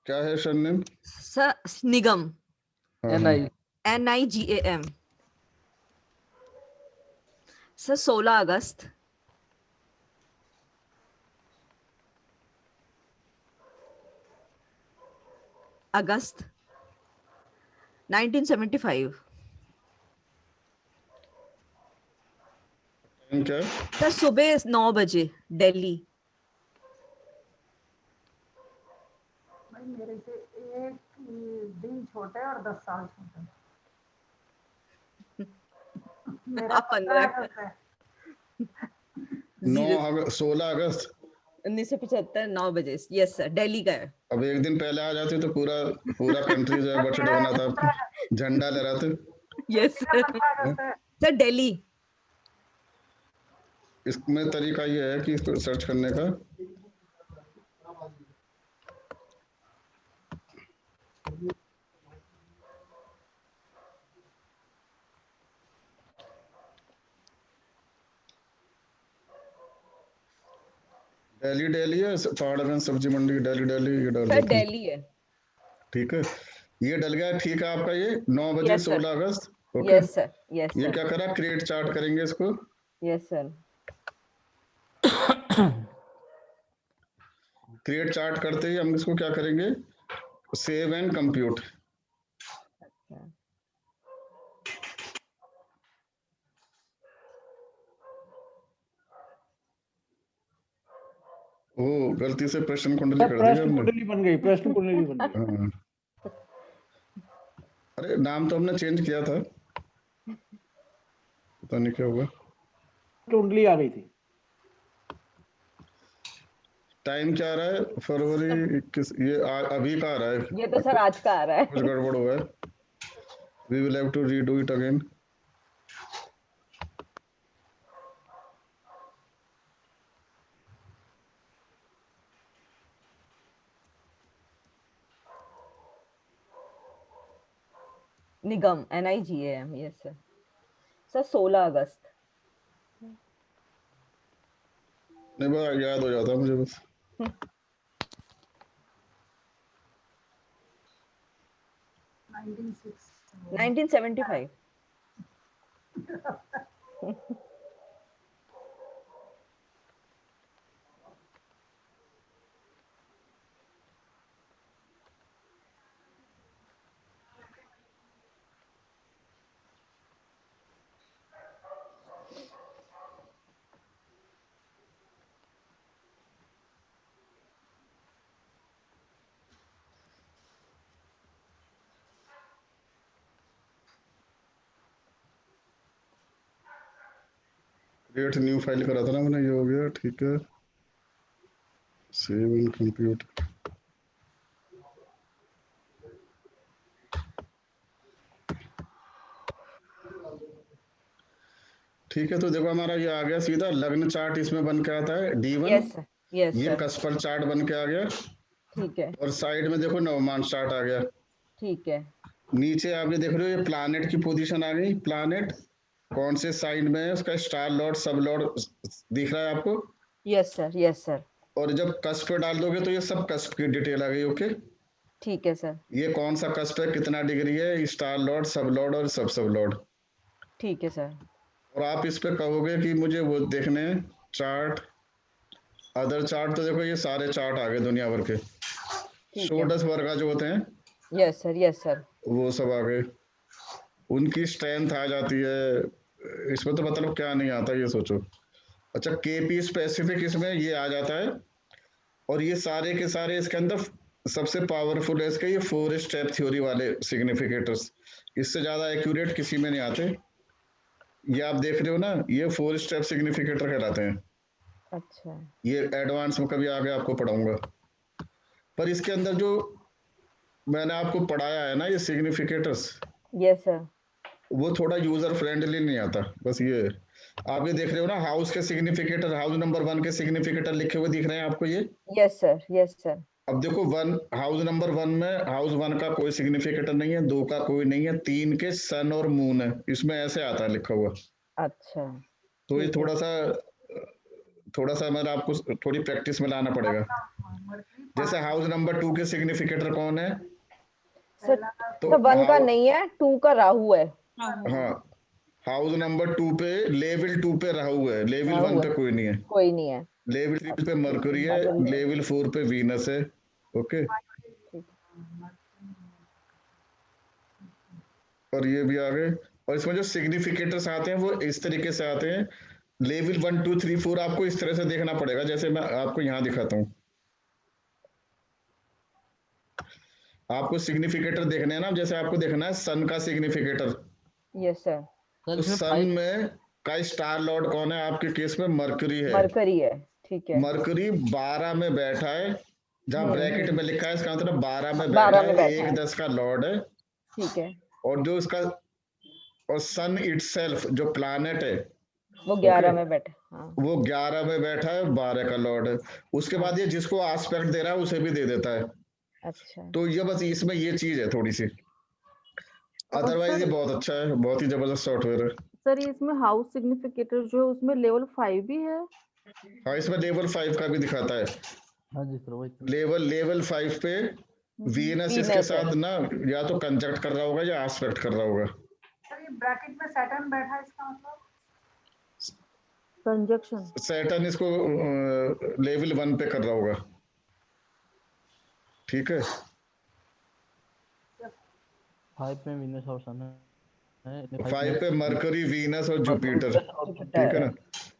क्या है सरनेम? सर निगम। NIGAM। सर 16 अगस्त। अगस्त 1975। क्या? सर सुबह 9 बजे दिल्ली। भाई मेरे से एक दिन छोटे और 10 साल छोटे। मेरा 15 अगस्त है। 16 अगस्त 1975 9 बजे। यस सर, दिल्ली का है। अब एक दिन पहले आ जाते तो पूरा कंट्री जो है बर्थडे बना था, झंडा लहराते। Yes sir, Delhi. इसमें तरीका ये है कि इसको सर्च करने का, दिल्ली है, पहाड़गंज सब्जी मंडी दिल्ली ये डाल सर दिल्ली है। ठीक है, ये डल गया। ठीक है, आपका ये 9 बजे 16 अगस्त। यस सर, यस ये सर। क्या करा, क्रिएट चार्ट करेंगे इसको। Yes sir. क्रिएट चार्ट करते ही हम इसको क्या करेंगे, सेव एंड कंप्यूट। ओ, गलती से प्रश्न कुंडली कर दिया हमने। कुंडली बन गई, प्रश्न कुंडली बन गई। हाँ। अरे नाम तो हमने चेंज किया था, पता नहीं क्या हुआ। कुंडली आ गई थी। टाइम क्या आ रहा है? फरवरी 21 ये अभी का आ रहा है। ये तो सर आज का आ रहा है। कुछ गड़बड़ हुआ है। We will have to redo it again. Nigam NIGAM, yes sir. Sir 16 अगस्त। नहीं बस याद हो जाता मुझे बस। 1975। क्रिएट न्यू फाइल करा था ना मैंने, ये हो गया ठीक है। Save in computer. ठीक है, तो देखो हमारा ये आ गया सीधा लग्न चार्ट, इसमें बन के आता है D1। यस ये कस्पर चार्ट बन के आ गया। ठीक है। और साइड में देखो नवमान चार्ट आ गया। ठीक है। नीचे आप ये देख रहे हो, ये प्लैनेट की पोजीशन आ गई। प्लैनेट कौन से साइड में है, उसका स्टार लॉर्ड सब लॉर्ड दिख रहा है आपको? Yes sir, yes sir. और जब कस्प पे डाल दोगे तो ये सब कस्प की डिटेल आ गई। ओके, ठीक है सर। ये कौन सा कस्प है, कितना डिग्री है, स्टार लॉर्ड, सब लॉर्ड और सब लॉर्ड। ठीक है सर। और आप इस पे कहोगे कि मुझे वो देखने चार्ट, अदर चार्ट, तो देखो ये सारे चार्ट आ गए दुनिया भर के। शोडस वर्गा जो होते हैं, यस सर, यस सर। वो सब आ गए। उनकी स्ट्रेंथ आ जाती है इसमें, तो मतलब क्या नहीं आता ये सोचो। अच्छा, KP स्पेसिफिक इसमें ये आ जाता है। और ये सारे के सारे इसके अंदर सबसे पावरफुल है इसके ये 4 स्टेप थ्योरी वाले सिग्निफिकेटर्स। इससे ज्यादा एक्यूरेट किसी में नहीं आते। ये आप देख रहे हो ना, ये 4 स्टेप सिग्निफिकेटर कहलाते हैं। अच्छा। ये एडवांस में कभी आगे आपको पढ़ाऊंगा। पर इसके अंदर जो मैंने आपको पढ़ाया है ना, ये सिग्निफिकेटर्स, यस सर, वो थोड़ा यूजर फ्रेंडली नहीं आता। बस ये आप ये देख रहे हो ना, हाउस के सिग्निफिकेटर, हाउस नंबर 1 के सिग्निफिकेटर लिखे हुए दिख रहे हैं आपको ये? Yes sir, yes sir. अब देखो हाउस नंबर 1 में हाउस 1 का कोई सिग्निफिकेटर नहीं है, 2 का कोई नहीं है, 3 के सन और मून है, इसमें ऐसे आता है लिखा हुआ। अच्छा। तो ये थोड़ा सा मतलब आपको थोड़ी प्रैक्टिस में लाना पड़ेगा। जैसे हाउस नंबर 2 के सिग्निफिकेटर कौन है? सर तो 1 का नहीं है, 2 का राहु है। हाँ, हाउस नंबर 2 पे, लेवल 2 पे राहु है, लेवल 1 पे कोई नहीं है। कोई नहीं है। लेवल 3 पे मरकरी है, लेवल 4 पे वीनस है। ओके, और ये भी आ गए। और इसमें जो सिग्निफिकेटर्स आते हैं वो इस तरीके से आते हैं। लेवल 1 2 3 4 आपको इस तरह से देखना पड़ेगा, जैसे मैं आपको यहाँ दिखाता हूँ। आपको सिग्निफिकेटर देखने हैं ना, जैसे आपको देखना है सन का सिग्निफिकेटर। Yes sir. तो सन में का स्टार लॉर्ड कौन है आपके केस में? मरकरी है। मरकरी है, ठीक है। मरकरी 12 में बैठा है, जहाँ ब्रैकेट में लिखा है इसका मतलब 12 में 12 बैठा में है, बैठा 1-10 का लॉर्ड है। ठीक है। और जो उसका और सन इटसेल्फ जो प्लैनेट है वो 11 में बैठा, हाँ। वो 11 में बैठा है, 12 का लॉर्ड है। उसके बाद ये जिसको आस्पेक्ट दे रहा है उसे भी दे देता है। अच्छा। तो ये बस इसमें ये चीज है थोड़ी सी, अदरवाइज ये बहुत अच्छा है, बहुत ही जबरदस्त सॉफ्टवेयर है। सर ये इसमें हाउस सिग्निफिकेटर जो है उसमें लेवल 5 भी है? हाँ, इसमें लेवल 5 का भी दिखाता है। हाँ जी सर, वही लेवल 5 पे वीनस इसके साथ ना या तो कंजक्ट कर रहा होगा या आस्पेक्ट कर रहा होगा। सर ये ब्रैकेट में सैटर्न बैठा है, इसका मतलब कंजक्शन। सैटर्न इसको लेवल 1 पे कर रहा होगा। ठीक है, 5 में वीनस और सन है, 5 पे मरकरी, वीनस और जुपिटर। ठीक है ना,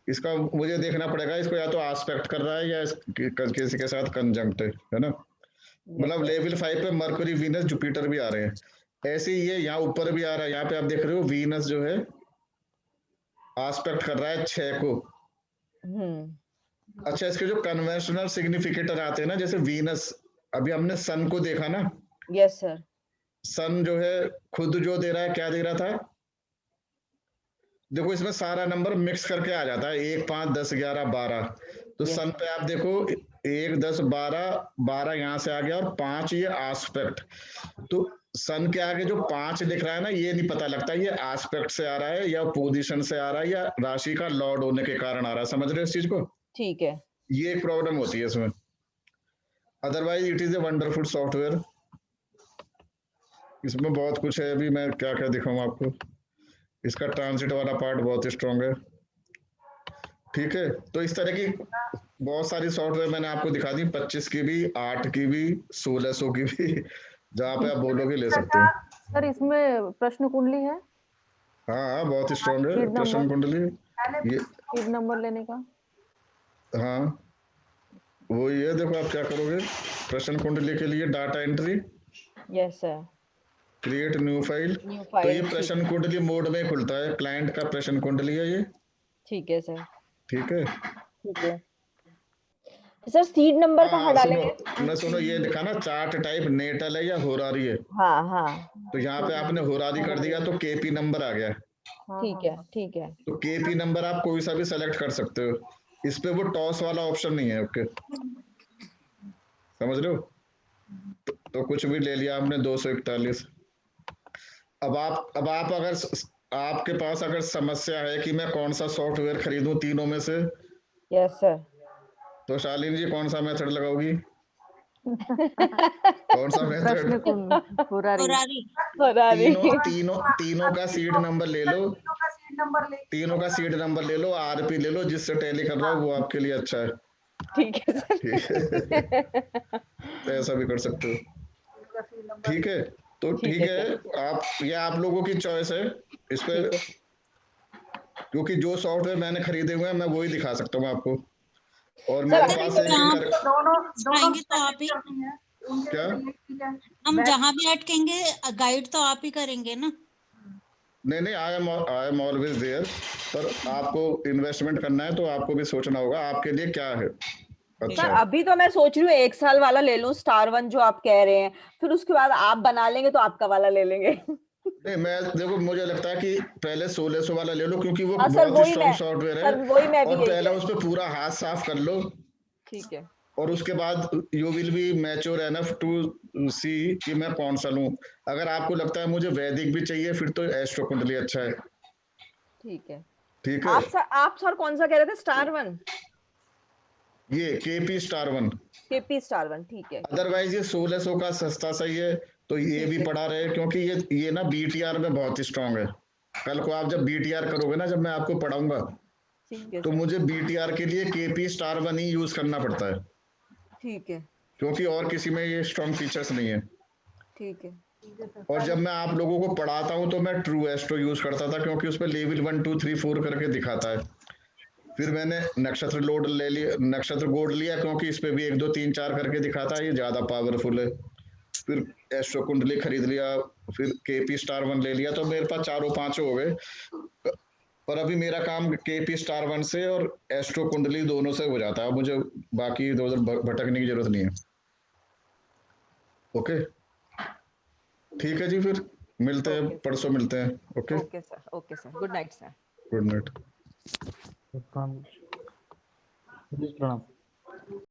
इसका मुझे देखना पड़ेगा, इसको या तो आस्पेक्ट कर रहा है या किसी के साथ कंजंक्ट है ना। मतलब लेवल 5 पे मरकरी, वीनस, जुपिटर भी आ रहे हैं। ऐसे ही ये यहाँ ऊपर भी आ रहा है। यहाँ पे आप देख रहे हो वीनस जो है आस्पेक्ट कर रहा है 6 को। अच्छा, इसके जो कन्वेंशनल सिग्निफिकेटर आते हैं ना, जैसे वीनस, अभी हमने सन को देखा ना। Yes sir. सन जो है खुद जो दे रहा है, क्या दे रहा था, देखो इसमें सारा नंबर मिक्स करके आ जाता है, 1 5 10 11 12। तो सन पे आप देखो 1 10 12 12 यहाँ से आ गया और 5 ये आस्पेक्ट। तो सन के आगे जो 5 लिख रहा है ना, ये नहीं पता लगता ये आस्पेक्ट से आ रहा है या पोजीशन से आ रहा है या राशि का लॉर्ड होने के कारण आ रहा है। समझ रहे हो इस चीज को? ठीक है। ये एक प्रॉब्लम होती है इसमें। Otherwise it is a wonderful software. इसमें बहुत कुछ है, अभी मैं क्या क्या दिखाऊं आपको। इसका ट्रांजिट वाला पार्ट बहुत स्ट्रांग है। ठीक है, तो इस तरह की बहुत सारी सॉफ्टवेयर मैंने आपको दिखा दी, 25 की भी, 8 की भी, 1600 की भी, जहाँ पे आप बोलोगे ले सकते हो। सर इसमें प्रश्न कुंडली है? हाँ, बहुत स्ट्रांग है प्रश्न कुंडली। ये फीड नंबर लेने का? हाँ, वो ये देखो आप क्या करोगे प्रश्न कुंडली के लिए, data entry. Yes sir. Create new file. तो ये प्रश्न कुंडली मोड में खुलता है, क्लाइंट का प्रश्न कुंडली है ये। ठीक है सर। ठीक है। ठीक है सर। सीड नंबर कहाँ डालेंगे? सुनो ये लिखा ना, चार्ट टाइप नेटल है या होरारी है। हाँ हाँ। तो यहाँ पे आपने होरारी कर दिया तो केपी नंबर आ गया। ठीक है ठीक है। तो केपी नंबर आप कोई सा भी सेलेक्ट कर सकते हो। इस पे वो टॉस वाला ऑप्शन नहीं है। ओके, समझ रहे हो? तो कुछ भी ले लिया आपने, 241। अब आप अगर आपके पास अगर समस्या है कि मैं कौन सा सॉफ्टवेयर खरीदूं तीनों में से, यस सर, तो शालीन जी कौन सा मेथड लगाओगी? कौन सा मेथड? तीनों का सीड नंबर ले लो, तीनों का सीड नंबर ले लो, आरपी ले लो, जिससे टैली कर रहा हो वो आपके लिए अच्छा है। ठीक है सर। ठीक है, तो ऐसा भी कर सकते हो। ठीक है, तो ठीक है, आप लोगों की चॉइस है इस पे, क्योंकि जो सॉफ्टवेयर मैंने खरीदे हुए हैं मैं वही दिखा सकता हूँ आपको। और मेरे पास दोनों तो आप ही, क्या हम जहाँ भी अटकेंगे गाइड तो आप ही करेंगे ना? नहीं, आई एम ऑलवेज देयर। पर आपको इन्वेस्टमेंट करना है तो आपको भी सोचना होगा आपके लिए क्या है। अच्छा, सर अभी तो मैं सोच रही हूँ 1 साल वाला ले लूं, स्टार 1 जो आप कह रहे हैं, फिर उसके बाद आप बना लेंगे तो आपका वाला ले लेंगे। नहीं, मैं देखो मुझे लगता है कि पहले 1600 वाला ले लो, क्योंकि वो हाँ, बहुत ही स्ट्रॉन्ग सॉफ्टवेयर है। वही मैं भी और पहले उस पर पूरा हाथ साफ कर लो। ठीक है। और उसके बाद you will be mature enough to see कि मैं कौन सा लूं। अगर आपको लगता है मुझे वैदिक भी चाहिए, फिर तो एस्ट्रो कुंडली अच्छा है। ठीक है। ठीक है, आप सर कौन सा कह रहे थे? स्टार 1? ये केपी स्टार 1। केपी स्टार 1, ठीक है। अदरवाइज ये 1600 का सस्ता सही है, तो ये भी पड़ा रहे, क्योंकि ये ना बीटीआर में बहुत ही स्ट्रांग है। कल को आप जब बीटीआर करोगे ना, जब मैं आपको पढ़ाऊंगा, तो मुझे बीटीआर के लिए केपी स्टार 1 ही यूज करना पड़ता है। ठीक है। क्योंकि और किसी में ये स्ट्रांग फीचर्स नहीं है। ठीक है। और जब मैं आप लोगों को पढ़ाता हूं तो मैं ट्रू एस्ट्रो यूज करता था, क्योंकि उसमें लेवल 1 2 3 4 करके दिखाता है। फिर मैंने नक्षत्र लोड ले लिया, नक्षत्र गोल्ड लिया, क्योंकि इस पे भी 1 2 3 4 करके दिखाता है, ये ज्यादा पावरफुल है। फिर एस्ट्रो कुंडली खरीद लिया, फिर केपी स्टार 1 ले लिया, तो मेरे पास 4 5 हो गए। पर अभी मेरा काम केपी स्टार 1 से और एस्ट्रो कुंडली दोनों से हो जाता है, मुझे बाकी इधर उधर भटकने की जरूरत नहीं है। ओके, ठीक है जी, फिर मिलते हैं, परसों मिलते हैं। Okay okay sir, okay sir, good night sir. Good night. प्रणाम।